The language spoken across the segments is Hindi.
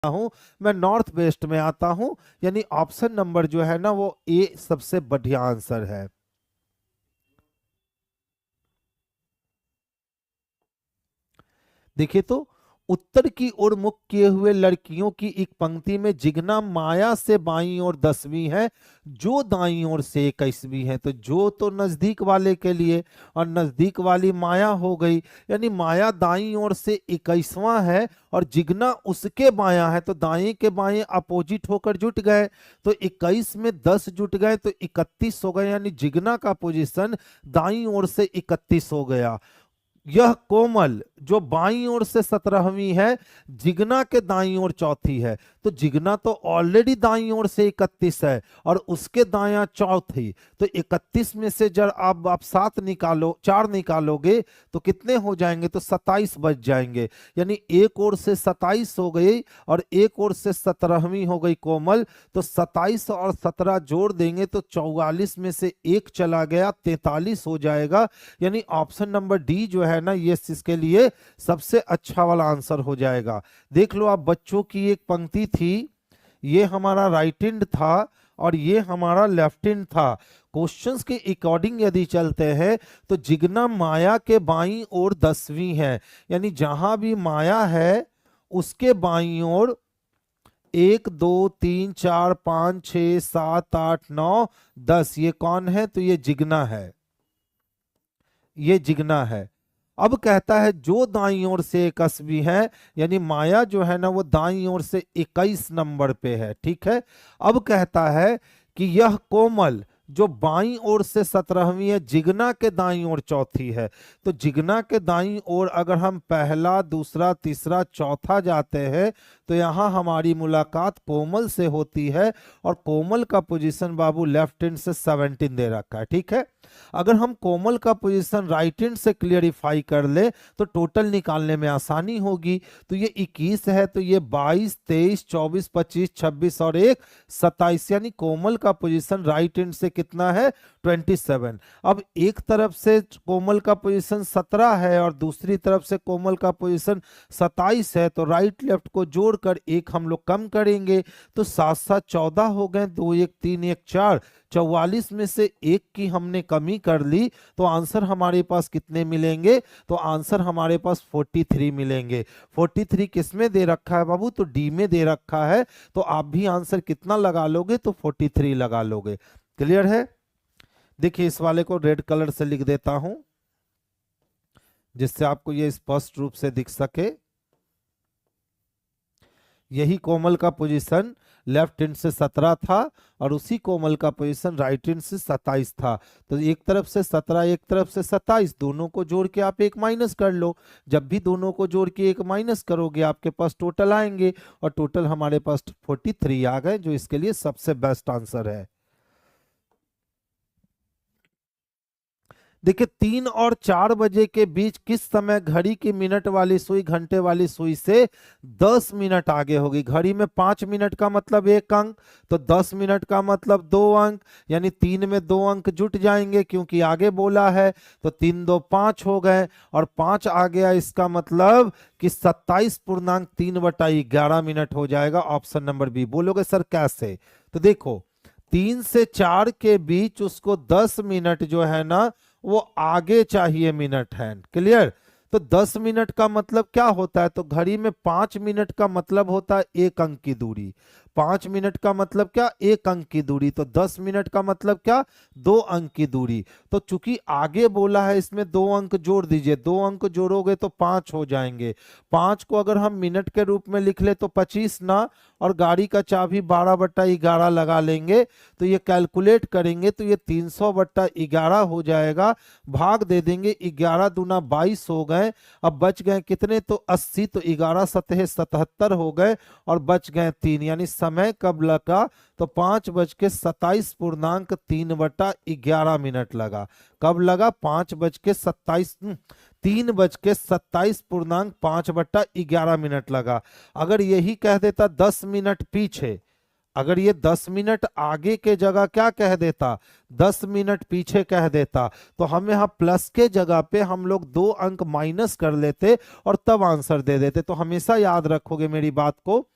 हूं, मैं नॉर्थ वेस्ट में आता हूं। यानी ऑप्शन नंबर जो है ना वो ए सबसे बढ़िया आंसर है। देखिए तो उत्तर की ओर मुख किए हुए लड़कियों की एक पंक्ति में जिगना माया से बाईं ओर 10वीं है, जो दाईं ओर से 21वीं है। तो जो तो नजदीक वाले के लिए, और नजदीक वाली माया हो गई, यानी माया दाईं ओर से 21वां है और जिगना उसके बायां है, तो दाएं के बाएं अपोजिट होकर जुट गए। तो 21 में 10 जुट गए तो 31 हो गए, यानी जिगना का पोजीशन दाईं ओर से 31 हो गया। यह कोमल जो बाईं ओर से 17वीं है, जिगना के दाईं ओर चौथी है। तो जिगना तो ऑलरेडी दाईं ओर से 31 है और उसके दायां चौथी। तो 31 में से जब आप 7 निकालो, 4 निकालोगे तो कितने हो जाएंगे, तो 27 बच जाएंगे। यानी एक ओर से 27 हो गई और एक ओर से 17वीं हो गई कोमल। तो 27 और 17 जोड़ देंगे तो 44 में से एक चला गया, 43 हो जाएगा। यानी ऑप्शन नंबर डी जो है ना ये इसके लिए सबसे अच्छा वाला आंसर हो जाएगा। देख लो आप, बच्चों की एक पंक्ति थी, ये हमारा राइट हैंड था और ये हमारा लेफ्ट हैंड था। क्वेश्चंस के अकॉर्डिंग यदि चलते हैं तो जिगना माया के बाईं ओर 10वीं है, यानी जहां भी माया है उसके बाईं ओर 1 2 3 4 5 6 7 8 9 10, ये कौन है, तो ये जिगना है, ये जिगना है। अब कहता है जो दाईं ओर से 21वीं है, यानी माया जो है ना वो दाईं ओर से 21 नंबर पे है, ठीक है। अब कहता है कि यह कोमल जो बाईं ओर से 17वीं है, जिगना के दाईं ओर चौथी है। तो जिगना के दाईं ओर अगर हम पहला, दूसरा, तीसरा, चौथा जाते हैं तो यहाँ हमारी मुलाकात कोमल से होती है और कोमल का पोजीशन बाबू लेफ्ट हैंड से 17 दे रखा है, ठीक है। अगर हम कोमल का पोजीशन राइट हैंड से क्लियरिफाई कर ले तो टोटल निकालने में आसानी होगी। तो ये 21 है, तो ये 22 23 24 25 26 और 1 27, यानी कोमल का पोजीशन राइट हैंड से कितना है, 27। अब एक तरफ से कोमल का पोजीशन 17 है और दूसरी तरफ से कोमल का पोजीशन 27 है, तो राइट लेफ्ट को जोड़कर एक हम लोग कम करेंगे तो 7 7 14 हो गए, 2 1 3 1 4, 44 में से एक की हमने कमी कर ली तो आंसर हमारे पास कितने मिलेंगे, तो आंसर हमारे पास 43 मिलेंगे। 43 किस में दे रखा है बाबू, तो डी में दे रखा है। तो आप भी आंसर कितना लगा लोगे, तो 43 लगा लोगे। क्लियर है। देखिए इस वाले को रेड कलर से लिख देता हूं जिससे आपको यह स्पष्ट रूप से दिख सके। यही कोमल का पोजीशन लेफ्ट हैंड से 17 था और उसी कोमल का पोजीशन राइट हैंड से 27 था। तो एक तरफ से 17 एक तरफ से 27, दोनों को जोड़ के आप एक माइनस कर लो। जब भी दोनों को जोड़ के एक माइनस करोगे आपके पास टोटल आएंगे और टोटल हमारे पास 43 आ गए, जो इसके लिए सबसे बेस्ट आंसर है। देखिए 3 और 4 बजे के बीच किस समय घड़ी की मिनट वाली सुई घंटे वाली सुई से 10 मिनट आगे होगी। घड़ी में 5 मिनट का मतलब 1 अंक, तो 10 मिनट का मतलब 2 अंक, यानी 3 में 2 अंक जुट जाएंगे क्योंकि आगे बोला है। तो 3 2 5 हो गए और 5 आ गया, इसका मतलब कि 27.3/11 मिनट हो जाएगा। Option number B. बोलोगे सर कैसे, तो देखो 3 से 4 के बीच उसको 10 मिनट जो है ना वो आगे चाहिए मिनट हैंड। क्लियर। तो 10 मिनट का मतलब क्या होता है, तो घड़ी में 5 मिनट का मतलब होता है 1 अंक की दूरी। 5 मिनट का मतलब क्या, 1 अंक की दूरी। तो 10 मिनट का मतलब क्या, 2 अंक की दूरी। तो चूंकि आगे बोला है इसमें 2 अंक जोड़ दीजिए, 2 अंक जोड़ोगे तो 5 हो जाएंगे। 5 को अगर हम मिनट के रूप में लिख ले तो 25 ना, और गाड़ी का चाबी 12/11 लगा लेंगे तो ये कैलकुलेट करेंगे तो ये 300/11 हो जाएगा। भाग दे देंगे, 11 दूना 22 हो गए। अब बच गए कितने, तो 80। तो 11 सतह 77 हो गए और बच गए 3, यानी समय कब लगा, तो 5:27.3/11 मिनट लगा। कब लगा, 3:27.5/11 मिनट लगा। अगर यही कह देता 10 मिनट पीछे, अगर ये 10 मिनट आगे के जगह क्या कह देता, 10 मिनट पीछे कह देता, तो हम यहाँ प्लस के जगह पे हम लोग 2 अंक माइनस कर लेते और तब आंसर दे देते। तो हमेशा याद रखोगे मेरी बात को,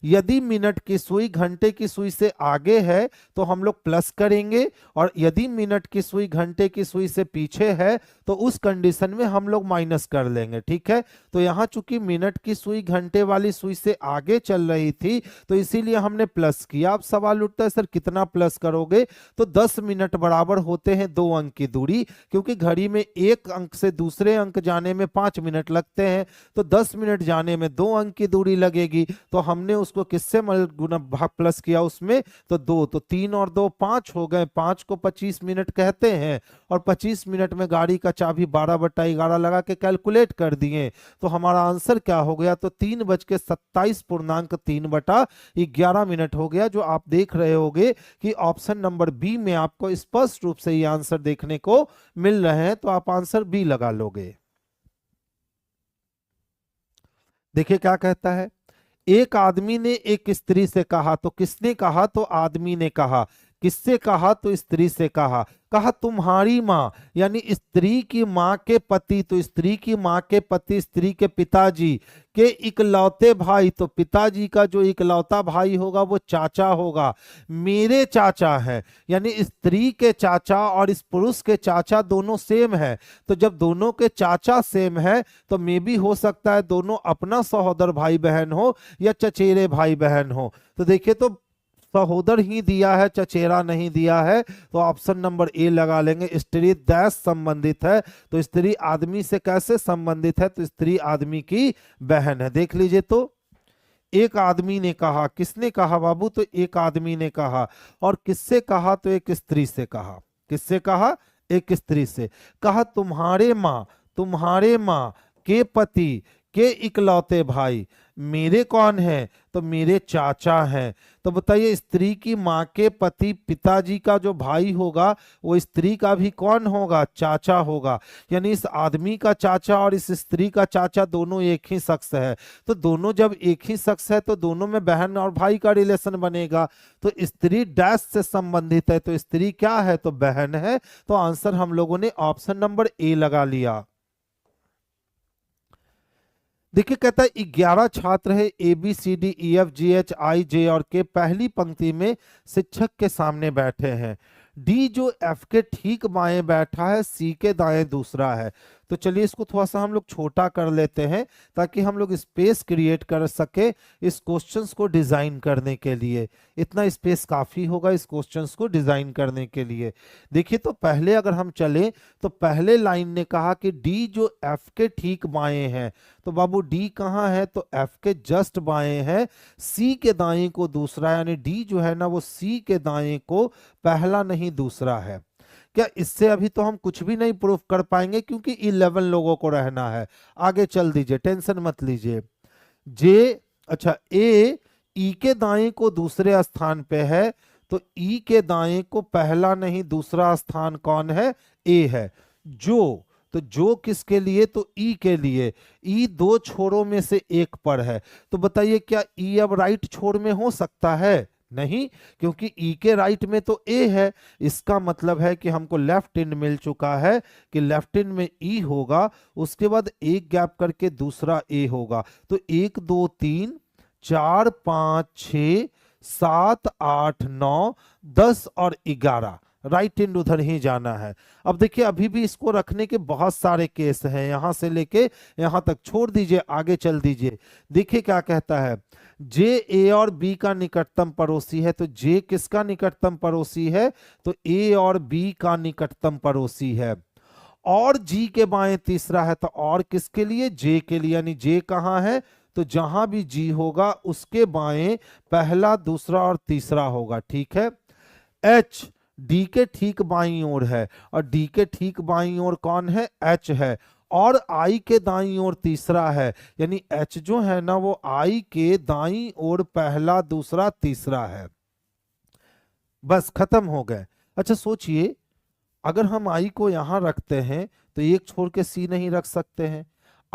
यदि मिनट की सुई घंटे की सुई से आगे है तो हम लोग प्लस करेंगे, और यदि मिनट की सुई घंटे की सुई से पीछे है तो उस कंडीशन में हम लोग माइनस कर लेंगे। ठीक है, तो यहाँ चूंकि मिनट की सुई घंटे वाली सुई से आगे चल रही थी तो इसीलिए हमने प्लस किया। अब सवाल उठता है सर कितना प्लस करोगे, तो 10 मिनट बराबर होते हैं 2 अंक की दूरी, क्योंकि घड़ी में एक अंक से दूसरे अंक जाने में 5 मिनट लगते हैं, तो 10 मिनट जाने में 2 अंक की दूरी लगेगी। तो हमने उसको किससे गुना भाग प्लस किया उसमें, तो 2, तो 3 और 2 5 हो गए, 5 को 25 मिनट कहते हैं, और 25 मिनट में गाड़ी का चाबी 12/11 लगा के कैलकुलेट कर दिए, तो हमारा आंसर क्या हो गया, तो 3:27.3 मिनट हो गया। जो आप देख रहे होगे कि ऑप्शन नंबर बी में आपको स्पष्ट रूप से ये आंसर देखने को मिल रहे हैं, तो आप आंसर बी लगा लोगे। देखिए क्या कहता है, एक आदमी ने एक स्त्री से कहा, तो किसने कहा, तो आदमी ने कहा। किससे कहा, तो स्त्री से कहा। कहा तुम्हारी माँ, यानी स्त्री की माँ के पति, तो स्त्री की माँ के पति स्त्री के पिताजी के इकलौते भाई, तो पिताजी का जो इकलौता भाई होगा वो चाचा होगा, मेरे चाचा है। यानी स्त्री के चाचा और इस पुरुष के चाचा दोनों सेम है, तो जब दोनों के चाचा सेम है तो मे भी हो सकता है दोनों अपना सहोदर भाई बहन हो या चचेरे भाई बहन हो। तो देखिए, तो सहोदर ही दिया है, चचेरा नहीं दिया है, तो ऑप्शन नंबर ए लगा लेंगे। स्त्री डैश संबंधित है, तो स्त्री आदमी से कैसे संबंधित है, तो स्त्री आदमी की बहन है। देख लीजिए, तो एक आदमी ने कहा, किसने कहा बाबू, तो एक आदमी ने कहा, और किससे कहा, तो एक स्त्री से कहा। किससे कहा, एक स्त्री से कहा तुम्हारे माँ के पति के इकलौते भाई मेरे कौन है, तो मेरे चाचा हैं। तो बताइए, स्त्री की माँ के पति पिताजी का जो भाई होगा वो स्त्री का भी कौन होगा, चाचा होगा। यानी इस आदमी का चाचा और इस स्त्री का चाचा दोनों एक ही शख्स है, तो दोनों जब एक ही शख्स है तो दोनों में बहन और भाई का रिलेशन बनेगा। तो स्त्री डैश से संबंधित है, तो स्त्री क्या है, तो बहन है। तो आंसर हम लोगों ने ऑप्शन नंबर ए लगा लिया। देखिए, कहता है 11 छात्र है, ABCDEFGHIJ और के पहली पंक्ति में शिक्षक के सामने बैठे हैं। डी जो एफ के ठीक बाएं बैठा है, सी के दाएं दूसरा है। तो चलिए इसको थोड़ा सा हम लोग छोटा कर लेते हैं ताकि हम लोग स्पेस क्रिएट कर सके इस क्वेश्चंस को डिजाइन करने के लिए। इतना स्पेस काफी होगा इस क्वेश्चंस को डिजाइन करने के लिए। देखिए, तो पहले अगर हम चले तो पहले लाइन ने कहा कि डी जो एफ के ठीक बाएं हैं, तो बाबू डी कहाँ है, तो एफ के जस्ट बाएं है, सी के दाएं को दूसरा, यानी डी जो है ना वो सी के दाएं को पहला नहीं दूसरा है। क्या इससे अभी तो हम कुछ भी नहीं प्रूफ कर पाएंगे क्योंकि 11 लोगों को रहना है। आगे चल दीजिए, टेंशन मत लीजिए। जे अच्छा, ए ई के दाएं को दूसरे स्थान पे है, तो ई के दाएं को पहला नहीं दूसरा स्थान कौन है, ए है। जो, तो जो किसके लिए, तो ई के लिए। ई दो छोरों में से एक पर है, तो बताइए क्या ई अब राइट छोर में हो सकता है, नहीं, क्योंकि ई के राइट में तो ए है। इसका मतलब है कि हमको लेफ्ट इन मिल चुका है कि लेफ्ट इन में ई होगा, उसके बाद एक गैप करके दूसरा ए होगा। तो 1 2 3 4 5 6 7 8 9 10 और 11 राइट एंड उधर ही जाना है। अब देखिए, अभी भी इसको रखने के बहुत सारे केस हैं, यहां से लेके यहां तक छोड़ दीजिए, आगे चल दीजिए। देखिए क्या कहता है, जे ए और बी का निकटतम पड़ोसी है, तो जे किसका निकटतम पड़ोसी है, तो ए और बी का निकटतम पड़ोसी है। और जी के बाएं तीसरा है, तो और किसके लिए, जे के लिए। यानी जे कहाँ है, तो जहां भी जी होगा उसके बाएं पहला दूसरा और तीसरा होगा। ठीक है। एच डी के ठीक बाईं ओर है, और डी के ठीक बाईं ओर कौन है, एच है। और आई के दाईं ओर तीसरा है, यानी एच जो है ना वो आई के दाईं ओर पहला दूसरा तीसरा है। बस खत्म हो गए। अच्छा सोचिए, अगर हम आई को यहां रखते हैं तो एक छोड़ के सी नहीं रख सकते हैं।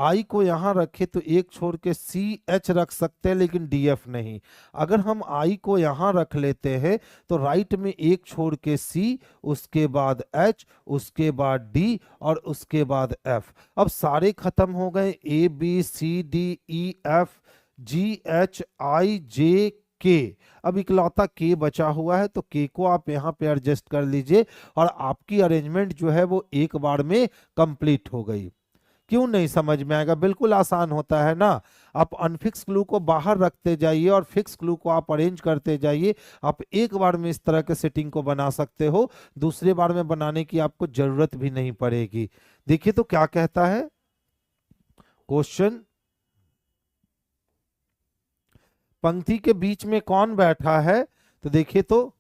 आई को यहाँ रखे तो एक छोड़ के सी एच रख सकते हैं, लेकिन डी एफ नहीं। अगर हम आई को यहाँ रख लेते हैं तो राइट में एक छोड़ के सी, उसके बाद एच, उसके बाद डी और उसके बाद एफ। अब सारे खत्म हो गए, A B C D E F G H I J K. अब इकलौता के बचा हुआ है, तो के को आप यहाँ पे एडजस्ट कर लीजिए और आपकी अरेंजमेंट जो है वो एक बार में कंप्लीट हो गई। क्यों नहीं समझ में आएगा? बिल्कुल आसान होता है ना। आप अनफिक्स क्लू को बाहर रखते जाइए और फिक्स क्लू को आप अरेंज करते जाइए। आप एक बार में इस तरह के सेटिंग को बना सकते हो, दूसरे बार में बनाने की आपको जरूरत भी नहीं पड़ेगी। देखिए तो क्या कहता है क्वेश्चन, पंक्ति के बीच में कौन बैठा है? तो देखिए तो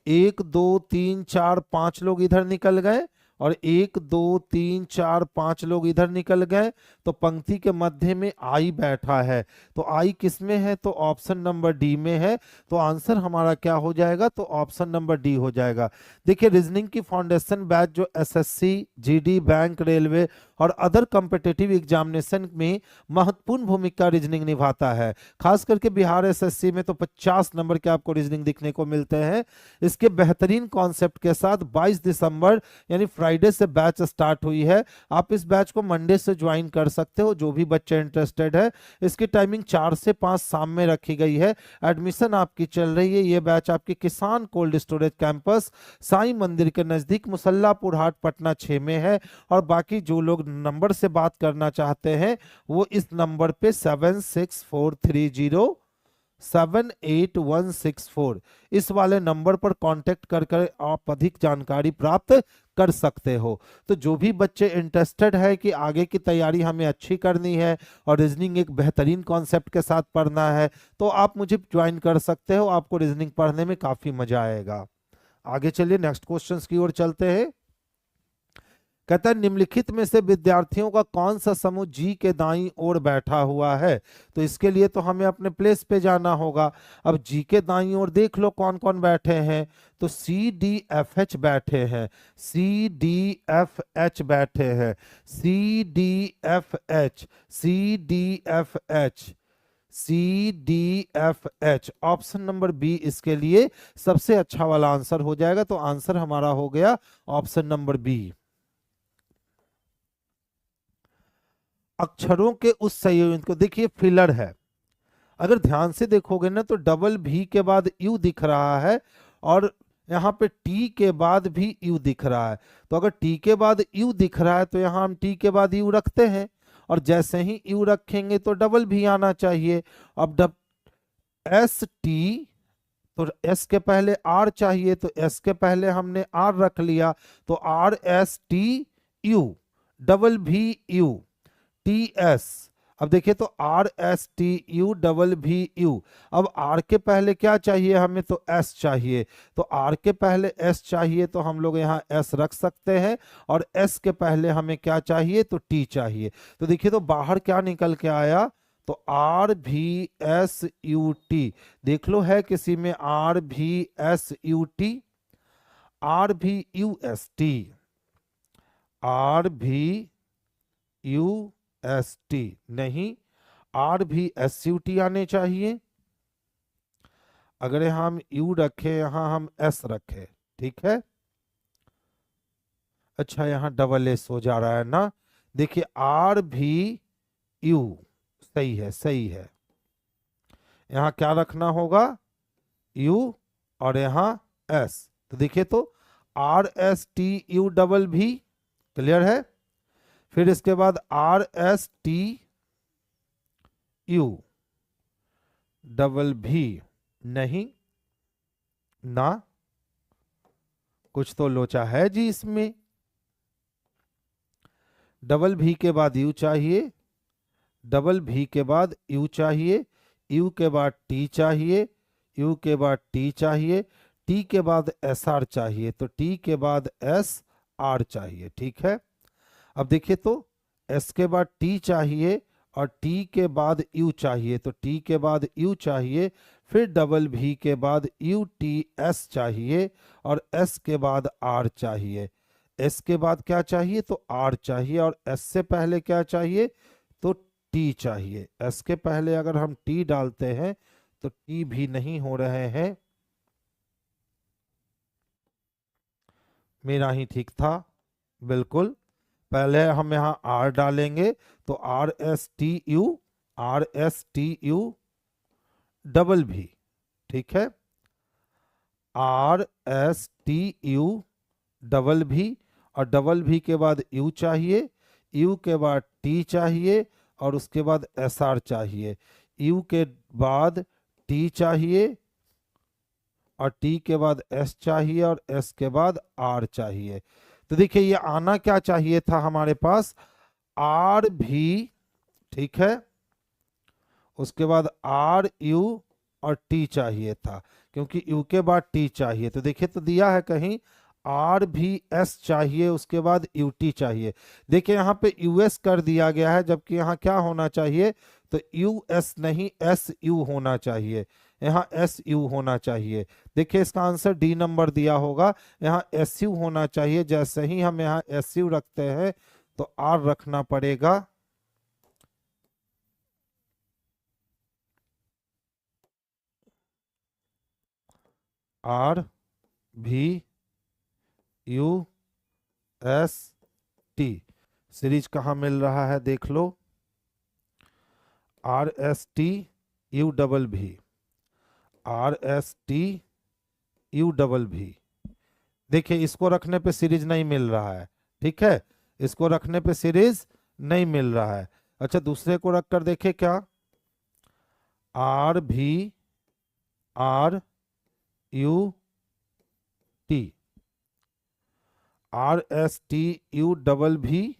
1 2 3 4 5 लोग इधर निकल गए और 1 2 3 4 5 लोग इधर निकल गए, तो पंक्ति के मध्य में आई बैठा है। तो आई किस में है? तो ऑप्शन नंबर डी में है। तो आंसर हमारा क्या हो जाएगा? तो ऑप्शन नंबर डी हो जाएगा। देखिए रीजनिंग की फाउंडेशन बैच जो एसएससी, जीडी, बैंक, रेलवे और अदर कॉम्पिटिटिव एग्जामिनेशन में महत्वपूर्ण भूमिका रीजनिंग निभाता है। खास करके बिहार एसएससी में तो 50 नंबर के आपको रीजनिंग दिखने को मिलते हैं। इसके बेहतरीन कॉन्सेप्ट के साथ 22 दिसंबर यानी फ्राइडे से बैच स्टार्ट हुई है। आप इस बैच को मंडे से ज्वाइन कर सकते हो, जो भी बच्चे इंटरेस्टेड है। इसकी टाइमिंग 4 से 5 शाम में रखी गई है। एडमिशन आपकी चल रही है। ये बैच आपके किसान कोल्ड स्टोरेज कैंपस साईं मंदिर के नजदीक मुसल्लापुर हाट पटना 6 में है। और बाकी जो लोग नंबर से बात करना चाहते हैं वो इस नंबर पे 76430 इस वाले नंबर पर कांटेक्ट कर आप अधिक जानकारी प्राप्त कर सकते हो। तो जो भी बच्चे इंटरेस्टेड है कि आगे की तैयारी हमें अच्छी करनी है और रीजनिंग एक बेहतरीन कॉन्सेप्ट के साथ पढ़ना है, तो आप मुझे ज्वाइन कर सकते हो। आपको रीजनिंग पढ़ने में काफी मजा आएगा। आगे चलिए नेक्स्ट क्वेश्चंस की ओर चलते हैं। कहता है निम्नलिखित में से विद्यार्थियों का कौन सा समूह जी के दाईं ओर बैठा हुआ है? तो इसके लिए तो हमें अपने प्लेस पे जाना होगा। अब जी के दाईं ओर देख लो कौन कौन बैठे हैं। तो सी डी एफ एच बैठे हैं, सी डी एफ एच बैठे हैं, C D F H, C D F H, C D F H. Option number B इसके लिए सबसे अच्छा वाला आंसर हो जाएगा। तो आंसर हमारा हो गया ऑप्शन नंबर बी। अक्षरों के उस संयोजन को देखिए, फिलर है। अगर ध्यान से देखोगे ना तो डबल भी के बाद यू दिख रहा है और यहाँ पे टी के बाद भी यू दिख रहा है। तो अगर टी के बाद यू दिख रहा है तो यहाँ हम टी के बाद यू रखते हैं और जैसे ही यू रखेंगे तो डबल भी आना चाहिए। अब एस टी, तो एस के पहले आर चाहिए, तो एस के पहले हमने आर रख लिया, तो are S T U, double भी यू, टी एस। अब देखिए तो are S T U double भी यू। अब आर के पहले क्या चाहिए हमें? तो एस चाहिए। तो आर के पहले एस चाहिए तो हम लोग यहाँ एस रख सकते हैं और एस के पहले हमें क्या चाहिए? तो टी चाहिए। तो देखिए तो बाहर क्या निकल के आया? तो आर भी एस यू टी। देख लो है किसी में आर भी एस यू टी, आर भी यू एस टी, आर भी यू एस टी नहीं, आर भी एस यू टी आने चाहिए। अगर हम यू रखे यहां हम एस रखे, ठीक है। अच्छा यहां डबल एस हो जा रहा है ना। देखिए आर भी यू, सही है सही है। यहां क्या रखना होगा? यू और यहां एस। तो देखिए तो are S T U double भी, क्लियर है। फिर इसके बाद are S T U double भी नहीं ना, कुछ तो लोचा है जी इसमें। डबल भी के बाद यू चाहिए, डबल भी के बाद यू चाहिए, यू के बाद टी चाहिए, यू के बाद टी चाहिए, टी के बाद एस आर चाहिए, तो टी के बाद एस आर चाहिए, ठीक है। अब देखिए तो एस के बाद टी चाहिए और टी के बाद यू चाहिए, तो टी के बाद यू चाहिए, फिर डबल भी के बाद यू टी एस चाहिए और एस के बाद आर चाहिए। एस के बाद क्या चाहिए? तो आर चाहिए और एस से पहले क्या चाहिए? टी चाहिए। एस के पहले अगर हम टी डालते हैं तो टी भी नहीं हो रहे हैं। मेरा ही ठीक था, बिल्कुल। पहले हम यहाँ आर डालेंगे तो are S T U double भी, ठीक है। Are S T U double भी, और डबल भी के बाद यू चाहिए, यू के बाद टी चाहिए, और उसके बाद एस आर चाहिए। यू के बाद टी चाहिए, और टी के बाद एस चाहिए, और एस के बाद आर चाहिए। तो देखिए ये आना क्या चाहिए था हमारे पास, आर भी, ठीक है। उसके बाद आर यू और टी चाहिए था, क्योंकि यू के बाद टी चाहिए। तो देखिए तो दिया है कहीं आर भी एस चाहिए, उसके बाद यू टी चाहिए। देखिए यहाँ पे यूएस कर दिया गया है, जबकि यहाँ क्या होना चाहिए, तो यू एस नहीं एस यू होना चाहिए, यहाँ एस यू होना चाहिए। देखिए इसका आंसर डी नंबर दिया होगा, यहाँ एस यू होना चाहिए। जैसे ही हम यहाँ एस यू रखते हैं तो आर रखना पड़ेगा। आर भी यू एस टी, सीरीज कहाँ मिल रहा है देख लो, R S T U double भी, R S T U double भी। देखिए इसको रखने पे सीरीज नहीं मिल रहा है, ठीक है, इसको रखने पे सीरीज नहीं मिल रहा है। अच्छा दूसरे को रख कर देखे क्या, आर भी R U T, R S T U double भी,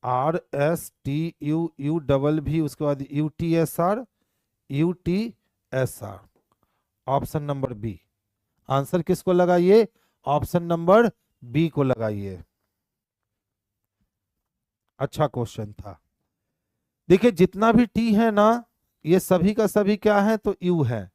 R S T U U double भी, उसके बाद U T S R, U T S R. Option number B. Answer किसको लगाइए, ऑप्शन नंबर बी को लगाइए। अच्छा क्वेश्चन था। देखिए जितना भी टी है ना, ये सभी का सभी क्या है, तो यू है,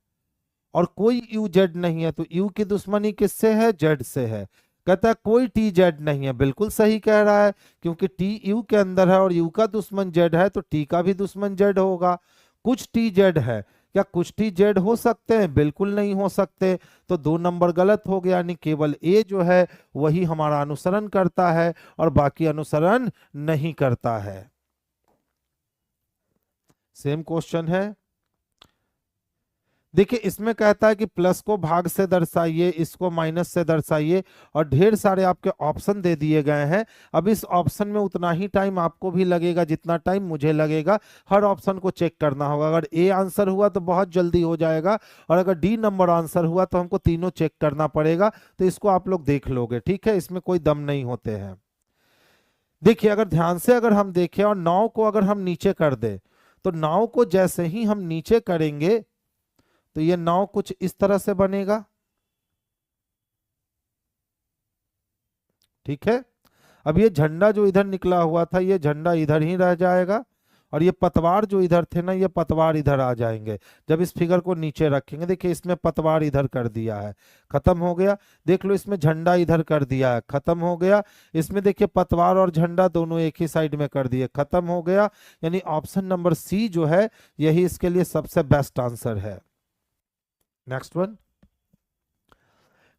और कोई यू जेड नहीं है। तो यू की दुश्मनी किससे है, जेड से है। कहता है कोई टी जेड नहीं है, बिल्कुल सही कह रहा है, क्योंकि टी यू के अंदर है और यू का दुश्मन जेड है, तो टी का भी दुश्मन जेड होगा। कुछ टी जेड है, क्या कुछ टी जेड हो सकते हैं, बिल्कुल नहीं हो सकते। तो 2 नंबर गलत हो गया, यानी केवल ए जो है वही हमारा अनुसरण करता है और बाकी अनुसरण नहीं करता है। सेम क्वेश्चन है। देखिए इसमें कहता है कि प्लस को भाग से दर्शाइए, इसको माइनस से दर्शाइए, और ढेर सारे आपके ऑप्शन दे दिए गए हैं। अब इस ऑप्शन में उतना ही टाइम आपको भी लगेगा जितना टाइम मुझे लगेगा। हर ऑप्शन को चेक करना होगा। अगर ए आंसर हुआ तो बहुत जल्दी हो जाएगा, और अगर डी नंबर आंसर हुआ तो हमको तीनों चेक करना पड़ेगा। तो इसको आप लोग देख लोगे, ठीक है, इसमें कोई दम नहीं होते हैं। देखिए अगर ध्यान से अगर हम देखें और 9 को अगर हम नीचे कर दे, तो 9 को जैसे ही हम नीचे करेंगे तो ये 9 कुछ इस तरह से बनेगा, ठीक है। अब ये झंडा जो इधर निकला हुआ था, ये झंडा इधर ही रह जाएगा, और ये पतवार जो इधर थे ना, ये पतवार इधर आ जाएंगे जब इस फिगर को नीचे रखेंगे। देखिए इसमें पतवार इधर कर दिया है, खत्म हो गया। देख लो इसमें झंडा इधर कर दिया है, खत्म हो गया। इसमें देखिए पतवार और झंडा दोनों एक ही साइड में कर दिए, खत्म हो गया। यानी ऑप्शन नंबर सी जो है यही इसके लिए सबसे बेस्ट आंसर है। नेक्स्ट वन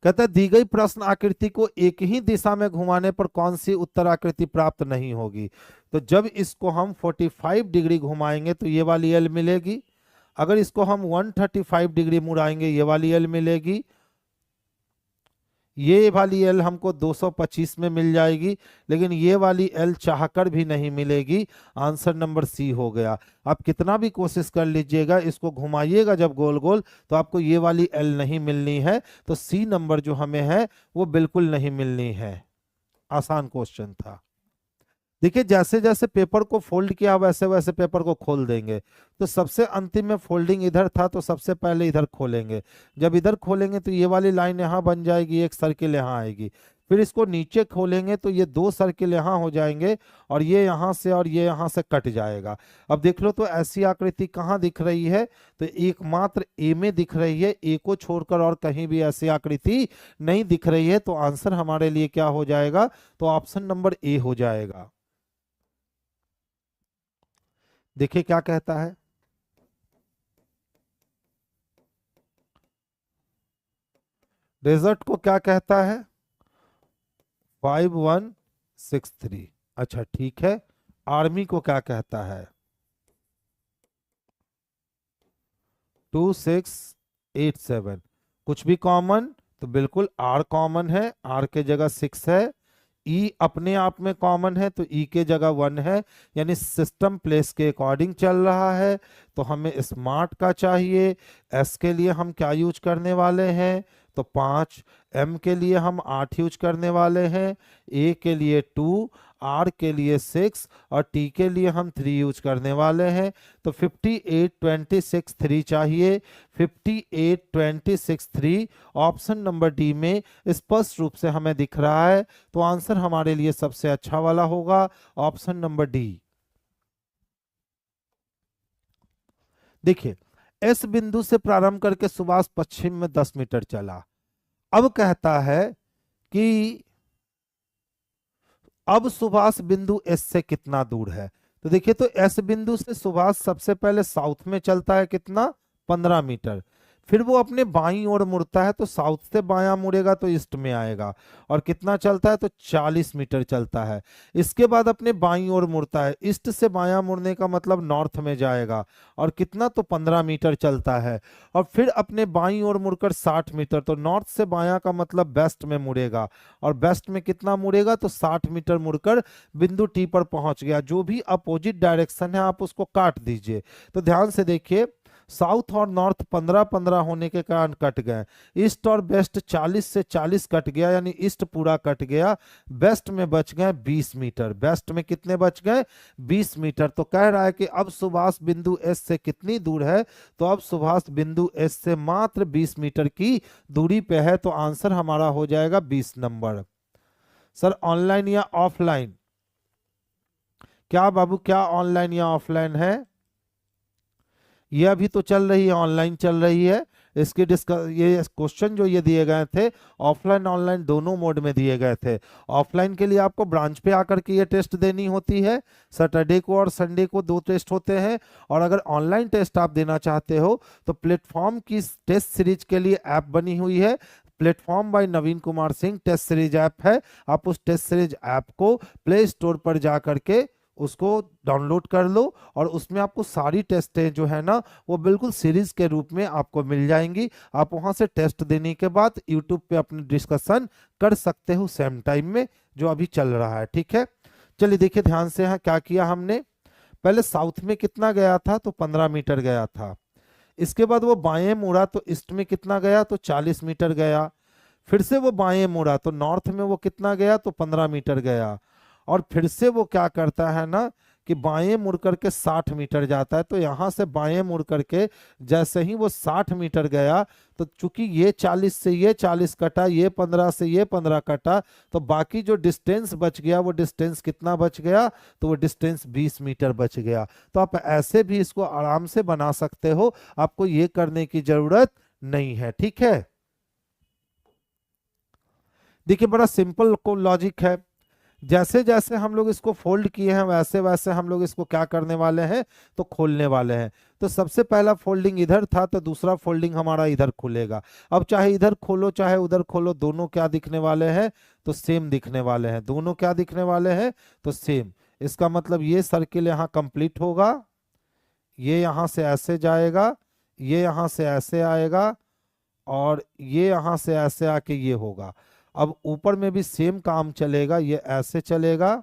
कहता है दी गई प्रश्न आकृति को एक ही दिशा में घुमाने पर कौन सी उत्तर आकृति प्राप्त नहीं होगी। तो जब इसको हम 45 डिग्री घुमाएंगे तो ये वाली एल मिलेगी, अगर इसको हम 135 डिग्री मुड़ाएंगे ये वाली एल मिलेगी, ये वाली एल हमको 225 में मिल जाएगी, लेकिन ये वाली एल चाहकर भी नहीं मिलेगी। आंसर नंबर सी हो गया। आप कितना भी कोशिश कर लीजिएगा, इसको घुमाइएगा जब गोल गोल, तो आपको ये वाली एल नहीं मिलनी है। तो सी नंबर जो हमें है वो बिल्कुल नहीं मिलनी है। आसान क्वेश्चन था। देखिए जैसे जैसे पेपर को फोल्ड किया वैसे वैसे पेपर को खोल देंगे। तो सबसे अंतिम में फोल्डिंग इधर था, तो सबसे पहले इधर खोलेंगे। जब इधर खोलेंगे तो ये वाली लाइन यहाँ बन जाएगी, एक सर्किल यहाँ आएगी। फिर इसको नीचे खोलेंगे तो ये 2 सर्किल यहाँ हो जाएंगे, और ये यहाँ से और ये यहाँ से कट जाएगा। अब देख लो तो ऐसी आकृति कहाँ दिख रही है, तो एकमात्र ए में दिख रही है, ए को छोड़कर और कहीं भी ऐसी आकृति नहीं दिख रही है। तो आंसर हमारे लिए क्या हो जाएगा, तो ऑप्शन नंबर ए हो जाएगा। देखिए क्या कहता है, डेजर्ट को क्या कहता है, 5163। अच्छा ठीक है, आर्मी को क्या कहता है, 2687। कुछ भी कॉमन, तो बिल्कुल आर कॉमन है, आर के जगह 6 है। ई अपने आप में कॉमन है, तो ई के जगह 1 है, यानी सिस्टम प्लेस के अकॉर्डिंग चल रहा है। तो हमें स्मार्ट का चाहिए, एस के लिए हम क्या यूज करने वाले हैं, तो 5, एम के लिए हम 8 यूज करने वाले हैं, ए के लिए 2, आर के लिए 6 और टी के लिए हम 3 यूज करने वाले हैं। तो 5826 चाहिए, 5826 ऑप्शन नंबर डी में स्पष्ट रूप से हमें दिख रहा है। तो आंसर हमारे लिए सबसे अच्छा वाला होगा ऑप्शन नंबर डी। देखिए, एस बिंदु से प्रारंभ करके सुभाष पश्चिम में 10 मीटर चला। अब कहता है कि अब सुभाष बिंदु एस से कितना दूर है। तो देखिए, तो एस बिंदु से सुभाष सबसे पहले साउथ में चलता है, कितना, 15 मीटर। फिर वो अपने बाईं ओर मुड़ता है, तो साउथ से बायां मुड़ेगा तो ईस्ट में आएगा, और कितना चलता है, तो 40 मीटर चलता है। इसके बाद अपने बाईं ओर मुड़ता है, ईस्ट से बायां मुड़ने का मतलब नॉर्थ में जाएगा, और कितना, तो 15 मीटर चलता है। और फिर अपने बाईं ओर मुड़कर 60 मीटर, तो नॉर्थ से बायां का मतलब वेस्ट में मुड़ेगा, और वेस्ट में कितना मुड़ेगा, तो 60 मीटर मुड़कर बिंदु टी पर पहुंच गया। जो भी अपोजिट डायरेक्शन है आप उसको काट दीजिए। तो ध्यान से देखिए, साउथ और नॉर्थ 15-15 होने के कारण कट गए, ईस्ट और वेस्ट 40 से 40 कट गया, यानी ईस्ट पूरा कट गया। वेस्ट में बच गए 20 मीटर, वेस्ट में कितने बच गए, 20 मीटर। तो कह रहा है कि अब सुभाष बिंदु एस से कितनी दूर है, तो अब सुभाष बिंदु एस से मात्र 20 मीटर की दूरी पे है। तो आंसर हमारा हो जाएगा 20 नंबर। सर ऑनलाइन या ऑफलाइन, क्या बाबू, क्या ऑनलाइन या ऑफलाइन है, ये अभी तो चल रही है, ऑनलाइन चल रही है। इसके डिस्कस, ये क्वेश्चन जो ये दिए गए थे ऑफलाइन ऑनलाइन दोनों मोड में दिए गए थे। ऑफलाइन के लिए आपको ब्रांच पे आकर के ये टेस्ट देनी होती है, सैटरडे को और संडे को 2 टेस्ट होते हैं। और अगर ऑनलाइन टेस्ट आप देना चाहते हो तो प्लेटफॉर्म की टेस्ट सीरीज के लिए ऐप बनी हुई है, platform by Naveen Kumar Singh test series app है। आप उस टेस्ट सीरीज ऐप को प्ले स्टोर पर जा करके उसको डाउनलोड कर लो, और उसमें आपको सारी टेस्टें जो है ना वो बिल्कुल सीरीज के रूप में आपको मिल जाएंगी। आप वहां से टेस्ट देने के बाद यूट्यूब पे अपने डिस्कशन कर सकते हो सेम टाइम में जो अभी चल रहा है, ठीक है। चलिए देखिए ध्यान से, यहाँ क्या किया हमने, पहले साउथ में कितना गया था, तो 15 मीटर गया था। इसके बाद वो बाएं मुड़ा, तो ईस्ट में कितना गया, तो 40 मीटर गया। फिर से वो बाएं मुड़ा, तो नॉर्थ में वो कितना गया, तो 15 मीटर गया। और फिर से वो क्या करता है ना कि बाएं मुड़ करके 60 मीटर जाता है। तो यहां से बाएं मुड़ करके जैसे ही वो 60 मीटर गया, तो चूंकि ये 40 से ये 40 कटा, ये 15 से ये 15 कटा, तो बाकी जो डिस्टेंस बच गया वो डिस्टेंस कितना बच गया, तो वो डिस्टेंस 20 मीटर बच गया। तो आप ऐसे भी इसको आराम से बना सकते हो, आपको ये करने की जरूरत नहीं है, ठीक है। देखिए बड़ा सिंपल को लॉजिक है, जैसे जैसे हम लोग इसको फोल्ड किए हैं वैसे वैसे हम लोग इसको क्या करने वाले हैं, तो खोलने वाले हैं। तो सबसे पहला फोल्डिंग इधर था, तो दूसरा फोल्डिंग हमारा इधर खुलेगा। अब चाहे इधर खोलो चाहे उधर खोलो, दोनों क्या दिखने वाले हैं, तो सेम दिखने वाले हैं। दोनों क्या दिखने वाले हैं, तो सेम। इसका मतलब ये सर्किल यहाँ कंप्लीट होगा, ये यहाँ से ऐसे जाएगा, ये यहाँ से ऐसे आएगा, और ये यहाँ से ऐसे आके ये होगा। अब ऊपर में भी सेम काम चलेगा, ये ऐसे चलेगा,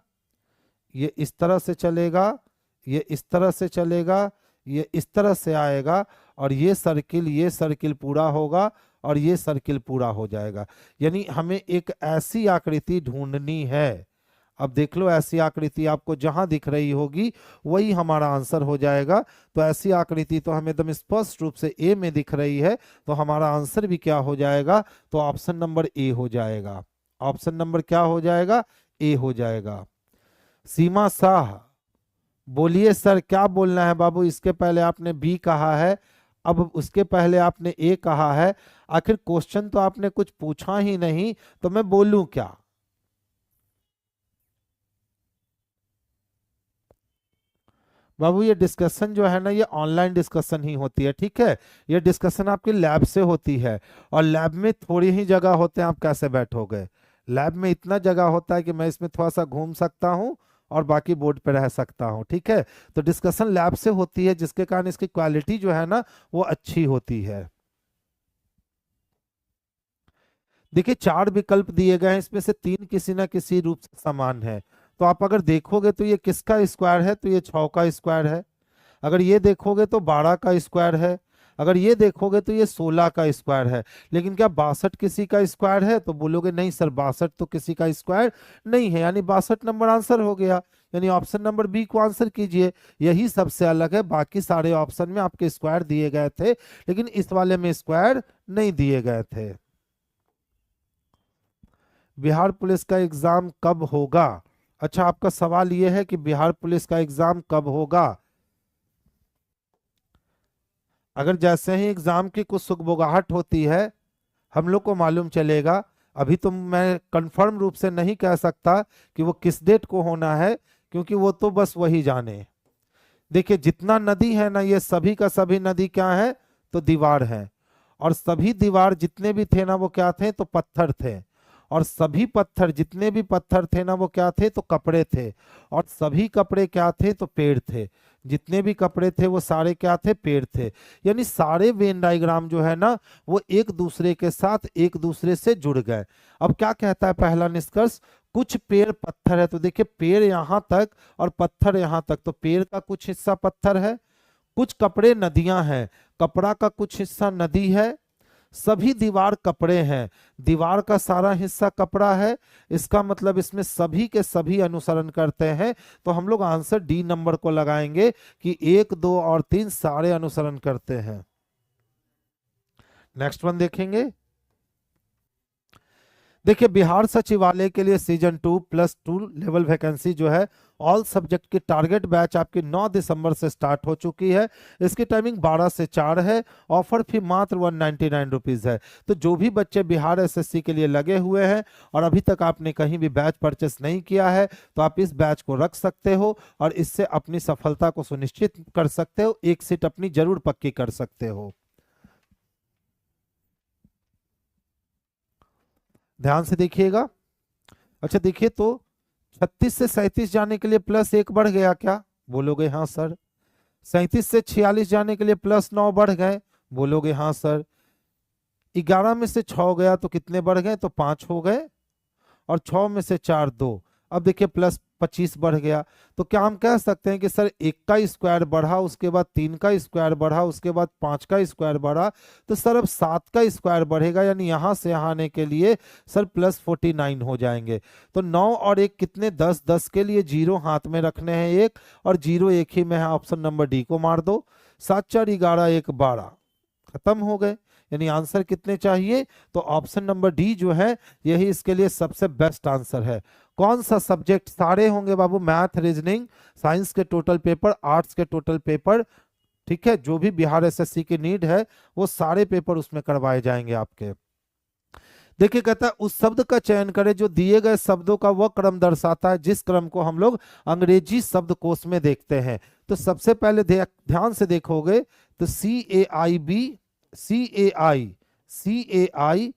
ये इस तरह से चलेगा, ये इस तरह से चलेगा, ये इस तरह से आएगा, और ये सर्किल पूरा होगा, और ये सर्किल पूरा हो जाएगा। यानी हमें एक ऐसी आकृति ढूंढनी है। अब देख लो, ऐसी आकृति आपको जहां दिख रही होगी वही हमारा आंसर हो जाएगा। तो ऐसी आकृति तो हमें एकदम स्पष्ट रूप से ए में दिख रही है, तो हमारा आंसर भी क्या हो जाएगा, तो ऑप्शन नंबर ए हो जाएगा। ऑप्शन नंबर क्या हो जाएगा, ए हो जाएगा। सीमा शाह, बोलिए सर क्या बोलना है बाबू। इसके पहले आपने बी कहा है, अब उसके पहले आपने ए कहा है। आखिर क्वेश्चन तो आपने कुछ पूछा ही नहीं, तो मैं बोलूं क्या। बाबू ये डिस्कशन जो है ना ये ऑनलाइन डिस्कशन ही होती है, ठीक है। ये डिस्कशन आपकी लैब से होती है, और लैब में थोड़ी ही जगह होते हैं, आप कैसे बैठोगे। लैब में इतना जगह होता है कि मैं इसमें थोड़ा सा घूम सकता हूँ और बाकी बोर्ड पे रह सकता हूँ, ठीक है। तो डिस्कशन लैब से होती है, जिसके कारण इसकी क्वालिटी जो है ना वो अच्छी होती है। देखिए 4 विकल्प दिए गए हैं, इसमें से 3 किसी ना किसी रूप से समान है। तो आप अगर देखोगे तो ये किसका स्क्वायर है, तो ये 6 का स्क्वायर है। अगर ये देखोगे तो 12 का स्क्वायर है। अगर ये देखोगे तो ये 16 का स्क्वायर है। लेकिन क्या 62 किसी का स्क्वायर है, तो बोलोगे नहीं सर 62 तो किसी का स्क्वायर नहीं है, यानी 62 नंबर आंसर हो गया। यानी ऑप्शन नंबर बी को आंसर कीजिए। यही सबसे अलग है, बाकी सारे ऑप्शन में आपके स्क्वायर दिए गए थे, लेकिन इस वाले में स्क्वायर नहीं दिए गए थे। बिहार पुलिस का एग्जाम कब होगा। अच्छा, आपका सवाल यह है कि बिहार पुलिस का एग्जाम कब होगा। अगर जैसे ही एग्जाम की कुछ सुगबुगाहट होती है, हम लोग को मालूम चलेगा। अभी तो मैं कंफर्म रूप से नहीं कह सकता कि वो किस डेट को होना है, क्योंकि वो तो बस वही जाने। देखिए जितना नदी है ना, ये सभी का सभी नदी क्या है, तो दीवार है। और सभी दीवार जितने भी थे ना वो क्या थे, तो पत्थर थे। और सभी पत्थर जितने भी पत्थर थे ना वो क्या थे, तो कपड़े थे। और सभी कपड़े क्या थे, तो पेड़ थे। जितने भी कपड़े थे वो सारे क्या थे, पेड़ थे। यानी सारे वेन डायग्राम जो है ना वो एक दूसरे के साथ एक दूसरे से जुड़ गए। अब क्या कहता है पहला निष्कर्ष, कुछ पेड़ पत्थर है। तो देखिए पेड़ यहां तक और पत्थर यहां तक, तो पेड़ का कुछ हिस्सा पत्थर है। कुछ कपड़े नदियां हैं, कपड़ा का कुछ हिस्सा नदी है। सभी दीवार कपड़े हैं, दीवार का सारा हिस्सा कपड़ा है। इसका मतलब इसमें सभी के सभी अनुसरण करते हैं। तो हम लोग आंसर डी नंबर को लगाएंगे कि 1, 2 और 3 सारे अनुसरण करते हैं। नेक्स्ट वन देखेंगे। देखिए बिहार सचिवालय के लिए सीजन 2+2 लेवल वैकेंसी जो है ऑल सब्जेक्ट की टारगेट बैच आपकी 9 दिसंबर से स्टार्ट हो चुकी है। इसकी टाइमिंग 12 से 4 है। ऑफर फी मात्र 199 रुपीज है। तो जो भी बच्चे बिहार एसएससी के लिए लगे हुए हैं और अभी तक आपने कहीं भी बैच परचेस नहीं किया है, तो आप इस बैच को रख सकते हो और इससे अपनी सफलता को सुनिश्चित कर सकते हो। एक सीट अपनी जरूर पक्की कर सकते हो। ध्यान से देखिएगा। अच्छा देखिए, तो 36 से 37 जाने के लिए +1 बढ़ गया क्या, बोलोगे हाँ सर। 37 से 46 जाने के लिए +9 बढ़ गए, बोलोगे हाँ सर। 11 में से 6 गया तो कितने बढ़ गए, तो 5 हो गए। और 6 में से 4 2। अब देखिए +25 बढ़ गया। तो क्या हम कह सकते हैं कि सर 1 का स्क्वायर बढ़ा, उसके बाद 3 का स्क्वायर बढ़ा, उसके बाद 5 का स्क्वायर बढ़ा, तो सर अब 7 का स्क्वायर बढ़ेगा। यानी यहां से यहां आने के लिए सर +49 हो जाएंगे। तो 9 और 1 कितने, 10, 10 के लिए 0 हाथ में रखने हैं 1, और 0 एक ही में है, ऑप्शन नंबर डी को मार दो। 7 4 11 1 12, खत्म हो गए। यानी आंसर कितने चाहिए, तो ऑप्शन नंबर डी जो है यही इसके लिए सबसे बेस्ट आंसर है। कौन सा सब्जेक्ट, सारे होंगे बाबू, मैथ, रीजनिंग, साइंस के टोटल पेपर, आर्ट्स के टोटल पेपर, ठीक है। जो भी बिहार एसएससी की नीड है वो सारे पेपर उसमें करवाए जाएंगे आपके। देखिए कहता है उस शब्द का चयन करें जो दिए गए शब्दों का वह क्रम दर्शाता है जिस क्रम को हम लोग अंग्रेजी शब्दकोश में देखते हैं। तो सबसे पहले ध्यान से देखोगे तो CAIB, CAI, CAI,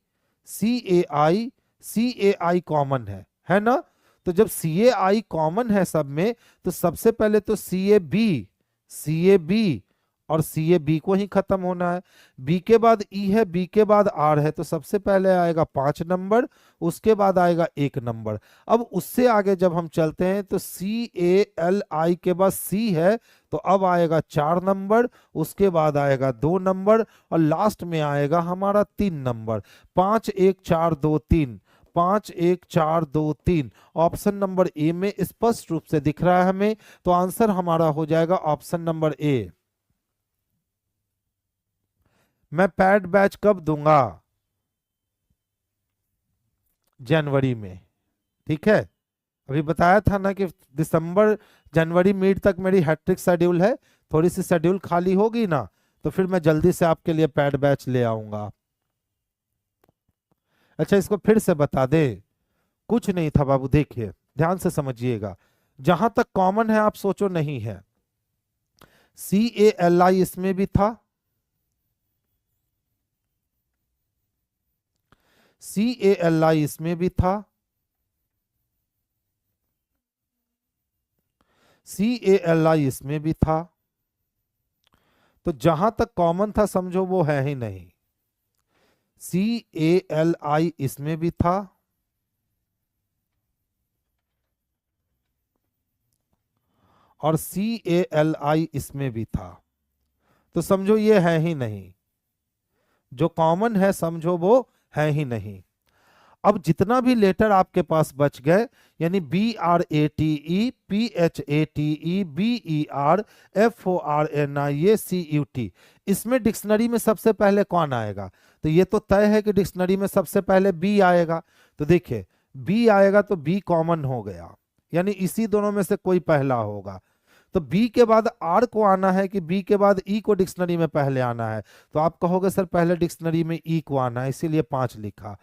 CAI, CAI common है ना। तो जब CAI कॉमन है सब में, तो सबसे पहले तो CAB, CAB और CAB को ही खत्म होना है। B के बाद E है, B के बाद R है, तो सबसे पहले आएगा 5 नंबर, उसके बाद आएगा 1 नंबर। अब उससे आगे जब हम चलते हैं तो CALI के बाद C है, तो अब आएगा 4 नंबर, उसके बाद आएगा 2 नंबर और लास्ट में आएगा हमारा 3 नंबर। 5 1 4 2 3, 5 1 4 2 3 ऑप्शन नंबर ए में स्पष्ट रूप से दिख रहा है हमें। तो आंसर हमारा हो जाएगा ऑप्शन नंबर ए। मैं पैड बैच कब दूंगा, जनवरी में, ठीक है। अभी बताया था ना कि दिसंबर जनवरी मिड तक मेरी हैट्रिक शेड्यूल है। थोड़ी सी शेड्यूल खाली होगी ना तो फिर मैं जल्दी से आपके लिए पैड बैच ले आऊंगा। अच्छा इसको फिर से बता दे, कुछ नहीं था बाबू। देखिए ध्यान से समझिएगा, जहां तक कॉमन है आप सोचो नहीं है, CALI इसमें भी था, CALI इसमें भी था, CALI इसमें भी था। तो जहां तक कॉमन था समझो वो है ही नहीं। CALI इसमें भी था और CALI इसमें भी था, तो समझो ये है ही नहीं। जो कॉमन है समझो वो है ही नहीं। अब जितना भी लेटर आपके पास बच गए, यानी BRATE, PHATE, BER, FORNI, CUT, इसमें डिक्शनरी में सबसे पहले कौन आएगा? तो ये तो तय है कि डिक्शनरी में सबसे पहले बी आएगा। तो देखिए बी आएगा तो बी कॉमन हो गया, यानी इसी दोनों में से कोई पहला होगा। तो बी के बाद आर को आना है कि बी के बाद ई को डिक्शनरी में पहले आना है? तो आप कहोगे सर पहले डिक्शनरी में ई को आना है, इसीलिए 5 लिखा।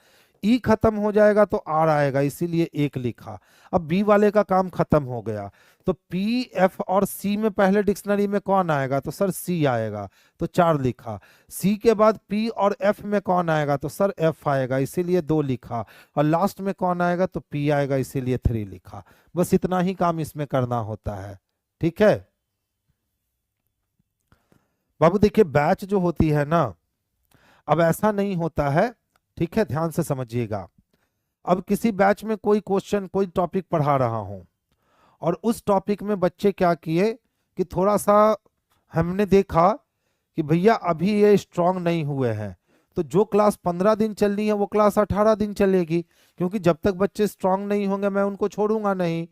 ई खत्म हो जाएगा तो आर आएगा, इसीलिए 1 लिखा। अब बी वाले का काम खत्म हो गया। तो पी, एफ और सी में पहले डिक्शनरी में कौन आएगा? तो सर सी आएगा, तो 4 लिखा। सी के बाद पी और एफ में कौन आएगा? तो सर एफ आएगा, इसीलिए 2 लिखा। और लास्ट में कौन आएगा? तो पी आएगा, इसीलिए 3 लिखा। बस इतना ही काम इसमें करना होता है। ठीक है बाबू, देखिए बैच जो होती है ना, अब ऐसा नहीं होता है, ठीक है, ध्यान से समझिएगा। अब किसी बैच में कोई क्वेश्चन, कोई टॉपिक पढ़ा रहा हूं और उस टॉपिक में बच्चे क्या किए कि थोड़ा सा हमने देखा कि भैया अभी ये स्ट्रांग नहीं हुए हैं, तो जो क्लास 15 दिन चलनी है वो क्लास 18 दिन चलेगी, क्योंकि जब तक बच्चे स्ट्रांग नहीं होंगे मैं उनको छोड़ूंगा नहीं।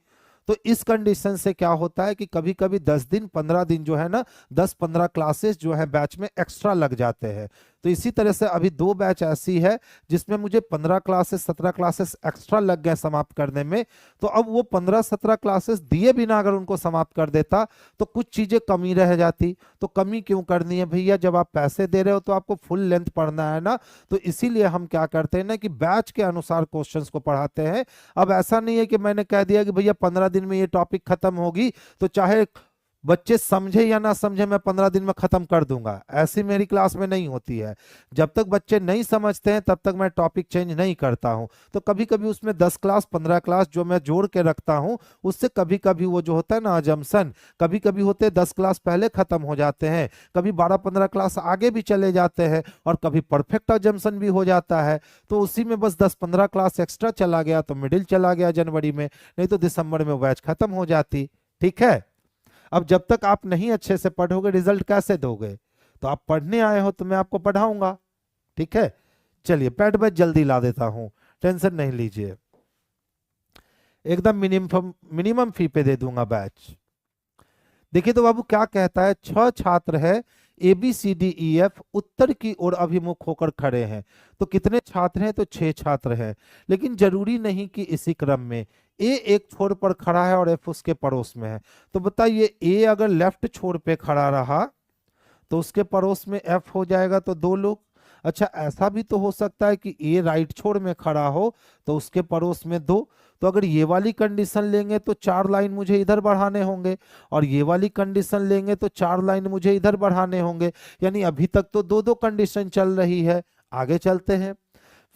तो इस कंडीशन से क्या होता है कि कभी कभी 10 दिन 15 दिन जो है ना, 10-15 क्लासेस जो है बैच में एक्स्ट्रा लग जाते हैं। तो इसी तरह से अभी 2 बैच ऐसी है जिसमें मुझे 15 क्लासेस 17 क्लासेस एक्स्ट्रा लग गए समाप्त करने में। तो अब वो 15-17 क्लासेस दिए बिना अगर उनको समाप्त कर देता तो कुछ चीजें कमी रह जाती। तो कमी क्यों करनी है भैया, जब आप पैसे दे रहे हो तो आपको फुल लेंथ पढ़ना है ना। तो इसीलिए हम क्या करते हैं ना कि बैच के अनुसार क्वेश्चंस को पढ़ाते हैं। अब ऐसा नहीं है कि मैंने कह दिया कि भैया 15 दिन में ये टॉपिक खत्म होगी तो चाहे बच्चे समझे या ना समझे मैं 15 दिन में खत्म कर दूंगा, ऐसी मेरी क्लास में नहीं होती है। जब तक बच्चे नहीं समझते हैं तब तक मैं टॉपिक चेंज नहीं करता हूं। तो कभी कभी उसमें 10 क्लास 15 क्लास जो मैं जोड़ के रखता हूं, उससे कभी कभी वो जो होता है ना अजम्पशन, कभी कभी होते 10 क्लास पहले खत्म हो जाते हैं, कभी 12-15 क्लास आगे भी चले जाते हैं, और कभी परफेक्ट अजम्पशन भी हो जाता है। तो उसी में बस 10-15 क्लास एक्स्ट्रा चला गया तो मिडिल चला गया जनवरी में, नहीं तो दिसंबर में बैच खत्म हो जाती। ठीक है, अब जब तक आप नहीं अच्छे से पढ़ोगे रिजल्ट कैसे दोगे? तो आप पढ़ने आए हो तो मैं आपको पढ़ाऊंगा। ठीक है, चलिए पैड बैच जल्दी ला देता हूं, टेंशन नहीं लीजिए, एकदम मिनिमम फी पे दे दूंगा बैच। देखिए तो बाबू क्या कहता है, 6 छात्र है ABCDEF उत्तर की ओर अभिमुख होकर खड़े हैं। तो कितने छात्र हैं? तो 6 छात्र हैं, लेकिन जरूरी नहीं कि इसी क्रम में। ए एक छोर पर खड़ा है और एफ उसके पड़ोस में है। तो बताइए ए अगर लेफ्ट छोर पे खड़ा रहा तो उसके पड़ोस में एफ हो जाएगा, तो 2 लोग। अच्छा ऐसा भी तो हो सकता है कि ए राइट छोर में खड़ा हो तो उसके पड़ोस में 2। तो अगर ये वाली कंडीशन लेंगे तो 4 लाइन मुझे इधर बढ़ाने होंगे, और ये वाली कंडीशन लेंगे तो 4 लाइन मुझे इधर बढ़ाने होंगे। यानी अभी तक तो 2-2 कंडीशन चल रही है। आगे चलते हैं,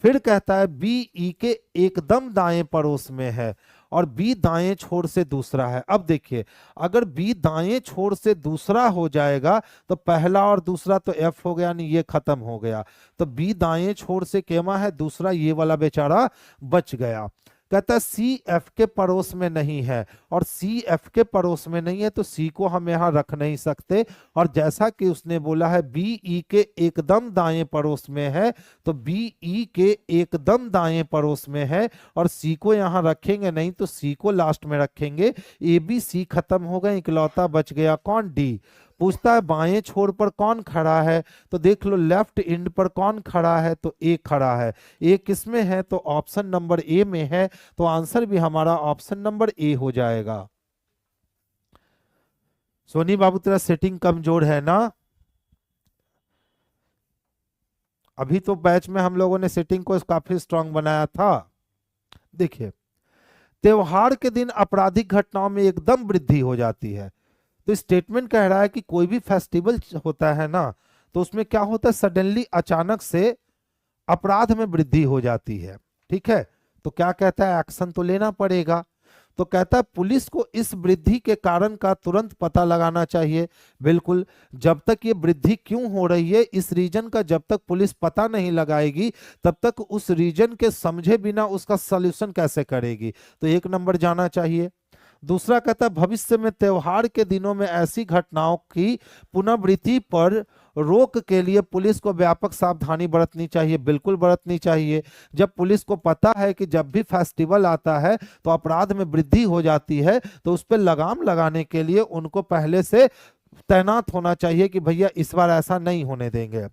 फिर कहता है बी ई के एकदम दाएं पड़ोस में है और बी दाएं छोर से दूसरा है। अब देखिए अगर बी दाएं छोर से दूसरा हो जाएगा तो पहला और दूसरा तो एफ हो गया, यानी ये खत्म हो गया। तो बी दाएं छोर से केमा है दूसरा, ये वाला बेचारा बच गया। कहता है सी एफ के पड़ोस में नहीं है, और सी एफ के पड़ोस में नहीं है तो सी को हम यहां रख नहीं सकते। और जैसा कि उसने बोला है बी ई के एकदम दाएं पड़ोस में है, तो बी ई के एकदम दाएं पड़ोस में है, और सी को यहां रखेंगे नहीं तो सी को लास्ट में रखेंगे। ए बी सी खत्म हो गए, इकलौता बच गया कौन? डी। पूछता है बाएं छोर पर कौन खड़ा है? तो देख लो लेफ्ट एंड पर कौन खड़ा है? तो ए खड़ा है। ए किस में है? तो ऑप्शन नंबर ए में है। तो आंसर भी हमारा ऑप्शन नंबर ए हो जाएगा। सोनी बाबू तेरा सेटिंग कमजोर है ना? अभी तो बैच में हम लोगों ने सेटिंग को काफी स्ट्रांग बनाया था। देखिए त्योहार के दिन आपराधिक घटनाओं में एकदम वृद्धि हो जाती है। तो स्टेटमेंट कह रहा है कि कोई भी फेस्टिवल होता है ना, तो उसमें क्या होता है, सडनली अचानक से अपराध में वृद्धि हो जाती है। ठीक है, तो क्या कहता है, एक्शन तो लेना पड़ेगा। तो कहता है पुलिस को इस वृद्धि के कारण का तुरंत पता लगाना चाहिए। बिल्कुल, जब तक ये वृद्धि क्यों हो रही है, इस रीजन का जब तक पुलिस पता नहीं लगाएगी, तब तक उस रीजन के समझे बिना उसका सॉल्यूशन कैसे करेगी। तो 1 नंबर जाना चाहिए। दूसरा कहता है भविष्य में त्योहार के दिनों में ऐसी घटनाओं की पुनरावृत्ति पर रोक के लिए पुलिस को व्यापक सावधानी बरतनी चाहिए। बिल्कुल बरतनी चाहिए। जब पुलिस को पता है कि जब भी फेस्टिवल आता है तो अपराध में वृद्धि हो जाती है, तो उस पर लगाम लगाने के लिए उनको पहले से तैनात होना चाहिए कि भैया इस बार ऐसा नहीं होने देंगे।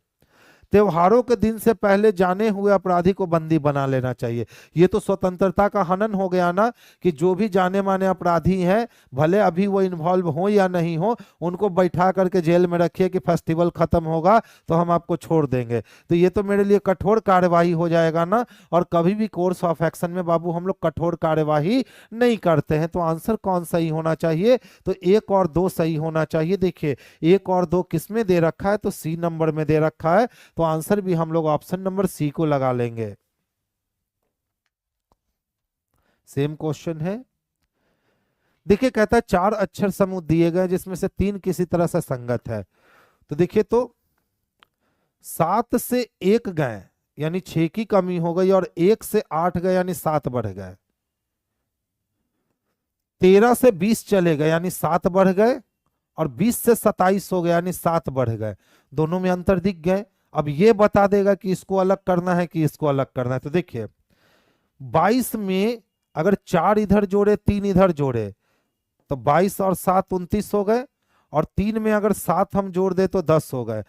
त्योहारों के दिन से पहले जाने हुए अपराधी को बंदी बना लेना चाहिए। ये तो स्वतंत्रता का हनन हो गया ना, कि जो भी जाने माने अपराधी हैं, भले अभी वो इन्वॉल्व हो या नहीं हो, उनको बैठा करके जेल में रखिए कि फेस्टिवल खत्म होगा तो हम आपको छोड़ देंगे। तो ये तो मेरे लिए कठोर कार्यवाही हो जाएगा ना। और कभी भी कोर्स ऑफ एक्शन में बाबू हम लोग कठोर कार्यवाही नहीं करते हैं। तो आंसर कौन सही होना चाहिए, तो 1 और 2 सही होना चाहिए। देखिए 1 और 2 किस में दे रखा है, तो सी नंबर में दे रखा है। तो आंसर भी हम लोग ऑप्शन नंबर सी को लगा लेंगे। सेम क्वेश्चन है। देखिए कहता है 4 अक्षर समूह दिए गए जिसमें से 3 किसी तरह से संगत है। तो देखिए तो 7 से 1 गए यानी 6 की कमी हो गई, और 1 से 8 गए यानी 7 बढ़ गए। 13 से 20 चले गए यानी 7 बढ़ गए, और 20 से 27 हो गया यानी 7 बढ़ गए। दोनों में अंतर दिख गए। अब ये बता देगा कि इसको अलग करना है कि इसको अलग करना है। तो देखिए 22 में अगर 4 इधर जोड़े 3 इधर जोड़े तो 22 और 7 29 हो गए, और 3 में अगर 7 हम जोड़ दे तो 10 हो गए।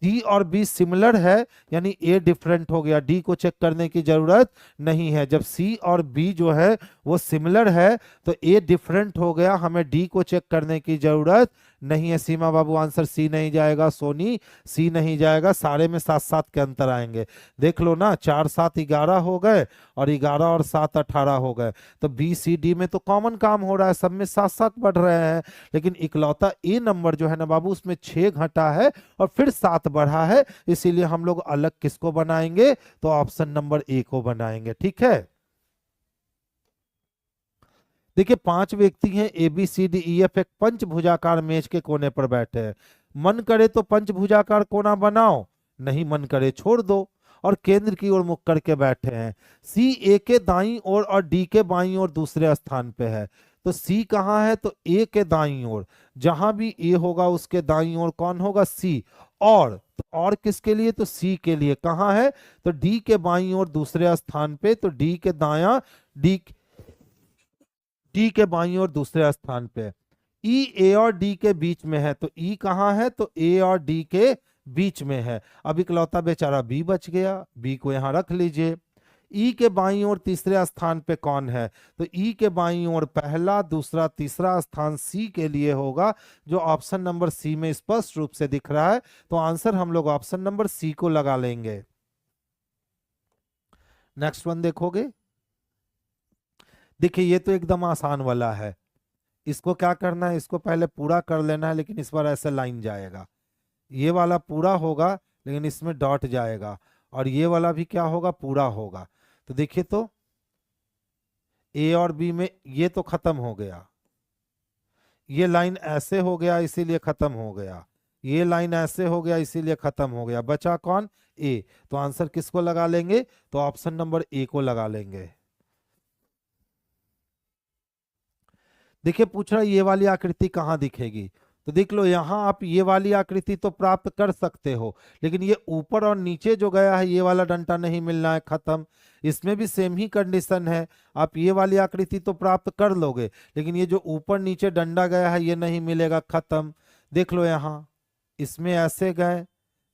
सी और बी सिमिलर है यानी ए डिफरेंट हो गया, डी को चेक करने की जरूरत नहीं है। जब सी और बी जो है वो सिमिलर है तो ए डिफरेंट हो गया, हमें डी को चेक करने की जरूरत नहीं है। सीमा बाबू आंसर सी नहीं जाएगा, सोनी सी नहीं जाएगा, सारे में 7-7 के अंतर आएंगे। देख लो ना, 4 7 11 हो गए, और 11 और 7 18 हो गए। तो बी सी डी में तो कॉमन काम हो रहा है, सब में 7-7 बढ़ रहे हैं। लेकिन इकलौता ए नंबर जो है ना बाबू, उसमें 6 घटा है और फिर 7 बढ़ा है, इसीलिए हम लोग अलग किसको बनाएंगे, तो ऑप्शन नंबर ए को बनाएंगे। ठीक है, देखिए 5 व्यक्ति हैं, A B C D E F, एक पंचभुजाकार मेज के कोने पर बैठे हैं। मन करे तो पंचभुजाकार कोना बनाओ, नहीं मन करे छोड़ दो, और केंद्र की ओर मुख करके बैठे हैं। सी ए के दाईं ओर और डी के बाईं ओर दूसरे स्थान पे है। तो सी कहाँ है, तो ए के दाईं ओर, जहां भी ए होगा उसके दाईं ओर कौन होगा, सी। और किसके लिए, तो सी के लिए। कहाँ है, तो डी के बाईं ओर दूसरे स्थान पे, तो डी के दाया, डी के बाईं ओर दूसरे स्थान पे। ई ए और डी के बीच में है, तो ई कहाँ है, तो ए और डी के बीच में है। अब इकलौता बेचारा बी बच गया, बी को यहां रख लीजिए। ई के बाईं ओर तीसरे स्थान पे कौन है, तो ई के बाईं ओर पहला दूसरा तीसरा स्थान सी के लिए होगा, जो ऑप्शन नंबर सी में स्पष्ट रूप से दिख रहा है। तो आंसर हम लोग ऑप्शन नंबर सी को लगा लेंगे। नेक्स्ट वन देखोगे, देखिए ये तो एकदम आसान वाला है। इसको क्या करना है, इसको पहले पूरा कर लेना है, लेकिन इस बार ऐसे लाइन जाएगा। ये वाला पूरा होगा लेकिन इसमें डॉट जाएगा, और ये वाला भी क्या होगा, पूरा होगा। तो देखिए तो ए और बी में ये तो खत्म हो गया, ये लाइन ऐसे हो गया इसीलिए खत्म हो गया, ये लाइन ऐसे हो गया इसीलिए खत्म हो गया। बचा कौन, ए। तो आंसर किसको लगा लेंगे, तो ऑप्शन नंबर ए को लगा लेंगे। देखिए पूछ रहा है ये वाली आकृति कहाँ दिखेगी, तो देख लो यहाँ आप ये वाली आकृति तो प्राप्त कर सकते हो, लेकिन ये ऊपर और नीचे जो गया है ये वाला डंडा नहीं मिलना है, खत्म। इसमें भी सेम ही कंडीशन है, आप ये वाली आकृति तो प्राप्त कर लोगे, लेकिन ये जो ऊपर नीचे डंडा गया है ये नहीं मिलेगा, खत्म। देख लो यहाँ इसमें ऐसे गए,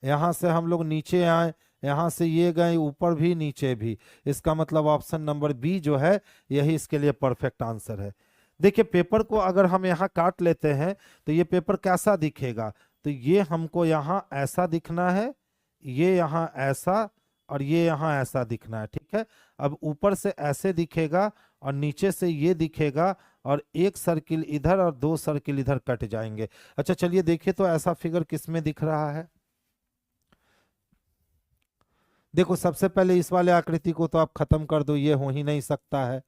यहाँ से हम लोग नीचे आए, यहाँ से ये गए ऊपर भी नीचे भी, इसका मतलब ऑप्शन नंबर बी जो है यही इसके लिए परफेक्ट आंसर है। देखिए पेपर को अगर हम यहाँ काट लेते हैं तो ये पेपर कैसा दिखेगा, तो ये हमको यहाँ ऐसा दिखना है, ये यहाँ ऐसा, और ये यहाँ ऐसा दिखना है। ठीक है, अब ऊपर से ऐसे दिखेगा और नीचे से ये दिखेगा और एक सर्किल इधर और दो सर्किल इधर कट जाएंगे। अच्छा चलिए देखिए तो ऐसा फिगर किस में दिख रहा है। देखो सबसे पहले इस वाले आकृति को तो आप खत्म कर दो, ये हो ही नहीं सकता है।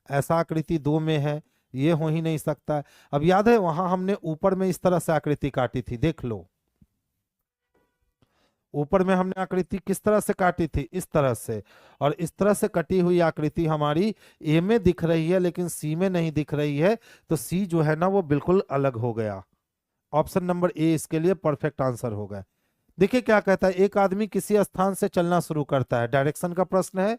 ऐसा आकृति दो में है, ये हो ही नहीं सकता है। अब याद है वहां हमने ऊपर में इस तरह से आकृति काटी थी, देख लो ऊपर में हमने आकृति किस तरह से काटी थी, इस तरह से। और इस तरह से कटी हुई आकृति हमारी ए में दिख रही है लेकिन सी में नहीं दिख रही है, तो सी जो है ना वो बिल्कुल अलग हो गया। ऑप्शन नंबर ए इसके लिए परफेक्ट आंसर होगा। देखिए क्या कहता है, एक आदमी किसी स्थान से चलना शुरू करता है, डायरेक्शन का प्रश्न है।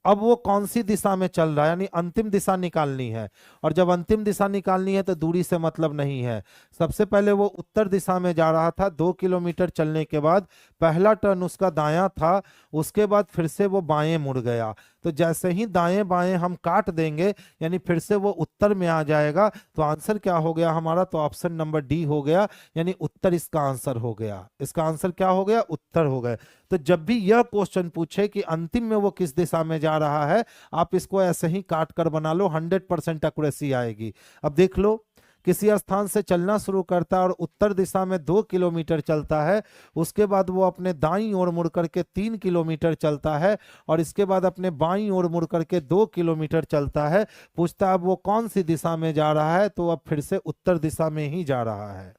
अब वो कौन सी दिशा में चल रहा है, यानी अंतिम दिशा निकालनी है। और जब अंतिम दिशा निकालनी है तो दूरी से मतलब नहीं है। सबसे पहले वो उत्तर दिशा में जा रहा था, 2 किलोमीटर चलने के बाद पहला टर्न उसका दायां था, उसके बाद फिर से वो बाएं मुड़ गया। तो जैसे ही दाएं बाएं हम काट देंगे यानी फिर से वो उत्तर में आ जाएगा। तो आंसर क्या हो गया हमारा, तो ऑप्शन नंबर डी हो गया, यानी उत्तर इसका आंसर हो गया। इसका आंसर क्या हो गया, उत्तर हो गया। तो जब भी यह क्वेश्चन पूछे कि अंतिम में वो किस दिशा में जा रहा है, आप इसको ऐसे ही काट कर बना लो, 100% एक्यूरेसी आएगी। अब देख लो, किसी स्थान से चलना शुरू करता है और उत्तर दिशा में 2 किलोमीटर चलता है, उसके बाद वो अपने दाईं ओर मुड़ करके 3 किलोमीटर चलता है, और इसके बाद अपने बाईं ओर मुड़ करके 2 किलोमीटर चलता है। पूछता है अब वो कौन सी दिशा में जा रहा है, तो अब फिर से उत्तर दिशा में ही जा रहा है।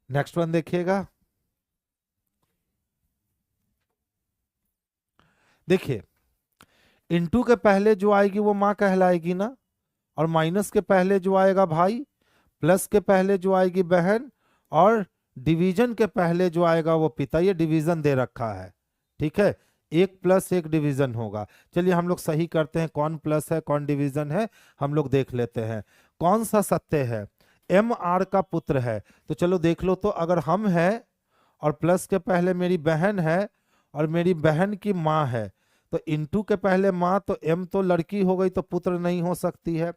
नेक्स्ट वन देखिएगा। देखिए इंटू के पहले जो आएगी वो माँ कहलाएगी ना, और माइनस के पहले जो आएगा भाई, प्लस के पहले जो आएगी बहन, और डिवीजन के पहले जो आएगा वो पिता। ये डिवीजन दे रखा है, ठीक है, 1+1 डिवीजन होगा। चलिए हम लोग सही करते हैं, कौन प्लस है कौन डिवीजन है, हम लोग देख लेते हैं। कौन सा सत्य है, एम आर का पुत्र है। तो चलो देख लो, तो अगर हम है और प्लस के पहले मेरी बहन है और मेरी बहन की माँ है, तो इंटू के पहले माँ, तो एम तो लड़की हो गई तो पुत्र नहीं हो सकती है।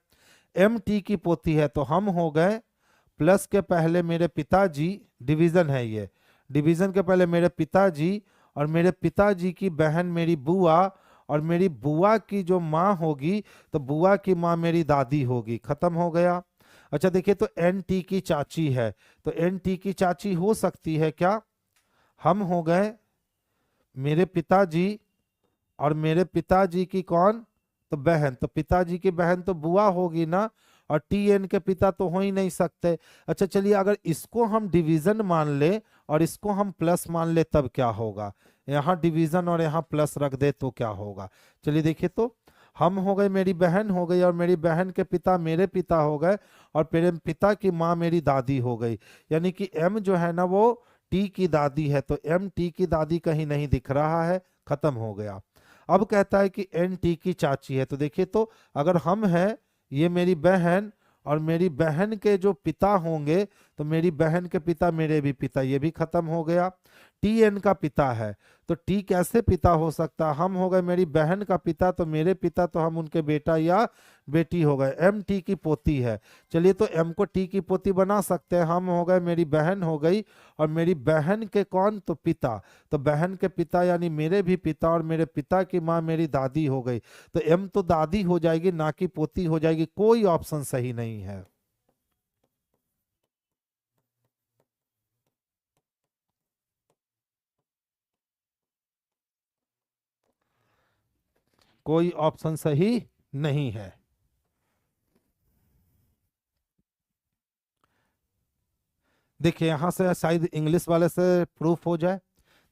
एम टी की पोती है तो हम हो गए, प्लस के पहले मेरे पिताजी, डिवीजन है ये, डिवीजन के पहले मेरे पिताजी, और मेरे पिताजी की बहन मेरी बुआ, और मेरी बुआ की जो माँ होगी तो बुआ की माँ मेरी दादी होगी। खत्म हो गया। अच्छा देखिए, तो एन टी की चाची है, तो एन टी की चाची हो सकती है क्या, हम हो गए मेरे पिताजी, और मेरे पिताजी की कौन, तो बहन, तो पिताजी की बहन तो बुआ होगी ना, और टी एन के पिता तो हो ही नहीं सकते। अच्छा चलिए, अगर इसको हम डिवीजन मान ले और इसको हम प्लस मान ले तब क्या होगा, यहाँ डिवीजन और यहाँ प्लस रख दे तो क्या होगा। चलिए देखिए, तो हम हो गए, मेरी बहन हो गई, और मेरी बहन के पिता मेरे पिता हो गए, और मेरे पिता की माँ मेरी दादी हो गई। यानी कि एम जो है ना वो टी की दादी है, तो एम टी की दादी कहीं नहीं दिख रहा है। खत्म हो गया। अब कहता है कि एन टी की चाची है, तो देखिए, तो अगर हम हैं, ये मेरी बहन, और मेरी बहन के जो पिता होंगे तो मेरी बहन के पिता मेरे भी पिता, ये भी खत्म हो गया। टी एन का पिता है, तो टी कैसे पिता हो सकता, हम हो गए मेरी बहन का पिता तो मेरे पिता, तो हम उनके बेटा या बेटी हो गए। एम टी की पोती है, चलिए तो एम को टी की पोती बना सकते हैं, हम हो गए मेरी बहन हो गई, और मेरी बहन के कौन, तो पिता, तो बहन के पिता यानी मेरे भी पिता, और मेरे पिता की माँ मेरी दादी हो गई। तो एम तो दादी हो जाएगी ना कि पोती हो जाएगी, कोई ऑप्शन सही नहीं है। कोई ऑप्शन सही नहीं है। देखिए यहां से शायद इंग्लिश वाले से प्रूफ हो जाए।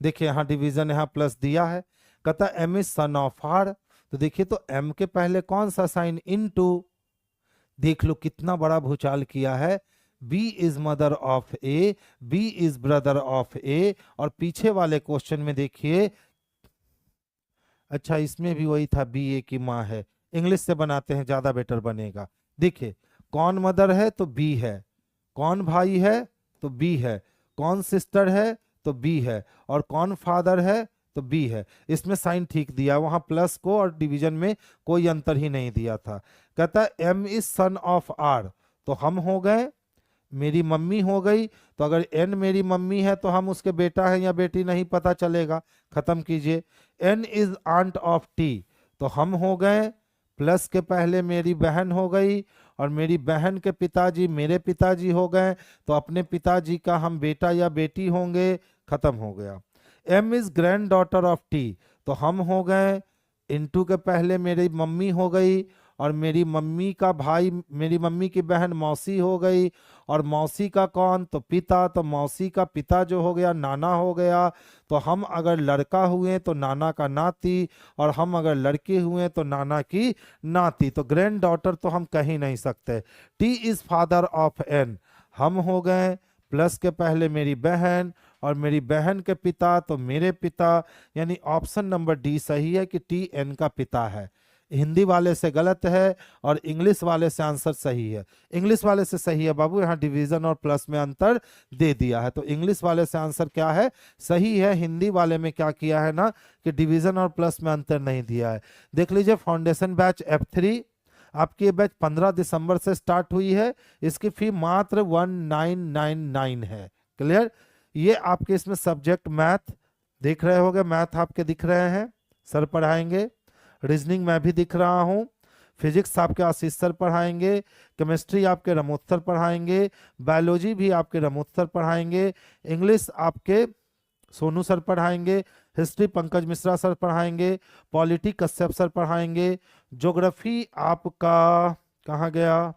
देखिए यहाँ डिवीजन यहाँ प्लस दिया है, कहता M is son of R, तो देखिए तो एम के पहले कौन सा साइन, इन टू। देख लो कितना बड़ा भूचाल किया है। B is mother of A, B is brother of A, और पीछे वाले क्वेश्चन में देखिए, अच्छा इसमें भी वही था, बी ए की माँ है। इंग्लिश से बनाते हैं, ज्यादा बेटर बनेगा। देखिए कौन मदर है तो बी है, कौन भाई है तो बी है, कौन सिस्टर है तो बी है, और कौन फादर है तो बी है। इसमें साइन ठीक दिया, वहां प्लस को और डिवीजन में कोई अंतर ही नहीं दिया था। कहता M is son of R, तो हम हो गए, मेरी मम्मी हो गई, तो अगर एन मेरी मम्मी है तो हम उसके बेटा है या बेटी नहीं पता चलेगा। खत्म कीजिए। N is aunt of T, तो हम हो गए प्लस के पहले मेरी बहन हो गई और मेरी बहन के पिताजी मेरे पिताजी हो गए, तो अपने पिताजी का हम बेटा या बेटी होंगे, खत्म हो गया। M is granddaughter of T, तो हम हो गए, इनटू के पहले मेरी मम्मी हो गई और मेरी मम्मी का भाई, मेरी मम्मी की बहन मौसी हो गई, और मौसी का कौन, तो पिता, तो मौसी का पिता जो हो गया नाना हो गया। तो हम अगर लड़का हुए तो नाना का नाती, और हम अगर लड़के हुए तो नाना की नाती। तो ग्रैंड डॉटर तो हम कह ही नहीं सकते। T is father of N, हम हो गए, प्लस के पहले मेरी बहन और मेरी बहन के पिता तो मेरे पिता, यानी ऑप्शन नंबर डी सही है कि टी एन का पिता है। हिंदी वाले से गलत है और इंग्लिश वाले से आंसर सही है। इंग्लिश वाले से सही है बाबू, यहाँ डिवीजन और प्लस में अंतर दे दिया है, तो इंग्लिश वाले से आंसर क्या है, सही है। हिंदी वाले में क्या किया है ना कि डिवीजन और प्लस में अंतर नहीं दिया है। देख लीजिए फाउंडेशन बैच F3 आपकी ये बैच 15 दिसंबर से स्टार्ट हुई है, इसकी फी मात्र 1999 है। क्लियर। ये आपके इसमें सब्जेक्ट मैथ दिख रहे होंगे, मैथ आपके दिख रहे हैं, सर पढ़ाएंगे। रीजनिंग मैं भी दिख रहा हूँ। फिजिक्स आपके आशीष सर पढ़ाएंगे, केमिस्ट्री आपके रमोत सर पढ़ाएंगे, बायोलॉजी भी आपके रमोत सर पढ़ाएंगे, इंग्लिश आपके सोनू सर पढ़ाएंगे, हिस्ट्री पंकज मिश्रा सर पढ़ाएंगे, पॉलिटी कश्यप सर पढ़ाएंगे, ज्योग्राफी आपका कहाँ गया,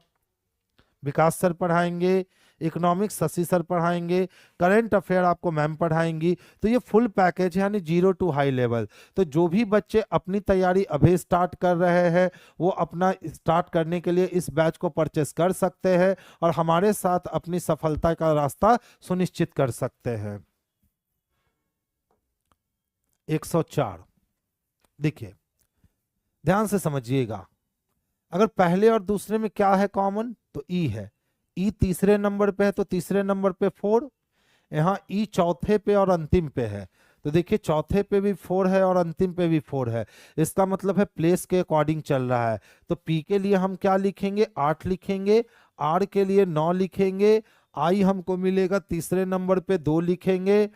विकास सर पढ़ाएंगे, इकोनॉमिक्स शशि सर पढ़ाएंगे, करंट अफेयर आपको मैम पढ़ाएंगी। तो ये फुल पैकेज है, यानी 0 टू हाई लेवल। तो जो भी बच्चे अपनी तैयारी अभी स्टार्ट कर रहे हैं वो अपना स्टार्ट करने के लिए इस बैच को परचेस कर सकते हैं और हमारे साथ अपनी सफलता का रास्ता सुनिश्चित कर सकते हैं। 104 देखिए ध्यान से समझिएगा, अगर पहले और दूसरे में क्या है कॉमन, तो ई है। ई तीसरे नंबर पे है तो तीसरे नंबर पे 4, यहाँ ई चौथे पे और अंतिम पे है। तो देखिए चौथे पे भी 4 है और अंतिम पे भी 4 है, इसका मतलब है प्लेस के अकॉर्डिंग चल रहा है। तो पी के लिए हम क्या लिखेंगे, 8 लिखेंगे, आर के लिए 9 लिखेंगे, आई हमको मिलेगा तीसरे नंबर पे 2 लिखेंगे,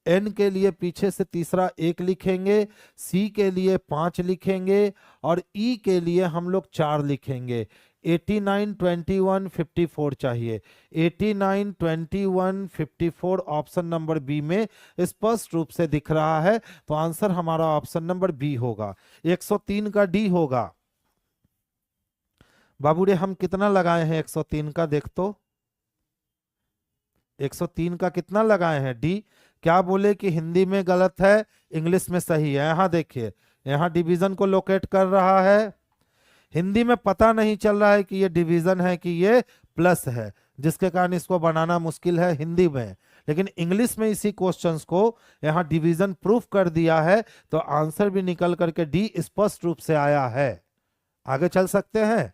एन के लिए पीछे से तीसरा 1 लिखेंगे, सी के लिए 5 लिखेंगे और ई के लिए हम लोग 4 लिखेंगे। 89, 21, 54 चाहिए। 89, 21, 54 ऑप्शन नंबर बी में स्पष्ट रूप से दिख रहा है, तो आंसर हमारा ऑप्शन नंबर बी होगा। 103 का डी होगा। बाबूरे हम कितना लगाए हैं 103 का, देख तो 103 का कितना लगाए हैं, डी। क्या बोले कि हिंदी में गलत है, इंग्लिश में सही है। यहाँ देखिए, यहाँ डिवीजन को लोकेट कर रहा है, हिंदी में पता नहीं चल रहा है कि ये डिवीजन है कि ये प्लस है, जिसके कारण इसको बनाना मुश्किल है हिंदी में। लेकिन इंग्लिश में इसी क्वेश्चंस को यहाँ डिवीजन प्रूफ कर दिया है, तो आंसर भी निकल करके डी स्पष्ट रूप से आया है। आगे चल सकते हैं।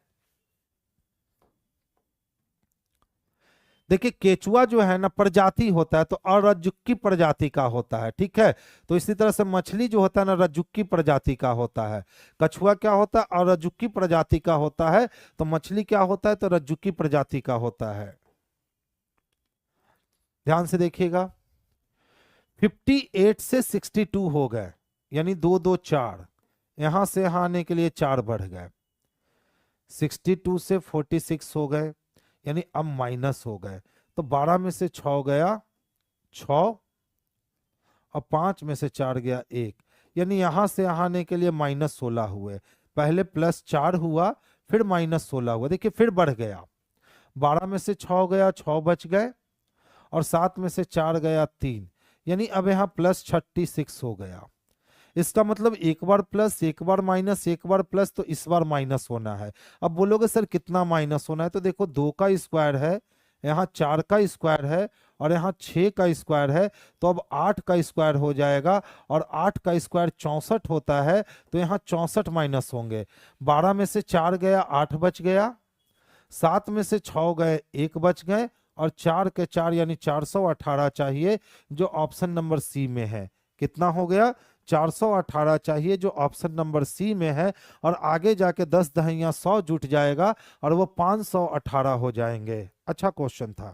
देखिए केचुआ जो है ना प्रजाति होता है, तो अरजुक्की प्रजाति का होता है, ठीक है। तो इसी तरह से मछली जो होता है ना रजुक्की प्रजाति का होता है। कछुआ क्या होता है, अरजुक्की प्रजाति का होता है, तो मछली क्या होता है, तो रजुक्की प्रजाति का होता है। ध्यान से देखिएगा, 58 से 62 हो गए, यानी 2 2 4, यहां से यहां आने के लिए 4 बढ़ गए। 62 से 46 हो गए, यानी अब माइनस हो गए, तो 12 में से 6 गया 6 और 5 में से 4 गया 1, यानी यहां से यहां आने के लिए -16 हुए। पहले +4 हुआ फिर -16 हुआ, देखिए फिर बढ़ गया। 12 में से 6 गया 6 बच गए और 7 में से 4 गया 3, यानी अब यहाँ +36 हो गया। इसका मतलब एक बार प्लस एक बार माइनस एक बार प्लस, तो इस बार माइनस होना है। अब बोलोगे सर कितना माइनस होना है, तो देखो 2 का स्क्वायर है, यहाँ 4 का स्क्वायर है और यहाँ 6 का स्क्वायर है, तो अब 8 का स्क्वायर हो जाएगा और 8 का स्क्वायर 64 होता है, तो यहाँ 64 माइनस होंगे। 12 में से 4 गया 8 बच गया, 7 में से 6 गए 1 बच गए और 4 के 4 यानी 418 चाहिए, जो ऑप्शन नंबर सी में है। कितना हो गया, 418 चाहिए, जो ऑप्शन नंबर सी में है। और आगे जाके 10 दहिया 100 जुट जाएगा और वो 518 हो जाएंगे। अच्छा क्वेश्चन था।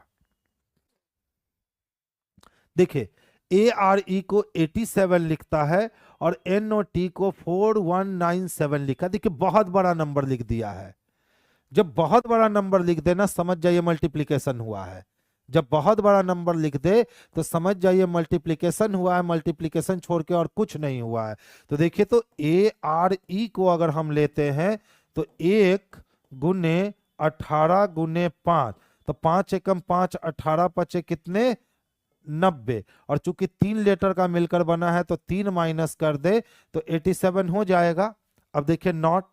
देखिए ARE को 87 लिखता है और NOT को 4197 लिखा। देखिए बहुत बड़ा नंबर लिख दिया है। जब बहुत बड़ा नंबर लिख देना समझ जाइए मल्टीप्लिकेशन हुआ है। जब बहुत बड़ा नंबर लिख दे तो समझ जाइए मल्टीप्लिकेशन हुआ है, मल्टीप्लिकेशन छोड़ के और कुछ नहीं हुआ है। तो देखिए तो ARE को अगर हम लेते हैं तो 1 गुने 18 गुने 5, तो 5 एकम 5, 18 पचे कितने 90, और चूंकि 3 लेटर का मिलकर बना है तो 3 माइनस कर दे तो 87 हो जाएगा। अब देखिए नॉट,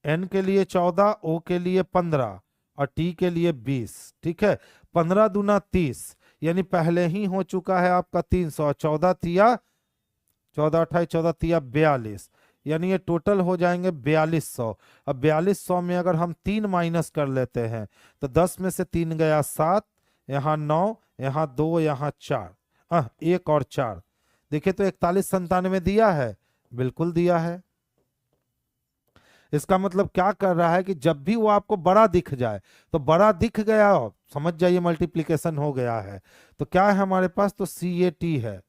N के लिए 14, O के लिए 15 और T के लिए 20। ठीक है, 15 दूना 30, यानी पहले ही हो चुका है आपका 300। 14 तिया 14 28 14 तिया 42, यानी ये टोटल हो जाएंगे 4200। अब 4200 में अगर हम 3 माइनस कर लेते हैं तो 10 में से 3 गया 7, यहाँ 9, यहाँ 2, यहाँ 4, 1 और 4। देखिए तो 4197 दिया है, बिल्कुल दिया है। इसका मतलब क्या कर रहा है कि जब भी वो आपको बड़ा दिख जाए तो बड़ा दिख गया समझ जाइए मल्टीप्लिकेशन हो गया है। तो क्या है हमारे पास, तो CAT है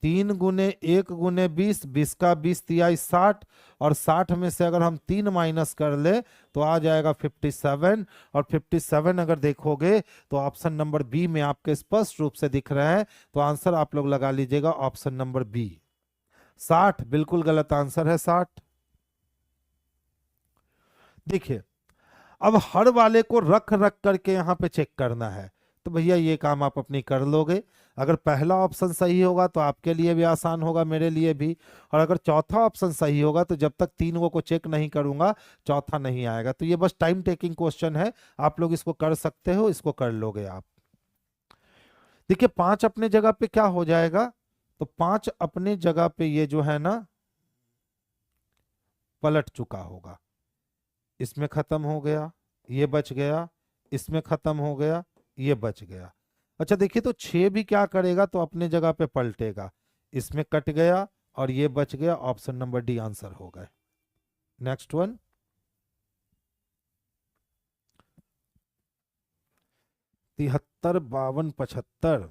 3 गुने 1 गुने 20, 20 का 20 तिया 60, और 60 में से अगर हम 3 माइनस कर ले तो आ जाएगा 57। और 57 अगर देखोगे तो ऑप्शन नंबर बी में आपके स्पष्ट रूप से दिख रहे हैं। तो आंसर आप लोग लगा लीजिएगा ऑप्शन नंबर बी 60, बिल्कुल गलत आंसर है 60। देखिए अब हर वाले को रख रख करके यहाँ पे चेक करना है, तो भैया ये काम आप अपनी कर लोगे। अगर पहला ऑप्शन सही होगा तो आपके लिए भी आसान होगा, मेरे लिए भी। और अगर चौथा ऑप्शन सही होगा तो जब तक 3 को चेक नहीं करूंगा चौथा नहीं आएगा। तो ये बस टाइम टेकिंग क्वेश्चन है, आप लोग इसको कर सकते हो, इसको कर लोगे आप। देखिए 5 अपने जगह पे क्या हो जाएगा, तो 5 अपने जगह पे ये जो है ना पलट चुका होगा। इसमें खत्म हो गया, ये बच गया, इसमें खत्म हो गया, ये बच गया। अच्छा देखिए तो 6 भी क्या करेगा, तो अपने जगह पे पलटेगा, इसमें कट गया और ये बच गया। ऑप्शन नंबर डी आंसर हो गए। नेक्स्ट वन, 73 52 75,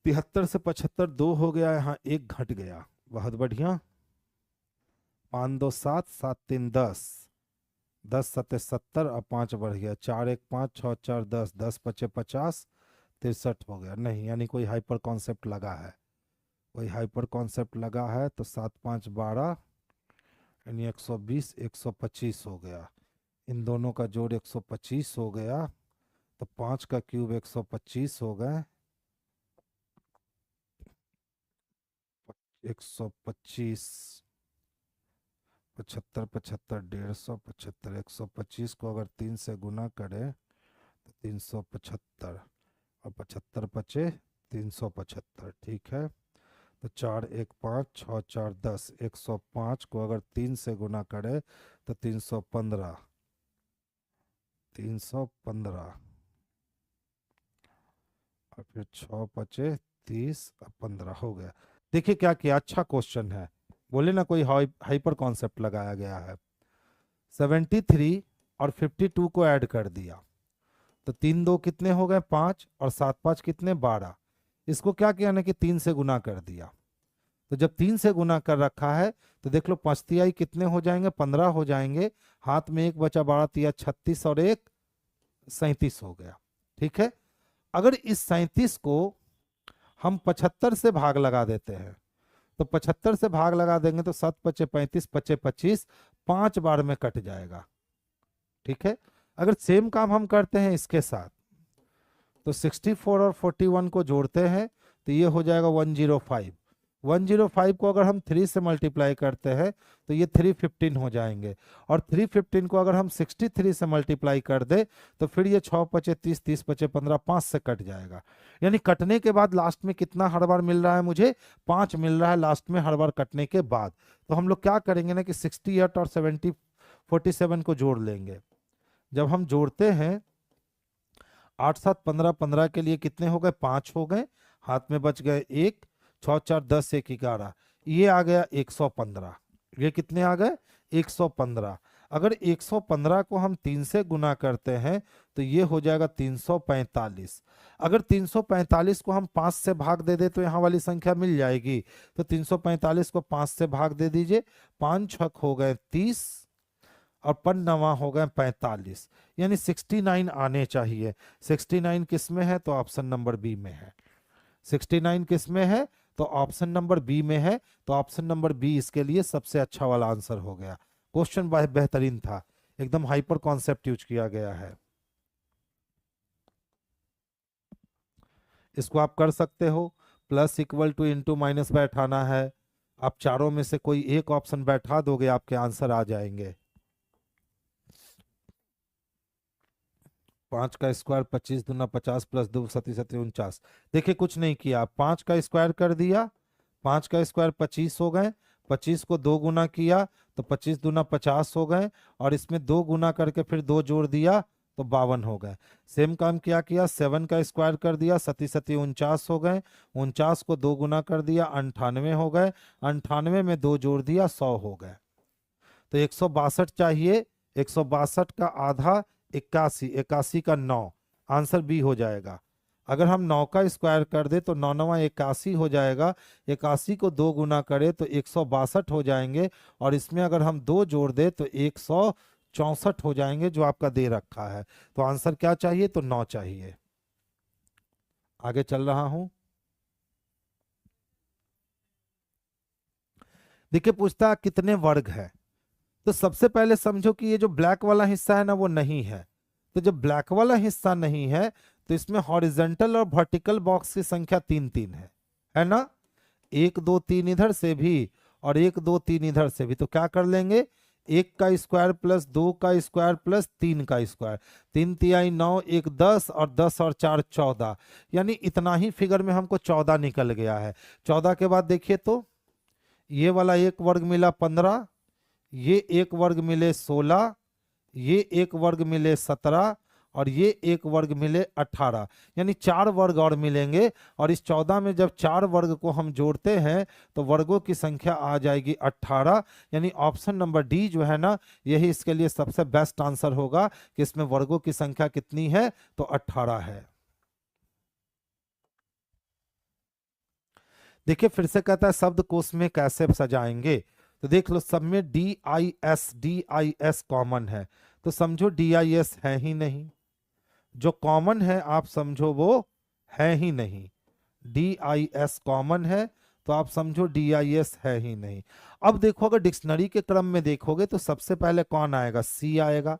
73 से 75 2 हो गया, यहाँ 1 घट गया, बहुत बढ़िया। 5 2 7, 7 3 10, 10 7 70 और 5 बढ़ गया, 4 1 5, 6 4 10, 10 5 50, 63 हो गया। नहीं, यानी कोई हाइपर कॉन्सेप्ट लगा है, कोई हाइपर कॉन्सेप्ट लगा है। तो 7 5 12 यानी 120, 125 हो गया। इन दोनों का जोड़ 125 हो गया, तो 5 का क्यूब 125 हो गए, 125 75 75 150 75, 125 को अगर 3 से गुना करें तो 375, और 75 पचे 375। ठीक है, तो 4 1 5, 6 4 10, 105 को अगर 3 से गुना करें तो 315, 315, और फिर 6 पचे 30 और 15 हो गया। देखिए क्या किया, अच्छा क्वेश्चन है, बोले ना कोई हाइपर कॉन्सेप्ट लगाया गया है। 73 और 52 को ऐड कर दिया, तो 3 2 कितने हो गए 5, और 7 5 कितने 12। इसको क्या किया ना कि 3 से गुना कर दिया। तो जब 3 से गुना कर रखा है तो देख लो 5 तिहाई कितने हो जाएंगे 15 हो जाएंगे, हाथ में 1 बचा, 12 तिया 36 और 1 37 हो गया। ठीक है, अगर इस 37 को हम 75 से भाग लगा देते हैं, तो 75 से भाग लगा देंगे तो 7 पचे 35 पचे 25, 5 बार में कट जाएगा। ठीक है, अगर सेम काम हम करते हैं इसके साथ, तो 64 और 41 को जोड़ते हैं तो ये हो जाएगा 105। 105 को अगर हम 3 से मल्टीप्लाई करते हैं तो ये 315 हो जाएंगे, और 315 को अगर हम 63 से मल्टीप्लाई कर दे तो फिर ये 6 पचे 30, 30 पचे 15, 5 से कट जाएगा। यानी कटने के बाद लास्ट में कितना हर बार मिल रहा है मुझे, 5 मिल रहा है लास्ट में हर बार कटने के बाद। तो हम लोग क्या करेंगे ना कि 68 और 47 को जोड़ लेंगे। जब हम जोड़ते हैं 8 7 15, 15 के लिए कितने हो गए 5 हो गए, हाथ में बच गए 1, 6 4 10 1 11, ये आ गया 115। ये कितने आ गए 115। अगर 115 को हम 3 से गुना करते हैं तो ये हो जाएगा 345। अगर 345 को हम 5 से भाग दे दे तो यहाँ वाली संख्या मिल जाएगी। तो 345 को 5 से भाग दे दीजिए, 5 छक हो गए 30 और 5 हो गए 45, यानी 69 आने चाहिए। 69 किस में है? तो ऑप्शन नंबर बी में है। 69 किस में है? तो ऑप्शन नंबर बी में है। तो ऑप्शन नंबर बी इसके लिए सबसे अच्छा वाला आंसर हो गया। क्वेश्चन बेहतरीन था, एकदम हाइपर कॉन्सेप्ट यूज किया गया है। इसको आप कर सकते हो, plus equal two into minus बैठाना है। आप चारों में से कोई एक ऑप्शन बैठा दोगे, आपके आंसर आ जाएंगे। 5 का स्क्वायर 25 दूना 50 प्लस 2 सती 49। देखिए कुछ नहीं किया, 5 का स्क्वायर कर दिया, 5 का स्क्वायर 25 हो गए, 25 को 2 गुना किया तो 25 दूना 50 हो गए, और इसमें 2 गुना करके फिर 2 जोड़ दिया तो 52 हो गए। सेम काम क्या किया, 7 का स्क्वायर कर दिया, सती 49 हो गए, 49 को 2 गुना कर दिया 98 हो गए, 98 में 2 जोड़ दिया 100 हो गए। तो 162 चाहिए, 162 का आधा 81, 81 का 9, आंसर बी हो जाएगा। अगर हम 9 का स्क्वायर कर दे तो 9 9 81 हो जाएगा, 81 को 2 गुना करे तो 162 हो जाएंगे, और इसमें अगर हम 2 जोड़ दे तो 164 हो जाएंगे जो आपका दे रखा है। तो आंसर क्या चाहिए? तो 9 चाहिए। आगे चल रहा हूं। देखिए पूछता है कितने वर्ग है। तो सबसे पहले समझो कि ये जो ब्लैक वाला हिस्सा है ना वो नहीं है। तो जब ब्लैक वाला हिस्सा नहीं है तो इसमें हॉरिजेंटल और वर्टिकल बॉक्स की संख्या 3 3 है ना? 1 2 3 इधर से भी और 1 2 3 इधर से भी। तो क्या कर लेंगे, 1 का स्क्वायर प्लस 2 का स्क्वायर प्लस 3 का स्क्वायर, 3 तिहाई 9, 1 10 और 10 और 4 14, यानी इतना ही फिगर में हमको 14 निकल गया है। 14 के बाद देखिए तो ये वाला एक वर्ग मिला 15, ये एक वर्ग मिले 16, ये एक वर्ग मिले 17 और ये एक वर्ग मिले 18, यानी 4 वर्ग और मिलेंगे। और इस 14 में जब 4 वर्ग को हम जोड़ते हैं तो वर्गों की संख्या आ जाएगी 18, यानी ऑप्शन नंबर डी जो है ना, यही इसके लिए सबसे बेस्ट आंसर होगा कि इसमें वर्गों की संख्या कितनी है? तो 18 है। देखिए फिर से कहता है शब्द कोश में कैसे सजाएंगे। तो देख लो, सब में डी आई एस कॉमन है, तो समझो डी आई एस है ही नहीं। जो कॉमन है आप समझो वो है ही नहीं। डी आई एस कॉमन है तो आप समझो डी आई एस है ही नहीं। अब देखो अगर डिक्शनरी के क्रम में देखोगे तो सबसे पहले कौन आएगा? सी आएगा,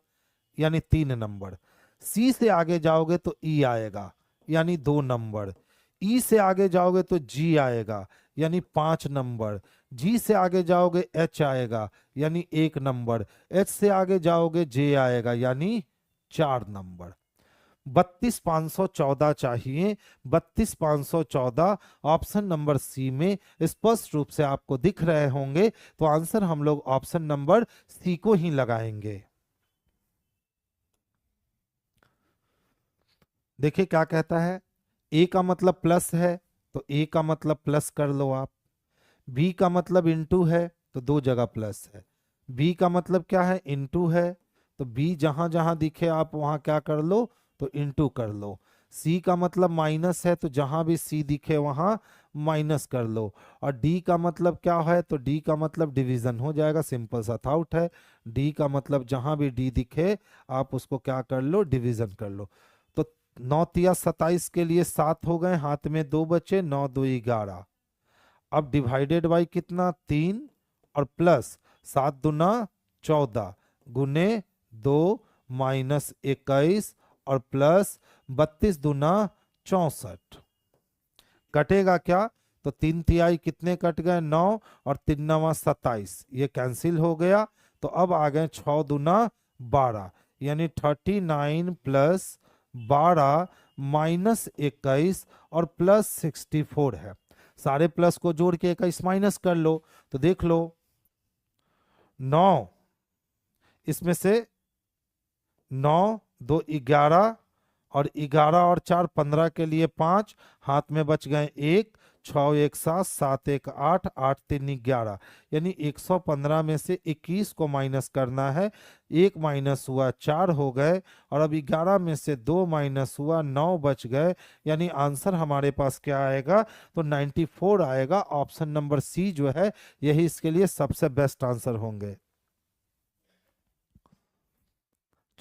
यानी 3 नंबर। सी से आगे जाओगे तो ई आएगा, यानी 2 नंबर। ई से आगे जाओगे तो जी आएगा, यानी 5 नंबर। जी से आगे जाओगे एच आएगा, यानी 1 नंबर। एच से आगे जाओगे जे आएगा, यानी 4 नंबर। 32,514 चाहिए। 32,514 ऑप्शन नंबर सी में स्पष्ट रूप से आपको दिख रहे होंगे, तो आंसर हम लोग ऑप्शन नंबर सी को ही लगाएंगे। देखिए क्या कहता है, ए का मतलब प्लस है तो ए का मतलब प्लस कर लो आप। बी का मतलब इनटू है तो 2 जगह प्लस है। बी का मतलब क्या है? इनटू है, तो बी जहां जहां दिखे आप वहां क्या कर लो? तो इनटू कर लो। सी का मतलब माइनस है तो जहां भी सी दिखे वहां माइनस कर लो। और डी का मतलब क्या है? तो डी का मतलब डिवीजन हो जाएगा, सिंपल सा थॉट है। डी का मतलब जहां भी डी दिखे आप उसको क्या कर लो? डिवीजन कर लो। तो 9 तिया 27 के लिए 7 हो गए, हाथ में 2 बचे, 9 2 11। अब डिवाइडेड बाई कितना? 3 और प्लस 7 दूना 14 गुने 2 माइनस 21 और प्लस 32 दूना 64। कटेगा क्या? तो 3 तिहाई कितने कट गए? 9 और 3 नवा 27, ये कैंसिल हो गया। तो अब आ गए 6 दूना 12, यानी 39 प्लस 12 माइनस 21 और प्लस 64 है। सारे प्लस को जोड़ के 21 माइनस कर लो तो देख लो 9, इसमें से 9 2 11 और 11 और 4 15 के लिए 5, हाथ में बच गए 1, 6 1 7, 7 1 8, 8 3 11, यानी 115 में से 21 को माइनस करना है। 1 माइनस हुआ 4 हो गए, और अब 11 में से 2 माइनस हुआ 9 बच गए, यानी आंसर हमारे पास क्या आएगा, तो 94 आएगा। ऑप्शन नंबर सी जो है यही इसके लिए सबसे बेस्ट आंसर होंगे।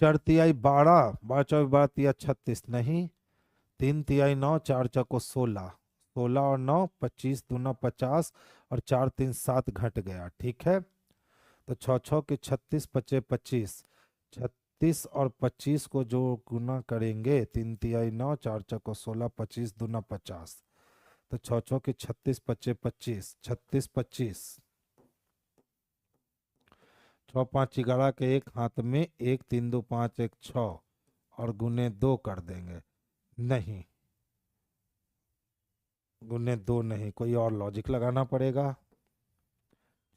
4 तिहाई 12, 12 चौबीस 12 तिया 36 नहीं, 3 तिहाई 9, 4 चौको 16, 16 और 9 25 दूना 50, और 4 3 7 घट गया। ठीक है, तो 6 6 के 36, 25 25, 36 और 25 को जो गुना करेंगे, 3 तिहाई 9, 4 चौको 16, 25 दूना 50, तो 6 6 के 36, 25 25, 36 25, 6 5 11 के एक हाथ में, 1 3 2 5 1 6, और गुने 2 कर देंगे। नहीं, गुने 2 नहीं, कोई और लॉजिक लगाना पड़ेगा।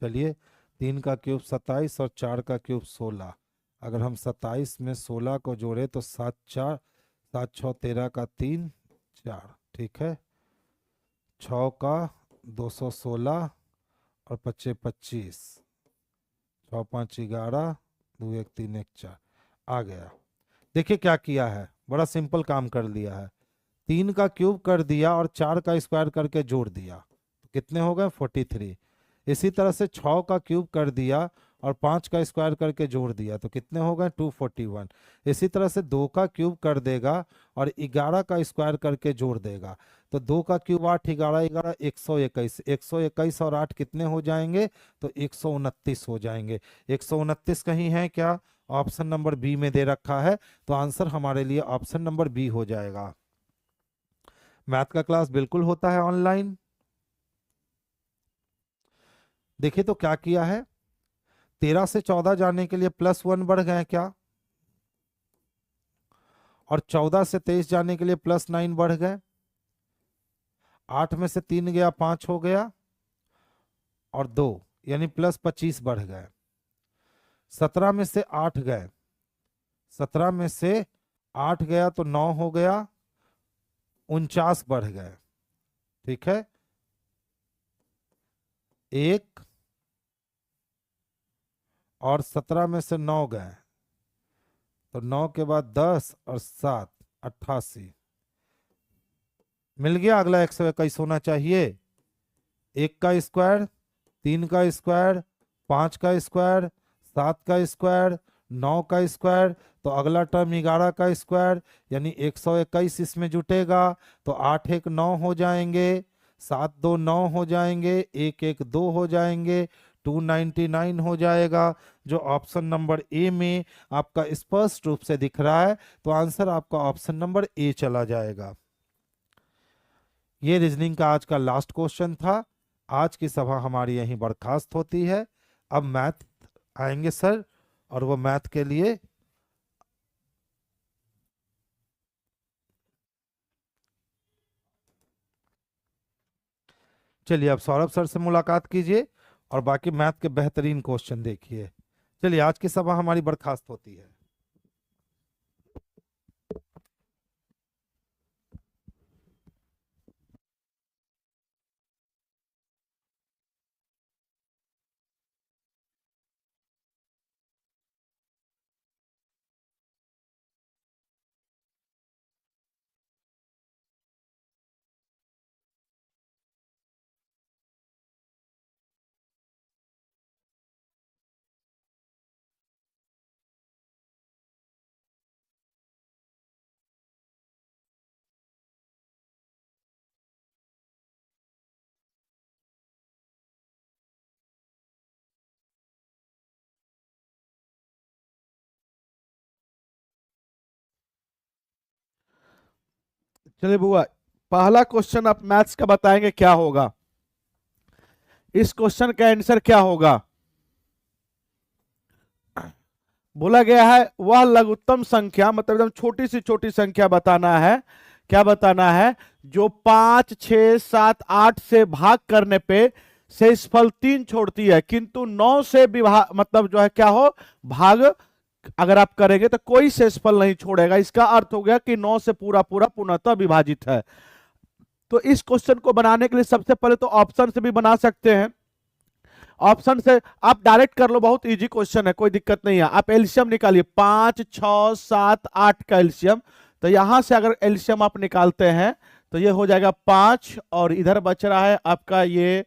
चलिए, 3 का क्यूब 27 और 4 का क्यूब 16, अगर हम 27 में 16 को जोड़े तो 7 4, 7 6 13 का 3 4, ठीक है, 6 का 216 और 25 25, 6 5 11, 2 1 3 1 4 आ गया। देखिए क्या किया है, बड़ा सिंपल काम कर लिया है। 3 का क्यूब कर दिया और 4 का स्क्वायर करके जोड़ दिया, तो कितने हो गए 43। इसी तरह से 6 का क्यूब कर दिया और 5 का स्क्वायर करके जोड़ दिया, तो कितने हो गए 241। इसी तरह से 2 का क्यूब कर देगा और 11 का स्क्वायर करके जोड़ देगा, तो 2 का क्यूब 8, 11 11 121, 121 और 8 कितने हो जाएंगे, तो 129 हो जाएंगे। 129 कहीं है क्या, ऑप्शन नंबर बी में दे रखा है, तो आंसर हमारे लिए ऑप्शन नंबर बी हो जाएगा। मैथ का क्लास बिल्कुल होता है ऑनलाइन। देखिए तो क्या किया है, 13 से 14 जाने के लिए +1 बढ़ गए क्या, और 14 से 23 जाने के लिए +9 बढ़ गए, 8 में से 3 गया 5 हो गया, और 2 यानी +25 बढ़ गए। 17 में से 8 गए, 17 में से 8 गया तो 9 हो गया, 49 बढ़ गए। ठीक है, 1 और 17 में से 9 गए, तो 9 के बाद 10 और 7 88, मिल गया। अगला 121 होना चाहिए। 1 का स्क्वायर, 3 का स्क्वायर, 5 का स्क्वायर, 7 का स्क्वायर, 9 का स्क्वायर, तो अगला टर्म 11 का स्क्वायर, यानी 121 इसमें जुटेगा, तो 8 1 9 हो जाएंगे, 7 2 9 हो जाएंगे, 1 1 2 हो जाएंगे, 299 हो जाएगा, जो ऑप्शन नंबर ए में आपका स्पष्ट रूप से दिख रहा है, तो आंसर आपका ऑप्शन नंबर ए चला जाएगा। ये रीजनिंग का आज का लास्ट क्वेश्चन था। आज की सभा हमारी यहीं बर्खास्त होती है। अब मैथ आएंगे सर, और वो मैथ के लिए चलिए अब सौरभ सर से मुलाकात कीजिए और बाकी मैथ के बेहतरीन क्वेश्चन देखिए। चलिए, आज की सभा हमारी बर्खास्त होती है। चलिए बुआ, पहला क्वेश्चन आप मैथ्स का बताएंगे क्या होगा। इस क्वेश्चन का आंसर क्या होगा। बोला गया है वह लघुत्तम संख्या, मतलब एकदम छोटी सी छोटी संख्या बताना है। क्या बताना है, जो 5 6 7 8 से भाग करने पे शेषफल 3 छोड़ती है, किंतु 9 से विभाग मतलब जो है क्या हो, भाग अगर आप करेंगे तो कोई शेषफल नहीं छोड़ेगा। इसका अर्थ हो गया कि 9 से पूरा पूरा पूर्णतः विभाजित है। तो इस क्वेश्चन को बनाने के लिए सबसे पहले तो ऑप्शन से भी बना सकते हैं। ऑप्शन से आप डायरेक्ट कर लो, बहुत इजी क्वेश्चन है, कोई दिक्कत नहीं है। आप एलसीएम निकालिए, 5, 6, 7, 8 का एलसीएम। तो यहां से अगर एलसीएम आप निकालते हैं तो ये हो जाएगा 5, और इधर बच रहा है आपका ये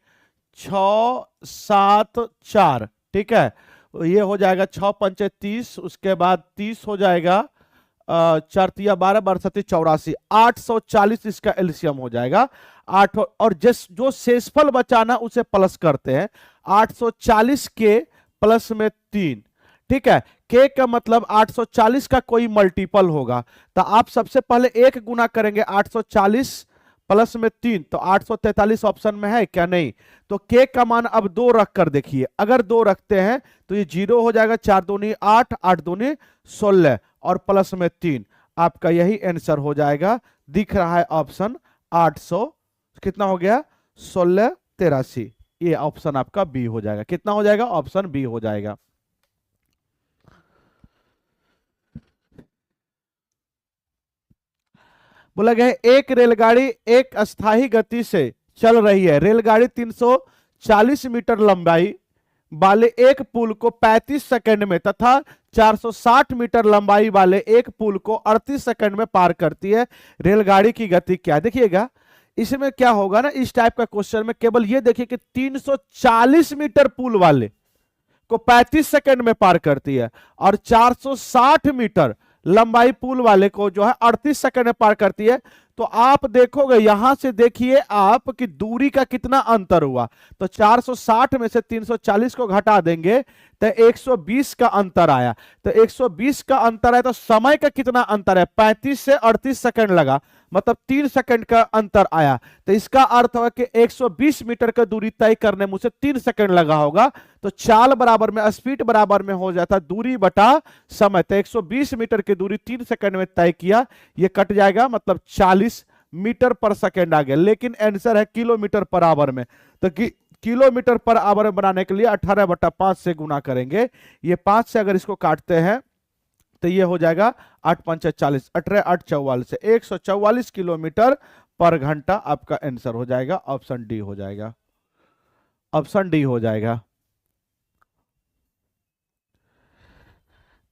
6, 7, 4। ठीक है, ये हो जाएगा 6 पंचे 30, उसके बाद 30 हो जाएगा 4 तिया 12, 12 सत्ती 84, 840 इसका एलसीएम हो जाएगा। 8 और जिस जो शेषफल बचाना उसे प्लस करते हैं, 840 के प्लस में 3। ठीक है, के का मतलब 840 का कोई मल्टीपल होगा, तो आप सबसे पहले 1 गुना करेंगे 840 प्लस में 3, तो 843 ऑप्शन में है क्या? नहीं। तो के का मान अब 2 रख कर देखिए, अगर 2 रखते हैं तो ये 0 हो जाएगा, 4 दूनी 8, 8 दूनी 16, और प्लस में 3। आपका यही आंसर हो जाएगा, दिख रहा है ऑप्शन 800 कितना हो गया, 1683। ये ऑप्शन आपका बी हो जाएगा। कितना हो जाएगा? ऑप्शन बी हो जाएगा। बोला गया है एक रेलगाड़ी एक अस्थायी गति से चल रही है। रेलगाड़ी 340 मीटर लंबाई वाले एक पुल को 35 सेकंड में तथा 460 मीटर लंबाई वाले एक पुल को 38 सेकंड में पार करती है। रेलगाड़ी की गति क्या? देखिएगा इसमें क्या होगा ना, इस टाइप का क्वेश्चन में केवल ये देखिए कि 340 मीटर पुल वाले को 35 सेकंड में पार करती है, और 460 मीटर लंबाई पुल वाले को जो है 38 सेकंड में पार करती है। तो आप देखोगे यहां से, देखिए आप कि दूरी का कितना अंतर हुआ। तो 460 में से 340 को घटा देंगे तो 120 का अंतर आया। तो 120 का अंतर है तो समय का कितना अंतर है? 35 से 38 सेकंड लगा, मतलब 3 सेकंड का अंतर आया। तो इसका अर्थ है कि 120 मीटर का दूरी तय करने में उसे 3 सेकंड लगा होगा। तो चाल बराबर में, स्पीड बराबर में हो जाता दूरी बटा समय। तो 120 मीटर की दूरी 3 सेकंड में तय किया, ये कट जाएगा, मतलब 40 मीटर पर सेकंड आ गया। लेकिन आंसर है किलोमीटर पर आवर में। तो किलोमीटर पर आवर बनाने के लिए 18/5 से गुना करेंगे। ये 5 से अगर इसको काटते हैं तो ये हो जाएगा 8 पंचे 40, 18 8 44 से 144 किलोमीटर पर घंटा आपका आंसर हो जाएगा। ऑप्शन डी हो जाएगा, ऑप्शन डी हो जाएगा।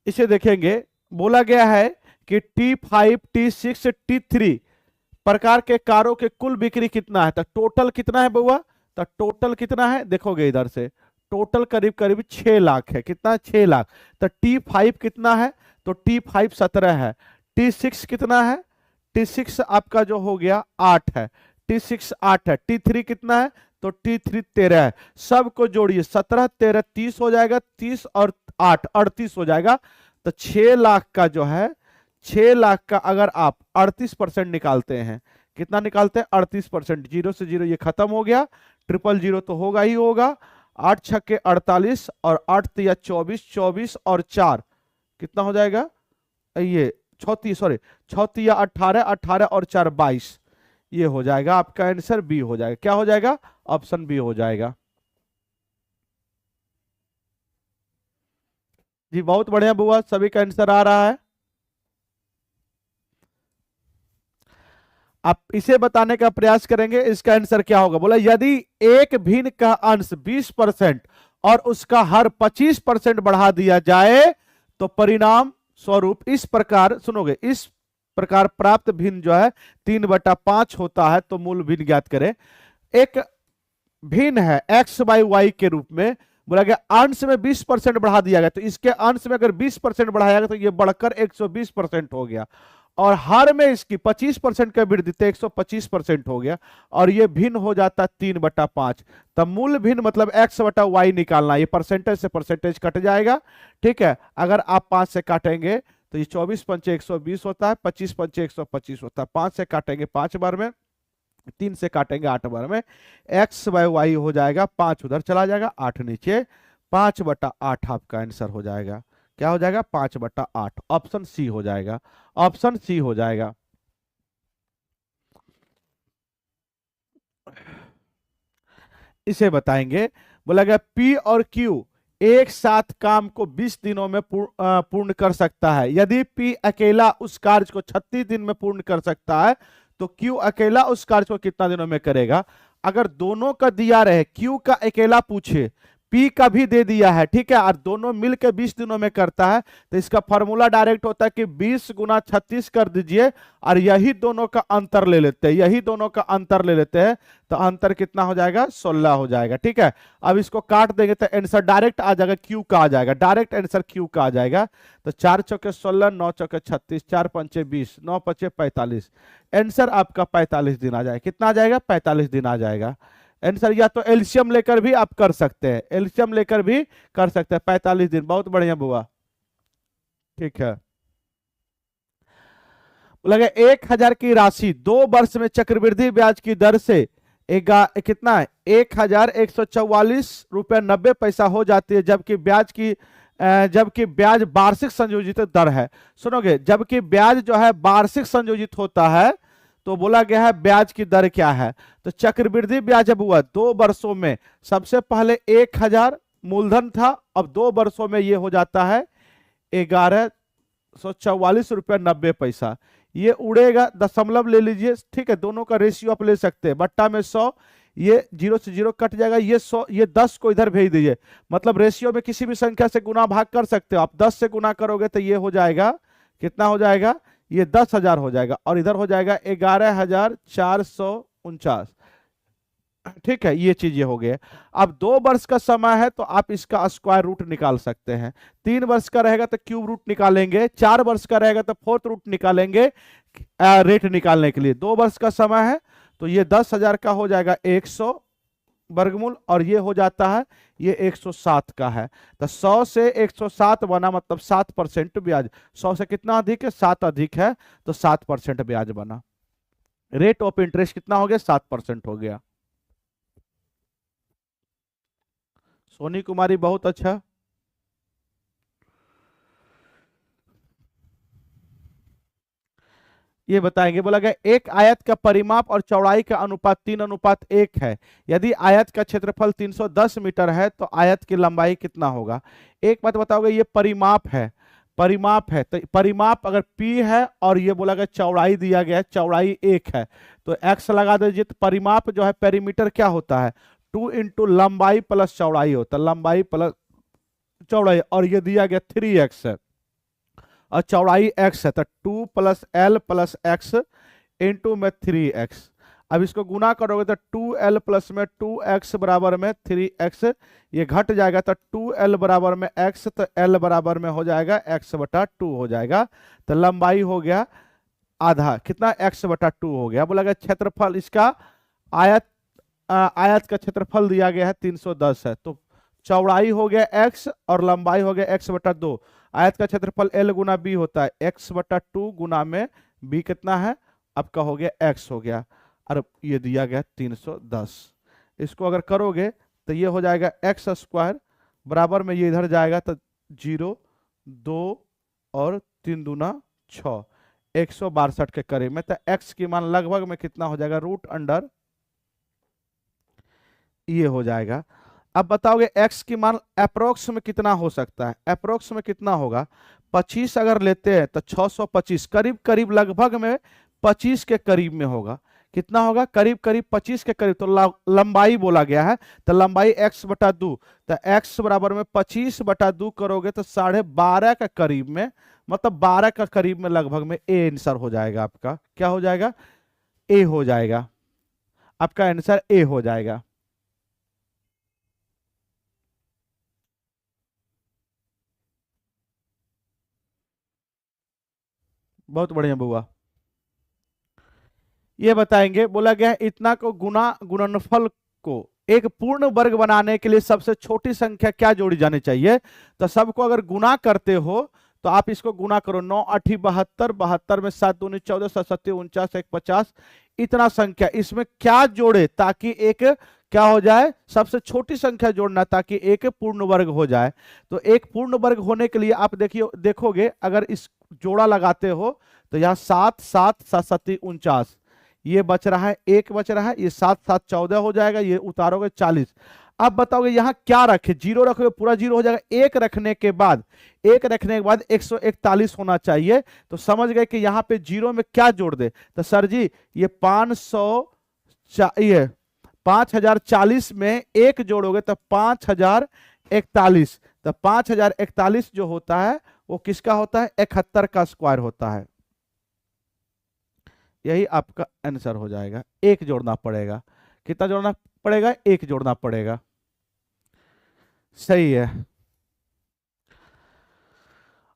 इसे देखेंगे, बोला गया है कि T5, T6, T3 प्रकार के कारों के कुल बिक्री कितना है? तो टोटल कितना है बउआ? तो टोटल कितना है देखोगे इधर से, टोटल करीब करीब 6 लाख है। कितना? 6 लाख। तो T5 कितना है? तो T5 17 है। T6 कितना है? T6 आपका जो हो गया 8 है। T6 8 है। T3 कितना है? तो T3 13 है। सबको जोड़िए, 17 13 30 हो जाएगा, 30 और 8 38 हो जाएगा। तो 6 लाख का जो है, 6 लाख का अगर आप 38% निकालते हैं, कितना निकालते हैं? 38%। 0 से 0 ये खत्म हो गया, 000 तो होगा ही होगा। 8 छक्के 48 और 8 तिया 24, 24 और 4 कितना हो जाएगा? ये 34, सॉरी 6 तिया 18, 18 और 4 22। ये हो जाएगा आपका आंसर बी हो जाएगा। क्या हो जाएगा? ऑप्शन बी हो जाएगा। जी बहुत बढ़िया बुआ, सभी का आंसर आ रहा है। आप इसे बताने का प्रयास करेंगे, इसका आंसर क्या होगा। बोला यदि एक भिन्न का अंश 20% और उसका हर 25% बढ़ा दिया जाए तो परिणाम स्वरूप इस प्रकार, सुनोगे, इस प्रकार प्राप्त भिन्न जो है 3/5 होता है। तो मूल भिन्न ज्ञात करें। एक भिन्न है x/y के रूप में, बोला गया अंश में 20% बढ़ा दिया गया, तो इसके अंश में अगर 20% बढ़ाया गया तो ये बढ़कर 120% हो गया, और हर में इसकी 25% का वृद्धि तो 125% हो गया, और ये भिन्न हो जाता है 3/5। तब मूल भिन्न मतलब x/y निकालना, ये परसेंटेज से परसेंटेज कट जाएगा। ठीक है, अगर आप 5 से काटेंगे तो ये 24 पंचे 120 होता है, 25 पंचे 125 होता है। 5 से काटेंगे 5 बार में, 3 से काटेंगे 8 बार में, x/y हो जाएगा 5 उधर चला जाएगा, 8 नीचे, 5/8 आपका आंसर हो जाएगा। क्या हो जाएगा? 5/8। ऑप्शन सी हो जाएगा, ऑप्शन सी हो जाएगा। इसे बताएंगे, बोला गया P और Q एक साथ काम को 20 दिनों में पूर्ण कर सकता है। यदि P अकेला उस कार्य को 36 दिन में पूर्ण कर सकता है तो Q अकेला उस कार्य को कितना दिनों में करेगा। अगर दोनों का दिया रहे, Q का अकेला पूछे, P का भी दे दिया है, ठीक है, और दोनों मिलकर 20 दिनों में करता है, तो इसका फॉर्मूला डायरेक्ट होता है कि 20 गुना 36 कर दीजिए और यही दोनों का अंतर ले लेते हैं, यही दोनों का अंतर ले लेते हैं, तो अंतर कितना हो जाएगा, 16 हो जाएगा। ठीक है, अब इसको काट देंगे तो आंसर डायरेक्ट आ जाएगा, Q का आ जाएगा, डायरेक्ट आंसर Q का आ जाएगा। तो 4 चौके 16, 9 चौके 36, 4 पंचे 20, 9 पचे 45, आंसर आपका 45 दिन आ जाएगा। कितना आ जाएगा, 45 दिन आ जाएगा आंसर। या तो एलसीएम लेकर भी आप कर सकते हैं, एलसीएम लेकर भी कर सकते हैं, 45 दिन। बहुत बढ़िया बुआ, ठीक है। लगे 1000 की राशि 2 वर्ष में चक्रवृद्धि ब्याज की दर से कितना है, 1144 रुपया 90 पैसा हो जाती है, जबकि ब्याज वार्षिक संयोजित दर है। सुनोगे, जबकि ब्याज जो है वार्षिक संयोजित होता है तो बोला गया है ब्याज की दर क्या है। तो चक्रवृद्धि ब्याज जब हुआ 2 वर्षों में, सबसे पहले 1000 मूलधन था, अब 2 वर्षों में ये हो जाता है 1144 रुपया 90 पैसा। ये उड़ेगा, दशमलव ले लीजिए, ठीक है, दोनों का रेशियो आप ले सकते हैं, बट्टा में 100, ये 0 से 0 कट जाएगा, ये 100, ये 10 को इधर भेज दीजिए, मतलब रेशियो में किसी भी संख्या से गुना भाग कर सकते हो आप। 10 से गुना करोगे तो ये हो जाएगा, कितना हो जाएगा, ये 10,000 हो जाएगा, और इधर हो जाएगा 11,449। ठीक है, ये चीजें हो गए। अब 2 वर्ष का समय है तो आप इसका स्क्वायर रूट निकाल सकते हैं। 3 वर्ष का रहेगा तो क्यूब रूट निकालेंगे, 4 वर्ष का रहेगा तो फोर्थ रूट निकालेंगे रेट निकालने के लिए। 2 वर्ष का समय है तो ये 10,000 का हो जाएगा 100 वर्गमूल, और ये हो जाता है ये 107 का है। तो 100 से 107 बना, मतलब 7% ब्याज। 100 से कितना अधिक है, 7 अधिक है, तो 7% ब्याज बना। रेट ऑफ इंटरेस्ट कितना हो गया, 7% हो गया। सोनी कुमारी बहुत अच्छा। ये बताएंगे, बोला गया एक आयत का परिमाप और चौड़ाई का अनुपात 3:1 है। यदि आयत का क्षेत्रफल 310 मीटर है तो आयत की लंबाई कितना होगा। एक बात बताओगे, ये परिमाप है, परिमाप है, तो परिमाप अगर P है और ये बोला गया चौड़ाई दिया गया है, चौड़ाई 1 है, तो x लगा दीजिए। तो परिमाप जो है पेरीमीटर क्या होता है, 2 इंटू लंबाई प्लस चौड़ाई होता है, लंबाई प्लस चौड़ाई, और ये दिया गया 3x है और चौड़ाई x है, तो 2 + l + x इंटू में 3x। अब इसको गुना करोगे तो 2l प्लस में 2x बराबर में 3x, ये घट जाएगा तो 2l बराबर में x, तो l बराबर में हो जाएगा x/2 हो जाएगा। तो लंबाई हो गया आधा, कितना, x/2 हो गया। बोला गया क्षेत्रफल इसका, आयत का क्षेत्रफल दिया गया है 310 है, तो चौड़ाई हो गया x और लंबाई हो गया x/2। आयत का क्षेत्रफल l गुना b होता है, x/2 गुना में b कितना है आपका, हो गया x हो गया, और ये दिया गया 310। इसको अगर करोगे तो ये हो जाएगा x² बराबर में, ये इधर जाएगा तो 0, 2 और 3 दूना 6, 162 के करीब में। तो x की मान लगभग में कितना हो जाएगा, √अंडर ये हो जाएगा। अब बताओगे x की मान अप्रोक्स में कितना हो सकता है, अप्रोक्स में कितना होगा, 25 अगर लेते हैं तो 625, करीब करीब लगभग में 25 के करीब में होगा। कितना होगा, करीब करीब 25 के करीब। तो लंबाई बोला गया है, तो लंबाई x/2, तो x बराबर में 25/2 करोगे तो 12.5 के करीब में, मतलब 12 के करीब में लगभग में ए आंसर हो जाएगा आपका। क्या हो जाएगा, ए हो जाएगा, आपका आंसर ए हो जाएगा। बहुत बढ़िया बुआ। ये बताएंगे, बोला गया है इतना को गुणनफल को एक पूर्ण वर्ग बनाने के लिए सबसे छोटी संख्या क्या जोड़ी जानी चाहिए। तो सबको अगर गुना करते हो तो आप इसको गुना करो, 9 8 72, 72 में 7 दूनी 14, 7 7 49, 1 50, इतना संख्या इसमें क्या जोड़े ताकि एक क्या हो जाए, सबसे छोटी संख्या जोड़ना ताकि एक पूर्ण वर्ग हो जाए। तो एक पूर्ण वर्ग होने के लिए आप देखोगे अगर इस जोड़ा लगाते हो तो यहाँ 7 7 7 7 49, ये बच रहा है, एक बच रहा है, ये 7 7 14 हो जाएगा, ये उतारोगे 40। अब बताओगे यहां क्या रखे, जीरो रखोगे पूरा जीरो हो जाएगा, एक रखने के बाद 141 होना चाहिए। तो समझ गए कि यहां पे जीरो में क्या जोड़ दे, तो सर जी ये 5040 में एक जोड़ोगे तो 5041, तो 5041 जो होता है वो किसका होता है, 71 का स्क्वायर होता है। यही आपका आंसर हो जाएगा, एक जोड़ना पड़ेगा, कितना जोड़ना पड़ेगा, एक जोड़ना पड़ेगा, सही है।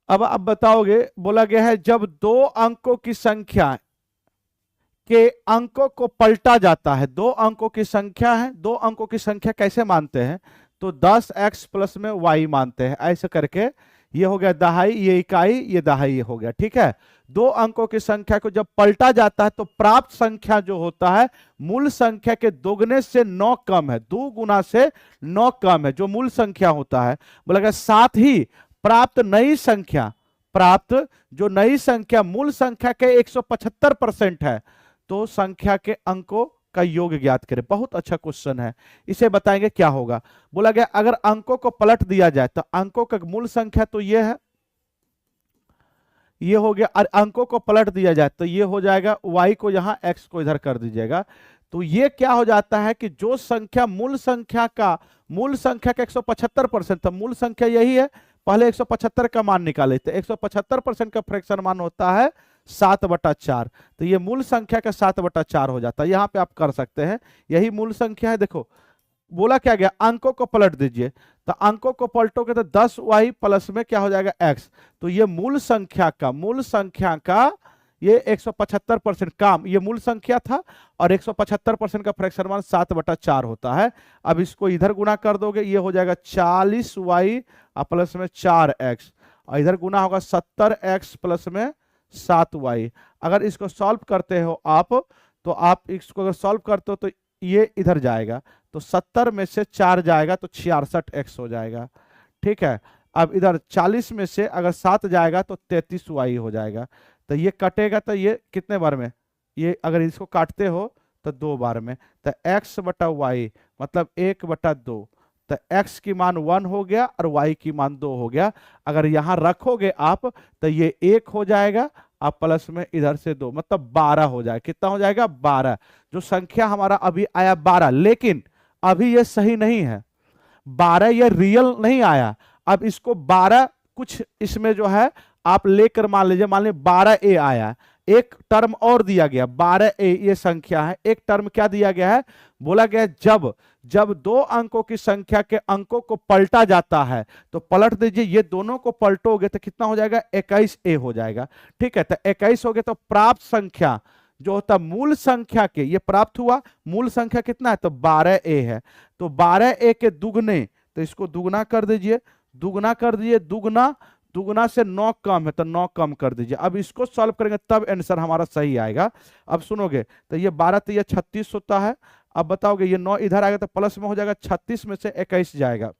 अब बताओगे, बोला गया है जब दो अंकों की संख्या के अंकों को पलटा जाता है, दो अंकों की संख्या है, दो अंकों की संख्या कैसे मानते हैं, तो 10x प्लस में y मानते हैं, ऐसे करके ये हो गया दहाई, ये इकाई, ये दहाई हो गया, ठीक है। दो अंकों की संख्या को जब पलटा जाता है तो प्राप्त संख्या जो होता है मूल संख्या के दोगुने से 9 कम है, 2 गुना से 9 कम है जो मूल संख्या होता है। बोला गया साथ ही प्राप्त नई संख्या, प्राप्त जो नई संख्या मूल संख्या के 175% है, तो संख्या के अंकों का योग ज्ञात करें। बहुत अच्छा क्वेश्चन है, इसे बताएंगे क्या होगा। बोला गया अगर अंकों को पलट दिया जाए तो अंकों का मूल संख्या तो ये है, ये हो गया, और अंकों को पलट दिया जाए तो ये हो जाएगा, y को यहां x को इधर कर दीजिएगा, तो ये क्या हो जाता है कि जो संख्या मूल संख्या का 175% था, मूल संख्या यही है, पहले 175 का मान निकाले थे, 175% का फ्रैक्शन मान होता है 7/4, तो ये मूल संख्या का 7/4 हो जाता है। यहां पे आप कर सकते हैं, यही मूल संख्या है। देखो बोला क्या गया, अंकों को पलट दीजिए, तो अंकों को पलटोगे तो 10y प्लस में क्या हो जाएगा x, तो ये मूल संख्या का ये 175% काम, ये मूल संख्या था और 175% का फ्रैक्शन मान 7/4 होता है। अब इसको इधर गुना कर दोगे, ये हो जाएगा 40y प्लस में 4x, और इधर गुना होगा 70x प्लस में 7y। अगर इसको सॉल्व करते हो आप, तो आप इसको अगर सॉल्व करते हो तो ये इधर जाएगा, तो 70 में से 4 जाएगा तो 66x हो जाएगा, ठीक है। अब इधर 40 में से अगर 7 जाएगा तो 33y हो जाएगा, तो ये कटेगा तो ये कितने बार में, ये अगर इसको काटते हो तो 2 बार में, तो x/y मतलब 1/2, तो x की मान 1 हो गया और y की मान 2 हो गया। अगर यहां रखोगे आप तो ये 1 हो जाएगा, आप प्लस में इधर से 2 मतलब 12 हो जाएगा। कितना हो जाएगा, 12। जो संख्या हमारा अभी आया 12, लेकिन अभी ये सही नहीं है, 12 ये रियल नहीं आया। अब इसको 12 कुछ इसमें जो है आप लेकर मान लीजिए, मान लीजिए 12a आया, एक टर्म और दिया गया 12a, ये संख्या है, एक टर्म क्या दिया गया है, बोला गया जब दो अंकों की संख्या के अंकों को पलटा जाता है, तो पलट दीजिए, ये दोनों को पलटोगे तो कितना हो जाएगा, 21a हो जाएगा, ठीक है। तो 21 हो गया, तो प्राप्त संख्या जो होता मूल संख्या के, ये प्राप्त हुआ, मूल संख्या कितना है, तो 12a है, तो 12a के दुगने, तो इसको दुगना कर दीजिए, दुगना से 9 कम है तो 9 कम कर दीजिए। अब इसको सॉल्व करेंगे तब आंसर हमारा सही आएगा। अब सुनोगे तो ये 12 तो ये 36 होता है। अब बताओगे ये 9 इधर आएगा तो प्लस में हो जाएगा, 36 में से 21 जाएगा,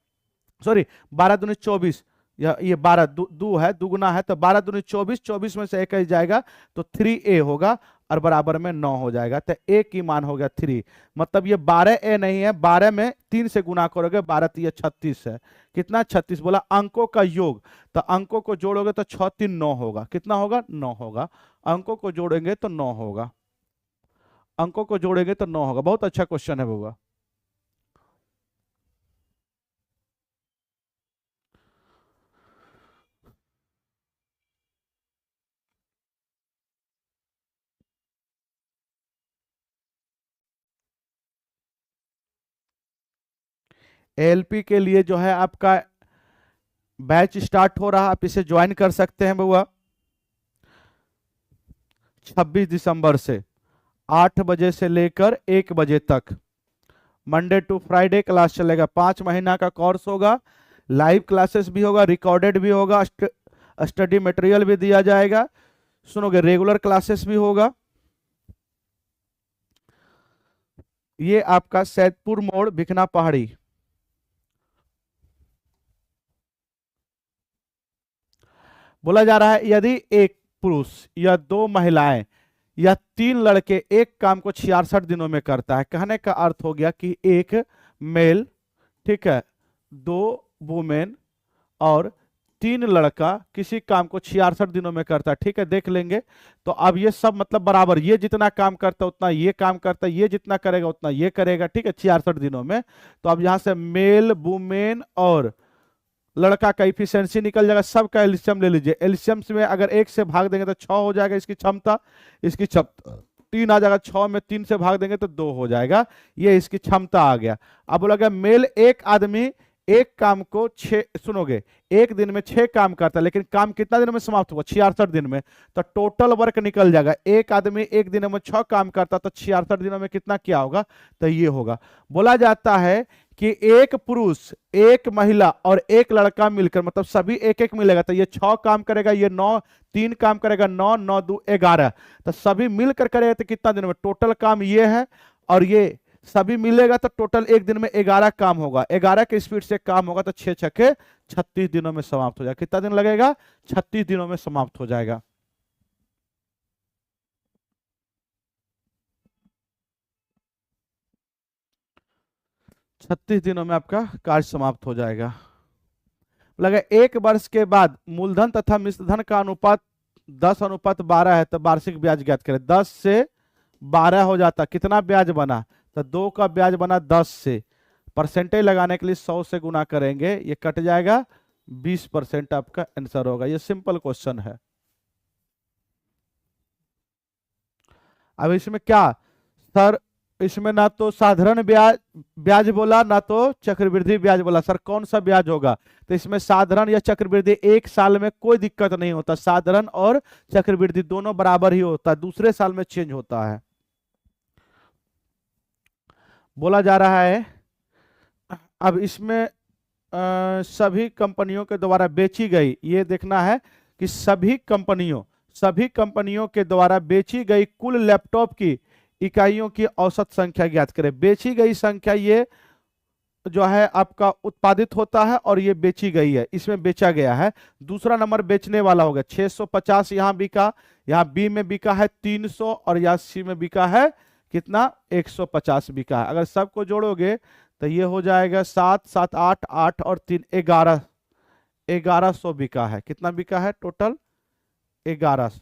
सॉरी 12 दूनी 24, ये 12 दो है, दुगना है, तो 12 दूनी 24, 24 में से 21 जाएगा तो 3a होगा और बराबर में 9 हो जाएगा, तो a की मान हो गया 3, मतलब ये 12a नहीं है, 12 में 3 से गुना करोगे, 12 तो ये 36 है, कितना 36। बोला अंकों का योग, तो अंकों को जोड़ोगे तो 6 3 9 होगा, कितना होगा, 9 होगा। अंकों को जोड़ेंगे तो 9 होगा, अंकों को जोड़ेंगे तो 9 होगा। बहुत अच्छा क्वेश्चन है बउआ। एएलपी के लिए जो है आपका बैच स्टार्ट हो रहा, आप इसे ज्वाइन कर सकते हैं बउआ। 26 दिसंबर से 8 बजे से लेकर 1 बजे तक मंडे टू फ्राइडे क्लास चलेगा। 5 महीना का कोर्स होगा, लाइव क्लासेस भी होगा, रिकॉर्डेड भी होगा, स्टडी मटेरियल भी दिया जाएगा, सुनोगे रेगुलर क्लासेस भी होगा। ये आपका सैदपुर मोड़, भिखना पहाड़ी। बोला जा रहा है यदि एक पुरुष या 2 महिलाएं या 3 लड़के एक काम को 66 दिनों में करता है, कहने का अर्थ हो गया कि एक मेल ठीक है, 2 वुमेन और 3 लड़का किसी काम को 66 दिनों में करता है। ठीक है, देख लेंगे। तो अब ये सब मतलब बराबर, ये जितना काम करता है उतना ये काम करता है, ये जितना करेगा उतना ये करेगा। ठीक है, 66 दिनों में। तो अब यहां से मेल, वुमेन और लड़का का इफिशियंसी निकल जाएगा। सबका एलसीएम ले लीजिए। एलसीएम में अगर 1 से भाग देंगे तो 6 हो जाएगा इसकी क्षमता, इसकी 3 आ जाएगा, 6 में 3 से भाग देंगे तो 2 हो जाएगा। ये इसकी क्षमता आ गया। अब बोला मेल, एक आदमी एक काम को 6, सुनोगे, एक दिन में 6 काम करता है, लेकिन काम कितना दिन में समाप्त हुआ? 66 दिन में। तो टोटल वर्क निकल जाएगा, एक आदमी एक दिन में 6 काम करता तो 66 दिनों में कितना क्या होगा? तो ये होगा। बोला जाता है कि एक पुरुष, एक महिला और एक लड़का मिलकर, मतलब सभी एक एक मिलेगा, तो ये 6 काम करेगा, ये 9, 3 काम करेगा, 9, 9 2 11, तो सभी मिलकर करेगा तो कितना दिन में? टोटल काम ये है, और ये सभी मिलेगा तो टोटल एक दिन में 11 काम होगा। 11 के स्पीड से काम होगा तो 6 छक्के 36 दिनों में समाप्त हो जाएगा। कितना दिन लगेगा? 36 दिनों में समाप्त हो जाएगा। छत्तीस दिनों में आपका कार्य समाप्त हो जाएगा। लगा 1 वर्ष के बाद मूलधन तथा मिश्रधन का अनुपात 10:12 है, तो वार्षिक ब्याज ज्ञात करें। 10 से 12 हो जाता, कितना ब्याज बना? तो 2 का ब्याज बना 10 से। परसेंटेज लगाने के लिए 100 से गुना करेंगे, ये कट जाएगा, 20% आपका आंसर होगा। ये सिंपल क्वेश्चन है। अब इसमें क्या सर, इसमें ना तो साधारण ब्याज बोला, ना तो चक्रवृद्धि ब्याज बोला। सर कौन सा ब्याज होगा? तो इसमें साधारण या चक्रवृद्धि एक साल में कोई दिक्कत नहीं होता। साधारण और चक्रवृद्धि दोनों बराबर ही होता है, दूसरे साल में चेंज होता है। बोला जा रहा है अब इसमें सभी कंपनियों के द्वारा बेची गई, ये देखना है कि सभी कंपनियों के द्वारा बेची गई कुल लैपटॉप की इकाइयों की औसत संख्या ज्ञात करें। बेची गई संख्या ये जो है आपका उत्पादित होता है, और ये बेची गई है, इसमें बेचा गया है। दूसरा नंबर बेचने वाला हो गया 650, यहाँ बिका, यहाँ बी में बिका है 300, और यहाँ सी में बिका है कितना? 150 बिका है। अगर सबको जोड़ोगे तो ये हो जाएगा 7, 7, 8, 8 और 3 11, 1100 बिका है। कितना बिका है टोटल? 1100।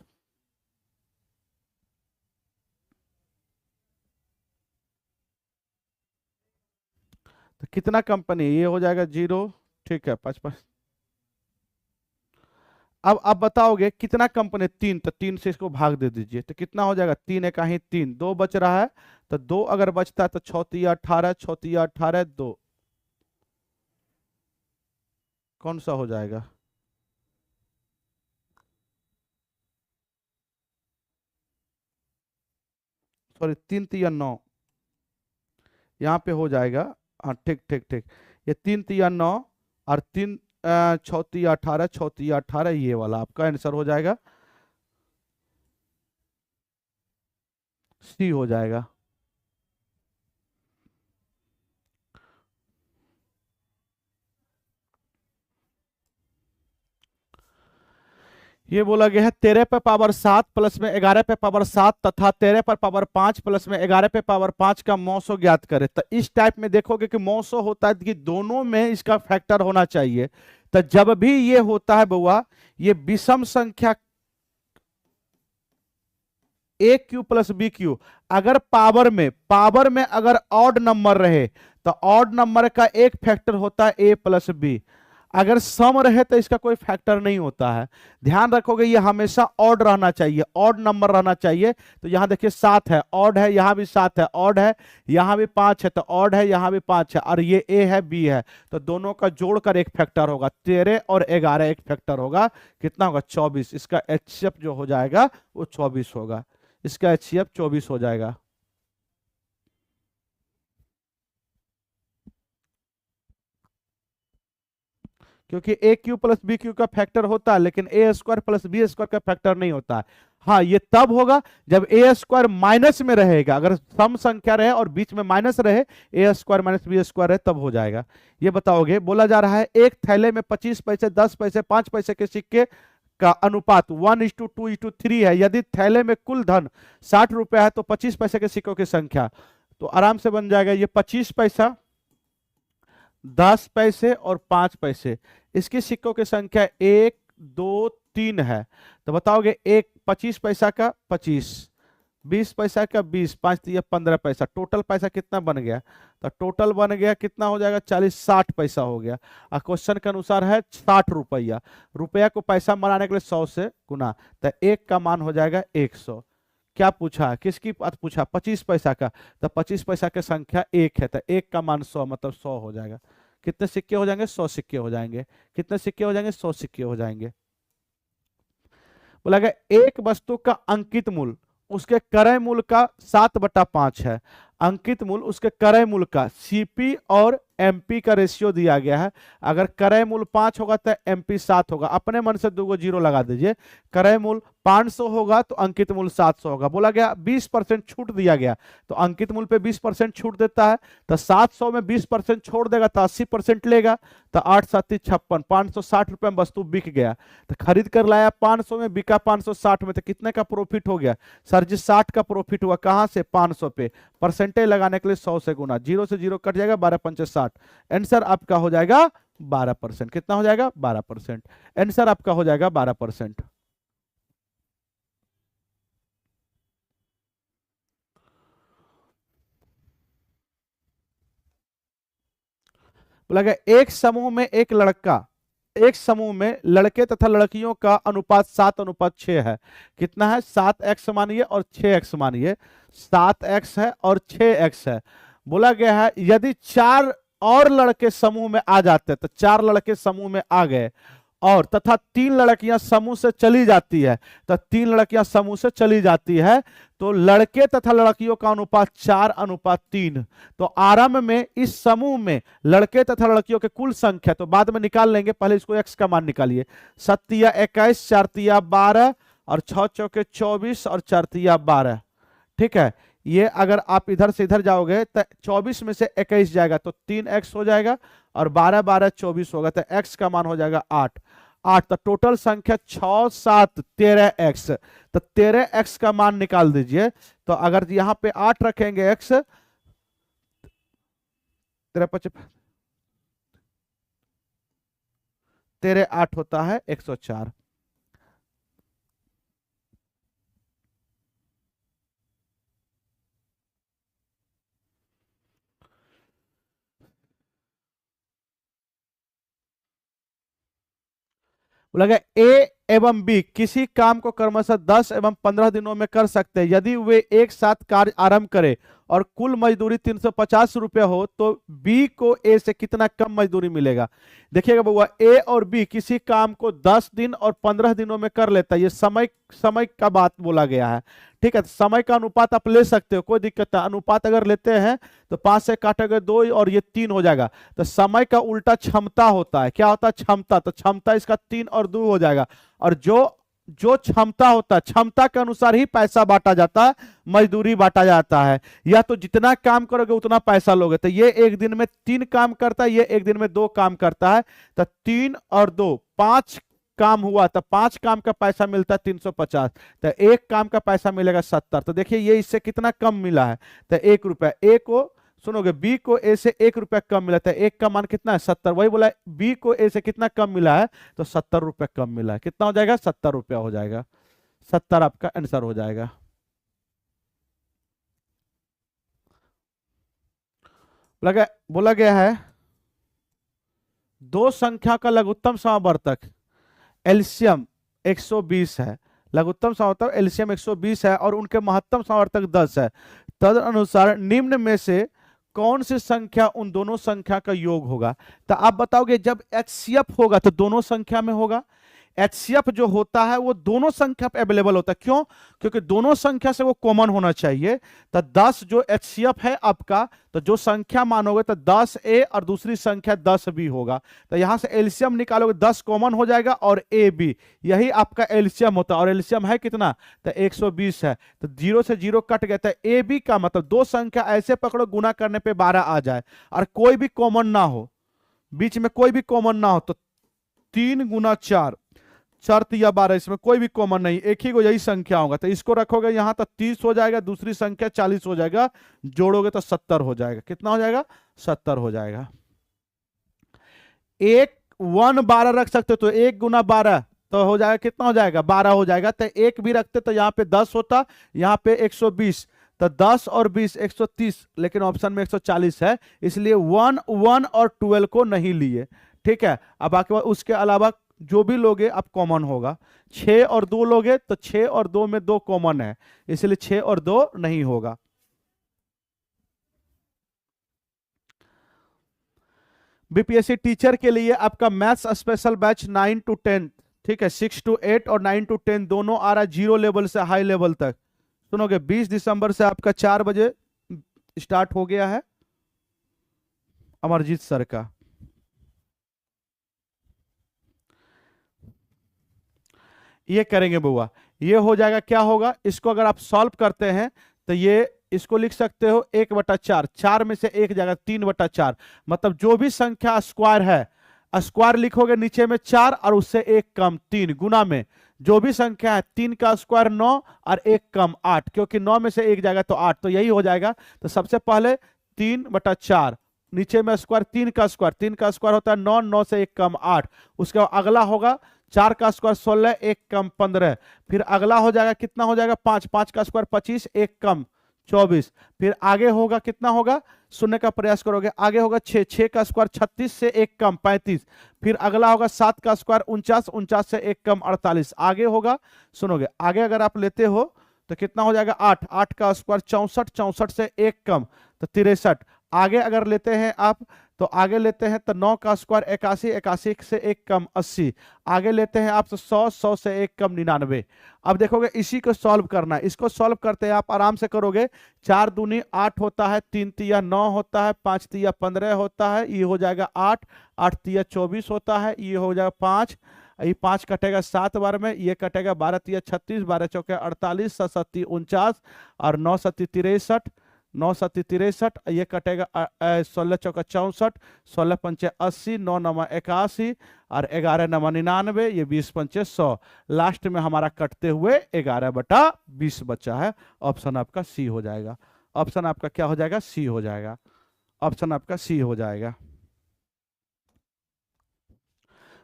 तो कितना कंपनी? ये हो जाएगा 0, ठीक है, 55। अब आप बताओगे कितना कंपनी? 3, तो 3 से इसको भाग दे दीजिए, तो कितना हो जाएगा? 3 एक ही 3, 2 बच रहा है, तो 2 अगर बचता है तो 6 3 18, 6 3 18, 2 कौन सा हो जाएगा? सॉरी, 3 3 9 यहाँ पे हो जाएगा। हाँ ठीक ठीक ठीक, ये 3 3 9 और 3 6 3 18, 6 3 18, ये वाला आपका आंसर हो जाएगा, सी हो जाएगा। ये बोला गया है 13 पे पावर 7 प्लस में 11 पे पावर 7 तथा 13 पर पावर 5 प्लस में 11 पे पावर 5 का मौसो ज्ञात करे। तो इस टाइप में देखोगे कि मौसो होता है कि दोनों में इसका फैक्टर होना चाहिए। तो जब भी ये होता है बउआ, ये विषम संख्या ए क्यू प्लस बी क्यू, अगर पावर में अगर ऑड नंबर रहे तो ऑड नंबर का एक फैक्टर होता है ए प्लस बी। अगर सम रहे तो इसका कोई फैक्टर नहीं होता है। ध्यान रखोगे ये हमेशा ऑड रहना चाहिए, ऑड नंबर रहना चाहिए। तो यहां देखिए 7 है, ऑड है, यहां भी 7 है, ऑड है, यहां भी 5 है, तो ऑड है, यहां भी 5 है, और ये ए है, बी है, तो दोनों का जोड़कर एक फैक्टर होगा। 13 और 11 एक फैक्टर होगा, कितना होगा? 24। इसका एचसीएफ जो हो जाएगा वो 24 होगा, इसका एचसीएफ 24 हो जाएगा। क्योंकि ए क्यू प्लस बी क्यू का फैक्टर होता है, लेकिन ए स्क्वायर प्लस बी स्क्वायर का फैक्टर नहीं होता है। हाँ, ये तब होगा जब ए स्क्वायर माइनस में रहेगा। अगर सम संख्या रहे और बीच में माइनस रहे, ए स्क्वायर माइनस बी स्क्वायर रहे, तब हो जाएगा। ये बताओगे। बोला जा रहा है एक थैले में 25 पैसे, 10 पैसे, 5 पैसे के सिक्के का अनुपात 1:2:3 है। यदि थैले में कुल धन 60 रुपया है तो 25 पैसे के सिक्कों की संख्या, तो आराम से बन जाएगा ये 25 पैसा 10 पैसे और 5 पैसे। इसकी सिक्कों की संख्या 1 2 3 है। तो बताओगे, एक 25 पैसा का 25, 20 पैसा का 20, 5 तो ये 15 पैसा, टोटल पैसा कितना बन गया? तो टोटल बन गया कितना हो जाएगा? 40, 60 पैसा हो गया। और क्वेश्चन के अनुसार है 60 रुपया। रुपया को पैसा बनाने के लिए 100 से गुना, तो एक का मान हो जाएगा 100। क्या पूछा? किसकी बात पूछा? 25 पैसा का। तो 25 पैसा की संख्या 1 है, तो एक का मान 100, मतलब 100 हो जाएगा। कितने सिक्के हो जाएंगे? 100 सिक्के हो जाएंगे। कितने सिक्के हो जाएंगे? 100 सिक्के हो जाएंगे। बोला गया एक वस्तु का अंकित मूल्य उसके क्रय मूल्य का 7/5 है। अंकित मूल्य उसके क्रय मूल्य का सीपी और एमपी का रेशियो दिया गया है। अगर क्रय मूल्य 5 होगा तो एमपी 7 होगा। अपने मन से 2 जीरो लगा दीजिए। क्रय मूल्य 500 होगा तो अंकित मूल्य 700 होगा। बोला गया 20% छूट दिया गया, तो अंकित मूल्य पे 20% छूट देता है। तो 700 में 20% छोड़ देगा तो 80% लेगा। तो 8 7 56, 560 रुपए में वस्तु बिक गया। तो खरीद कर लाया 500 में, बिका 560 में, तो कितने का प्रॉफिट हो गया? सर जी 60 का प्रॉफिट हुआ। कहां से? 500 पे। परसेंटेज लगाने के लिए 100 से गुना, 0 से 0 कट जाएगा, 12 पंचे 60। आंसर आपका हो जाएगा 12%। कितना हो जाएगा? 12%। आंसर आपका हो जाएगा 12%। बोला गया एक समूह में लड़के तथा लड़कियों का अनुपात 7:6 है। कितना है? 7x मानिए और 6x मानिए। 7x है और 6x है। बोला गया है यदि 4 और लड़के समूह में आ जाते, तो 4 लड़के समूह में आ गए और तथा 3 लड़कियां समूह से चली जाती है, तो 3 लड़कियां समूह से चली जाती है, तो लड़के तथा लड़कियों का अनुपात 4:3। तो आरंभ में इस समूह में लड़के तथा लड़कियों के कुल संख्या, तो बाद में निकाल लेंगे, पहले इसको x का मान निकालिए। 7 या 21, 4 तिया 12 और 6 चौके 24 और 4 तिया 12। ठीक है, ये अगर आप इधर से इधर जाओगे तो 24 में से 21 जाएगा तो 3x हो जाएगा और 12 12 24 होगा, तो x का मान हो जाएगा 8। तो टोटल संख्या 6 7 13x। तो 13x का मान निकाल दीजिए। तो अगर यहां पे 8 रखेंगे x, 13 8 होता है 104। बोला गया ए एवं बी किसी काम को क्रमशः 10 एवं 15 दिनों में कर सकते हैं। यदि वे एक साथ कार्य आरंभ करें और कुल मजदूरी 350 रुपया हो, तो बी को ए से कितना कम मजदूरी मिलेगा? देखिएगा बउआ, ए और बी किसी काम को 10 दिन और 15 दिनों में कर लेता है। ये समय का बात बोला गया है। ठीक है, तो समय का अनुपात आप ले सकते हो, कोई दिक्कत नहीं। अनुपात अगर लेते हैं तो 5 से काटेंगे 2 और ये 3 हो जाएगा। तो समय का उल्टा क्षमता होता है। क्या होता है? क्षमता। तो क्षमता इसका 3 और 2 हो जाएगा। और जो क्षमता होता है, क्षमता के अनुसार ही पैसा बांटा जाता है, मजदूरी बांटा जाता है। या तो जितना काम करोगे उतना पैसा लोगे। तो ये एक दिन में 3 काम करता है, ये एक दिन में 2 काम करता है। तो 3 और 2 5 काम हुआ, तो 5 काम का पैसा मिलता है 350। तो एक काम का पैसा मिलेगा 70। तो देखिए ये इससे कितना कम मिला है? तो 1 रुपया। ए को सुनोगे, बी को ए से 1 रुपया कम मिला था। एक का मान कितना है? 70। वही बोला बी को ए से कितना कम मिला है? तो 70 रुपया कम मिला है। कितना हो जाएगा? 70 रुपया हो जाएगा। 70 आपका आंसर हो जाएगा। बोला गया है दो संख्या का लघुत्तम समावर्तक एलसीएम 120 है। लघुत्तम समावर्तक एलसीएम 120 है और उनके महत्तम समावर्तक 10 है। तदनुसार निम्न में से कौन सी संख्या उन दोनों संख्या का योग होगा? तो आप बताओगे जब एचसीएफ होगा तो दोनों संख्या में होगा। एचसीएफ जो होता है वो दोनों संख्या पे अवेलेबल होता है। क्यों? क्योंकि दोनों संख्या से वो कॉमन होना चाहिए। तो 10 जो एचसीएफ है आपका, तो जो संख्या मानोगे तो 10 ए और दूसरी संख्या 10 बी होगा। तो यहां से एलसीएम निकालोगे, 10 कॉमन हो जाएगा और ए बी, यही आपका एलसीएम होता है। और एलसीएम है कितना? तो 120 है। तो 0 से 0 कट गया। तो ए बी का मतलब दो संख्या ऐसे पकड़ो गुना करने पे 12 आ जाए और कोई भी कॉमन ना हो, बीच में कोई भी कॉमन ना हो। तो 3 गुना 4, 4 तिया 12, इसमें कोई भी कॉमन नहीं, एक ही को यही संख्या होगा। तो इसको रखोगे यहां तक 30 हो जाएगा, दूसरी संख्या 40 हो जाएगा, जोड़ोगे तो 70 हो जाएगा। कितना हो जाएगा? 70 हो जाएगा। एक 12 रख सकते हो, तो 1 गुना 12 तो हो जाएगा, कितना हो जाएगा, 12 हो जाएगा। तो एक भी रखते तो यहाँ पे 10 होता, यहाँ पे 120, तो 10 और 20 130, लेकिन ऑप्शन में 140 है, इसलिए 1 1 और 12 को नहीं लिए। ठीक है, अब बाकी उसके अलावा जो भी लोगे आप कॉमन होगा। 6 और 2 लोगे तो 6 और 2 में 2 कॉमन है, इसलिए 6 और 2 नहीं होगा। बीपीएससी टीचर के लिए आपका मैथ्स स्पेशल बैच 9 to 10, ठीक है, 6 to 8 और 9 to 10 दोनों आ रहा है, 0 लेवल से हाई लेवल तक। सुनोगे 20 दिसंबर से आपका 4 बजे स्टार्ट हो गया है अमरजीत सर का। ये करेंगे बुआ, ये हो जाएगा, क्या होगा, इसको अगर आप सॉल्व करते हैं तो ये इसको लिख सकते हो 1/4, 4 में से 1 जाएगा 3/4, मतलब जो भी संख्या स्क्वायर है, स्क्वायर लिखोगे नीचे में 4 और उससे 1 कम 3, गुना में जो भी संख्या है 3 का स्क्वायर 9 और 1 कम 8, क्योंकि 9 में से 1 जाएगा तो 8, तो यही हो जाएगा। तो सबसे पहले 3/4, नीचे में स्क्वायर 3 का स्क्वायर, 3 का स्क्वायर होता है 9, 9 से 1 कम 8, उसके बाद अगला होगा 4 का स्क्वायर 16, 1 कम 15, फिर अगला हो जाएगा, कितना हो जाएगा 5, 5 का स्क्वायर 25, 1 कम 24, फिर आगे होगा, कितना होगा, सुनने का प्रयास करोगे, आगे होगा 6, 6 का स्क्वायर 36 से 1 कम 35, फिर अगला होगा 7 का स्क्वायर 49, 49 से 1 कम 48, आगे होगा, सुनोगे आगे अगर आप लेते हो तो कितना हो जाएगा 8, 8 का स्क्वायर 64, 64 से 1 कम तो 63, आगे अगर लेते हैं आप तो आगे लेते हैं तो 9 का स्क्वायर 81, 81 से 1 कम 80, आगे लेते हैं आप तो 100, 100 से 1 कम 99। अब देखोगे इसी को सॉल्व करना है, इसको सॉल्व करते हैं आप आराम से करोगे, 4 दूनी 8 होता है, 3 तिया 9 होता है, 5 तिया 15 होता है, ये हो जाएगा 8, 8 तिया 24 होता है, ये हो जाएगा 5, ये 5 कटेगा 7 बार में, ये कटेगा 12 तिया 36, 12 चौके 48, 7 सत्ती 49 और 9 सत्ती 63, 9 सत्ती 63, ये कटेगा 16 चौका 64, 16 पंचे 80, 9 नमा 81 और 11 नमा 99, ये 20 पंचे 100, लास्ट में हमारा कटते हुए 11/20 बचा है। ऑप्शन आपका सी हो जाएगा, ऑप्शन आपका क्या हो जाएगा, सी हो जाएगा, ऑप्शन आपका सी हो जाएगा।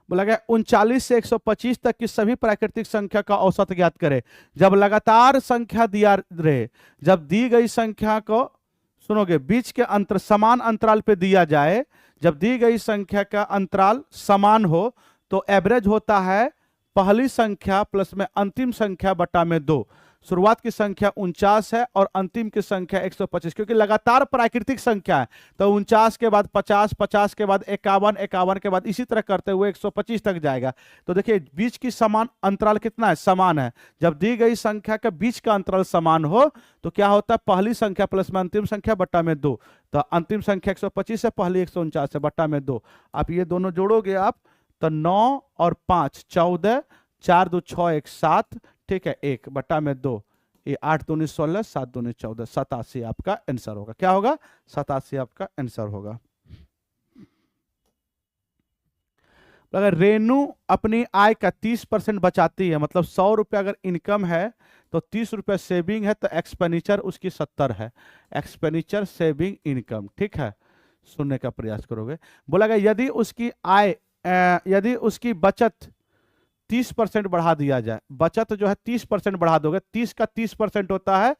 बोला गया 39 से 125 तक की सभी प्राकृतिक संख्या का औसत ज्ञात करें। जब लगातार संख्या दिया रहे, जब दी गई संख्या को सुनोगे बीच के अंतर समान अंतराल पे दिया जाए, जब दी गई संख्या का अंतराल समान हो तो एवरेज होता है पहली संख्या प्लस में अंतिम संख्या बटा में 2। शुरुआत की संख्या 49 है और अंतिम की संख्या 125, क्योंकि लगातार प्राकृतिक संख्या है तो 49 के बाद 50, 50 के बाद 51, 51 के बाद इसी तरह करते हुए 125 तक जाएगा। तो देखिए बीच की समान अंतराल कितना है, समान है। जब दी गई संख्या का बीच का अंतराल समान हो तो क्या होता है, पहली संख्या प्लस में अंतिम संख्या बट्टा में 2, तो अंतिम संख्या 125 है, पहली 149 है, बट्टा में 2। आप ये दोनों जोड़ोगे आप तो 9 और 5 14, 4 2 6 1 7, ठीक है, 1 बट्टा में 2, ये 8 दूनी 16, 7 दूनी 14, 87 आपका आंसर होगा। क्या होगा, 87 आपका आंसर होगा। अगर रेनू अपनी आय का 30% बचाती है, मतलब 100 रुपये अगर इनकम है तो 30 रुपये सेविंग है, तो एक्सपेंडिचर उसकी 70 है, एक्सपेंडिचर सेविंग इनकम, ठीक है, सुनने का प्रयास करोगे। बोला गया यदि उसकी आय यदि उसकी बचत 30% बढ़ा दिया जाए, बचत जो है 30% बढ़ा दोगे, 30 का 30% होता है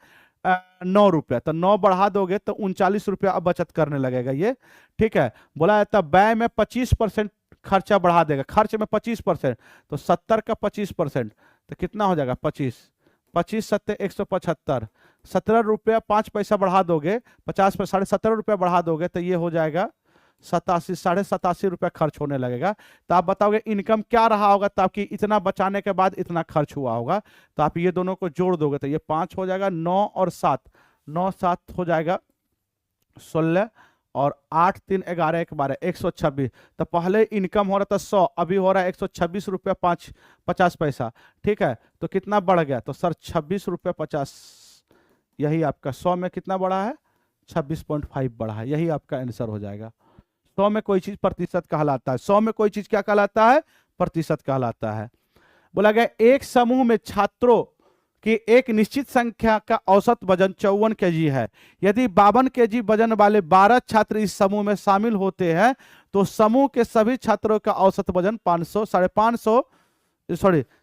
9 रुपया, तो 9 बढ़ा दोगे तो 39 रुपया अब बचत करने लगेगा ये, ठीक है। बोला जाता व्यय में 25% खर्चा बढ़ा देगा, खर्च में 25%, तो 70 का 25%, तो कितना हो जाएगा 25, 25 सत्ते 175, 17 रुपया 5 पैसा बढ़ा दोगे, 50 पे 17.5 रुपया बढ़ा दोगे तो ये हो जाएगा 87, 87.5 रुपया खर्च होने लगेगा। तो आप बताओगे इनकम क्या रहा होगा, तो आपकी इतना बचाने के बाद इतना खर्च हुआ होगा, तो आप ये दोनों को जोड़ दोगे तो ये 5 हो जाएगा, 9 और 7, 9 7 हो जाएगा 16 और 8 3 11 1 12, 126। तो पहले इनकम हो रहा था 100, अभी हो रहा है 126 रुपया 50 पैसा, ठीक है। तो कितना बढ़ गया, तो सर 26 रुपया 50, यही आपका 100 में कितना बढ़ा है, 26.5 बढ़ा है, यही आपका आंसर हो जाएगा। 100 में कोई चीज प्रतिशत कहलाता है, 100 में कोई चीज क्या कहलाता है, प्रतिशत कहलाता है। बोला गया एक समूह में छात्रों कि एक निश्चित संख्या का औसत वजन 54 केजी है। यदि 52 केजी वजन वाले 12 छात्र इस समूह में शामिल होते हैं तो समूह के सभी छात्रों का औसत वजन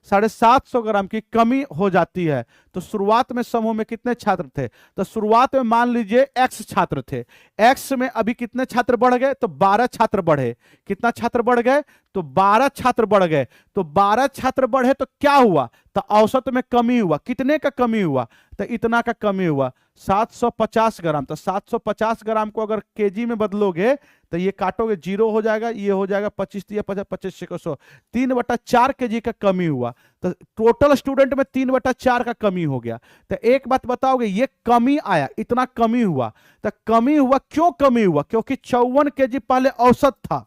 750 ग्राम की कमी हो जाती है। तो शुरुआत में समूह में कितने छात्र थे? तो शुरुआत में मान लीजिए x छात्र थे। x में अभी कितने छात्र बढ़ गए? तो 12 छात्र बढ़े। कितना छात्र बढ़ गए? तो 12 छात्र बढ़ गए। तो 12 छात्र बढ़े तो क्या हुआ? तो औसत में कमी हुआ। कितने का कमी हुआ? तो इतना का कमी हुआ, 750 ग्राम। तो 750 ग्राम को अगर केजी में बदलोगे तो ये काटोगे, 0 हो जाएगा, ये हो जाएगा 25 या 50, 25 से 100, 3/4 केजी का कमी हुआ। तो टोटल स्टूडेंट में 3/4 का कमी हो गया। तो एक बात बताओगे, ये कमी आया, इतना कमी हुआ। तो कमी हुआ, क्यों कमी हुआ? क्योंकि 54 केजी पहले औसत था।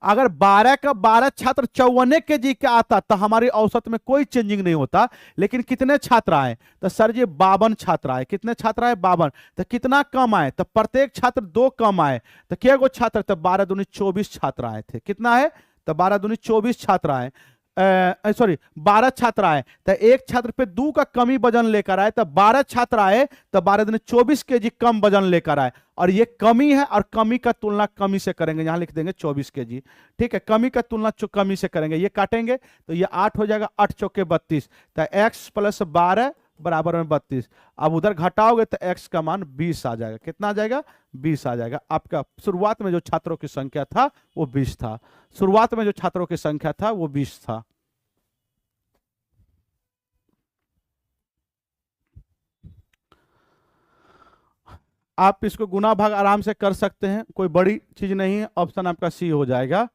अगर 12 का 12 छात्र 54 केजी का आता तो हमारी औसत में कोई चेंजिंग नहीं होता। लेकिन कितने छात्र आए? तो सर जी 52 छात्र आए। कितने छात्र आए? 52। तो कितना कम आए? तो प्रत्येक छात्र 2 कम आए। तो क्या गो छात्र? तो 12 दूनी 24 छात्र आए थे। कितना है? तो 12 दूनी 24 छात्र आए। सॉरी 12 छात्र आए। तो एक छात्र पे 2 का कमी वजन लेकर आए। तो 12 छात्र आए तो 12 दूनी 24 केजी कम वजन लेकर आए। और ये कमी है, और कमी का तुलना कमी से करेंगे, यहां लिख देंगे 24 केजी। ठीक है, कमी का तुलना कमी से करेंगे। ये काटेंगे तो ये 8 हो जाएगा, 8 चौके 32। तो x + 12 बराबर में 32। अब उधर घटाओगे तो x का मान 20 आ जाएगा। कितना आ जाएगा? 20 आ जाएगा। आपका शुरुआत में जो छात्रों की संख्या था वो 20 था। शुरुआत में जो छात्रों की संख्या था वो 20 था। आप इसको गुना भाग आराम से कर सकते हैं, कोई बड़ी चीज नहीं है। ऑप्शन आपका सी हो जाएगा।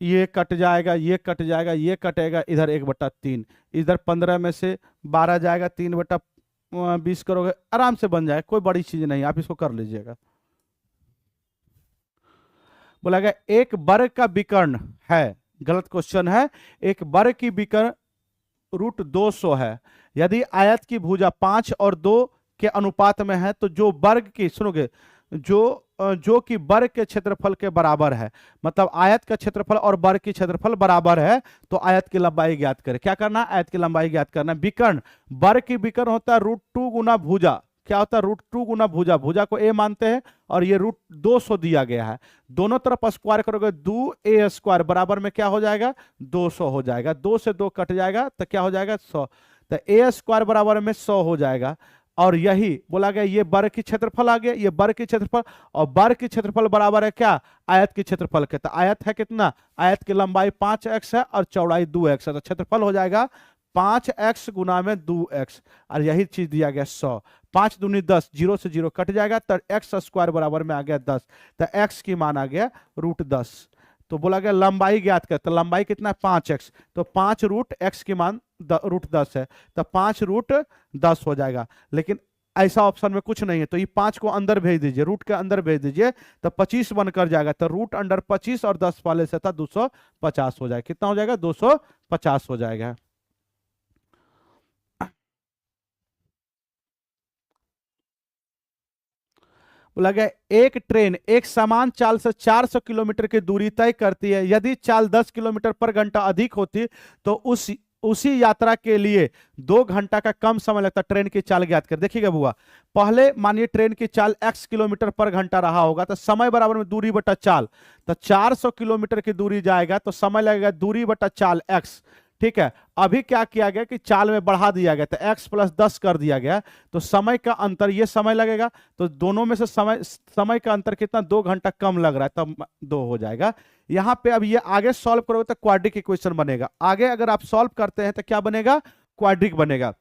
ये कट जाएगा, ये कट जाएगा, ये कटेगा, इधर 1/3, इधर 15 में से 12 जाएगा, 3/20 करोगे, आराम से बन जाएगा, कोई बड़ी चीज नहीं, आप इसको कर लीजिएगा। बोला गया एक वर्ग का विकर्ण है, गलत क्वेश्चन है। एक वर्ग की विकर्ण √200 है। यदि आयत की भुजा 5 और 2 के अनुपात में है तो जो वर्ग की, सुनोगे, जो कि वर्ग के क्षेत्रफल के बराबर है, मतलब आयत का क्षेत्रफल और वर्ग की क्षेत्रफल बराबर है, तो आयत की लंबाई ज्ञात करें। क्या करना है? आयत की लंबाई ज्ञात करना है। विकर्ण, वर्ग की विकर्ण होता है √2 गुना भुजा। क्या होता है? √2 गुना भुजा। भुजा को a मानते हैं और ये √200 दिया गया है। दोनों तरफ स्क्वायर करोगे, 2a² बराबर में क्या हो जाएगा? 200 हो जाएगा। 2 से 2 कट जाएगा तो क्या हो जाएगा? 100। तो a² बराबर में 100 हो जाएगा। और यही बोला गया, ये वर्ग की क्षेत्रफल आ गया, ये वर्ग की क्षेत्रफल, और वर्ग की क्षेत्रफल बराबर है क्या? आयत की क्षेत्रफल के। तो आयत है कितना? आयत की लंबाई 5x है और चौड़ाई 2x है। तो क्षेत्रफल हो जाएगा 5x गुना में 2x, और यही चीज दिया गया 100। 5 दूनी 10, 0 से 0 कट जाएगा, तो x² बराबर में आ गया 10। तो x की मान आ गया √10। तो बोला गया लंबाई ज्ञात कर, तो लंबाई कितना है? 5x। तो 5√x की मान √10 है, तो 5√10 हो जाएगा। लेकिन ऐसा ऑप्शन में कुछ नहीं है, तो ये 5 को अंदर भेज दीजिए, रूट के अंदर भेज दीजिए, तो 25 बनकर जाएगा। तो √25 और 10 वाले से था 250 हो जाएगा। कितना हो जाएगा? 250 हो जाएगा। बोला गया एक ट्रेन एक समान चाल से 400 किलोमीटर की दूरी तय करती है। यदि चाल 10 किलोमीटर पर घंटा अधिक होती तो उसी यात्रा के लिए 2 घंटा का कम समय लगता। ट्रेन की चाल ज्ञात कर। देखिएगा बुआ, पहले मानिए ट्रेन की चाल x किलोमीटर पर घंटा रहा होगा, तो समय बराबर में दूरी बटा चाल। तो 400 किलोमीटर की दूरी जाएगा तो समय लगेगा दूरी बटा चाल x। ठीक है, अभी क्या किया गया कि चाल में बढ़ा दिया गया, तो x + 10 कर दिया गया, तो समय का अंतर, ये समय लगेगा, तो दोनों में से समय का अंतर कितना? 2 घंटा कम लग रहा है, तब 2 हो जाएगा। यहां पे अब ये आगे सॉल्व करोगे तो क्वाड्रिक इक्वेशन बनेगा। आगे अगर आप सॉल्व करते हैं तो क्या बनेगा? क्वाड्रिक बनेगा।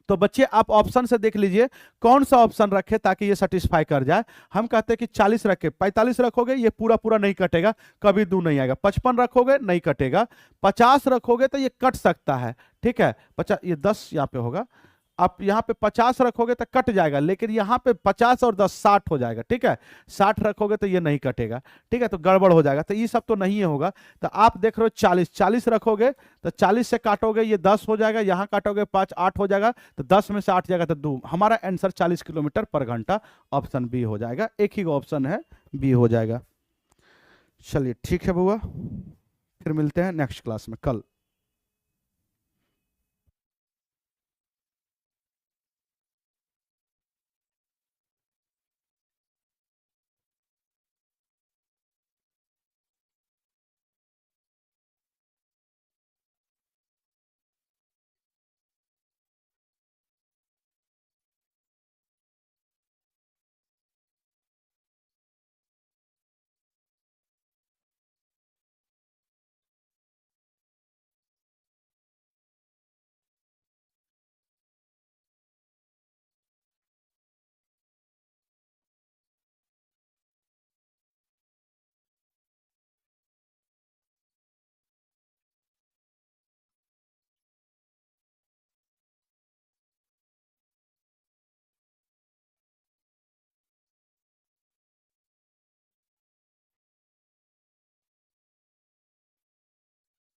तो बच्चे आप ऑप्शन से देख लीजिए कौन सा ऑप्शन रखे ताकि ये सेटिस्फाई कर जाए। हम कहते हैं कि 40 रखे, 45 रखोगे ये पूरा पूरा नहीं कटेगा, कभी 2 नहीं आएगा। 55 रखोगे नहीं कटेगा, 50 रखोगे तो ये कट सकता है। ठीक है, 50, ये 10 यहाँ पे होगा। आप यहाँ पे 50 रखोगे तो कट जाएगा, लेकिन यहाँ पे 50 और 10 60 हो जाएगा। ठीक है, 60 रखोगे तो ये नहीं कटेगा। ठीक है, तो गड़बड़ हो जाएगा, तो ये सब तो नहीं होगा। तो आप देख रहे हो 40 रखोगे तो 40 से काटोगे ये 10 हो जाएगा, यहाँ काटोगे 5 8 हो जाएगा, तो 10 में से 8 जाएगा तो 2। हमारा आंसर 40 किलोमीटर पर घंटा, ऑप्शन बी हो जाएगा। एक ही ऑप्शन है, बी हो जाएगा। चलिए ठीक है बुआ, फिर मिलते हैं नेक्स्ट क्लास में कल।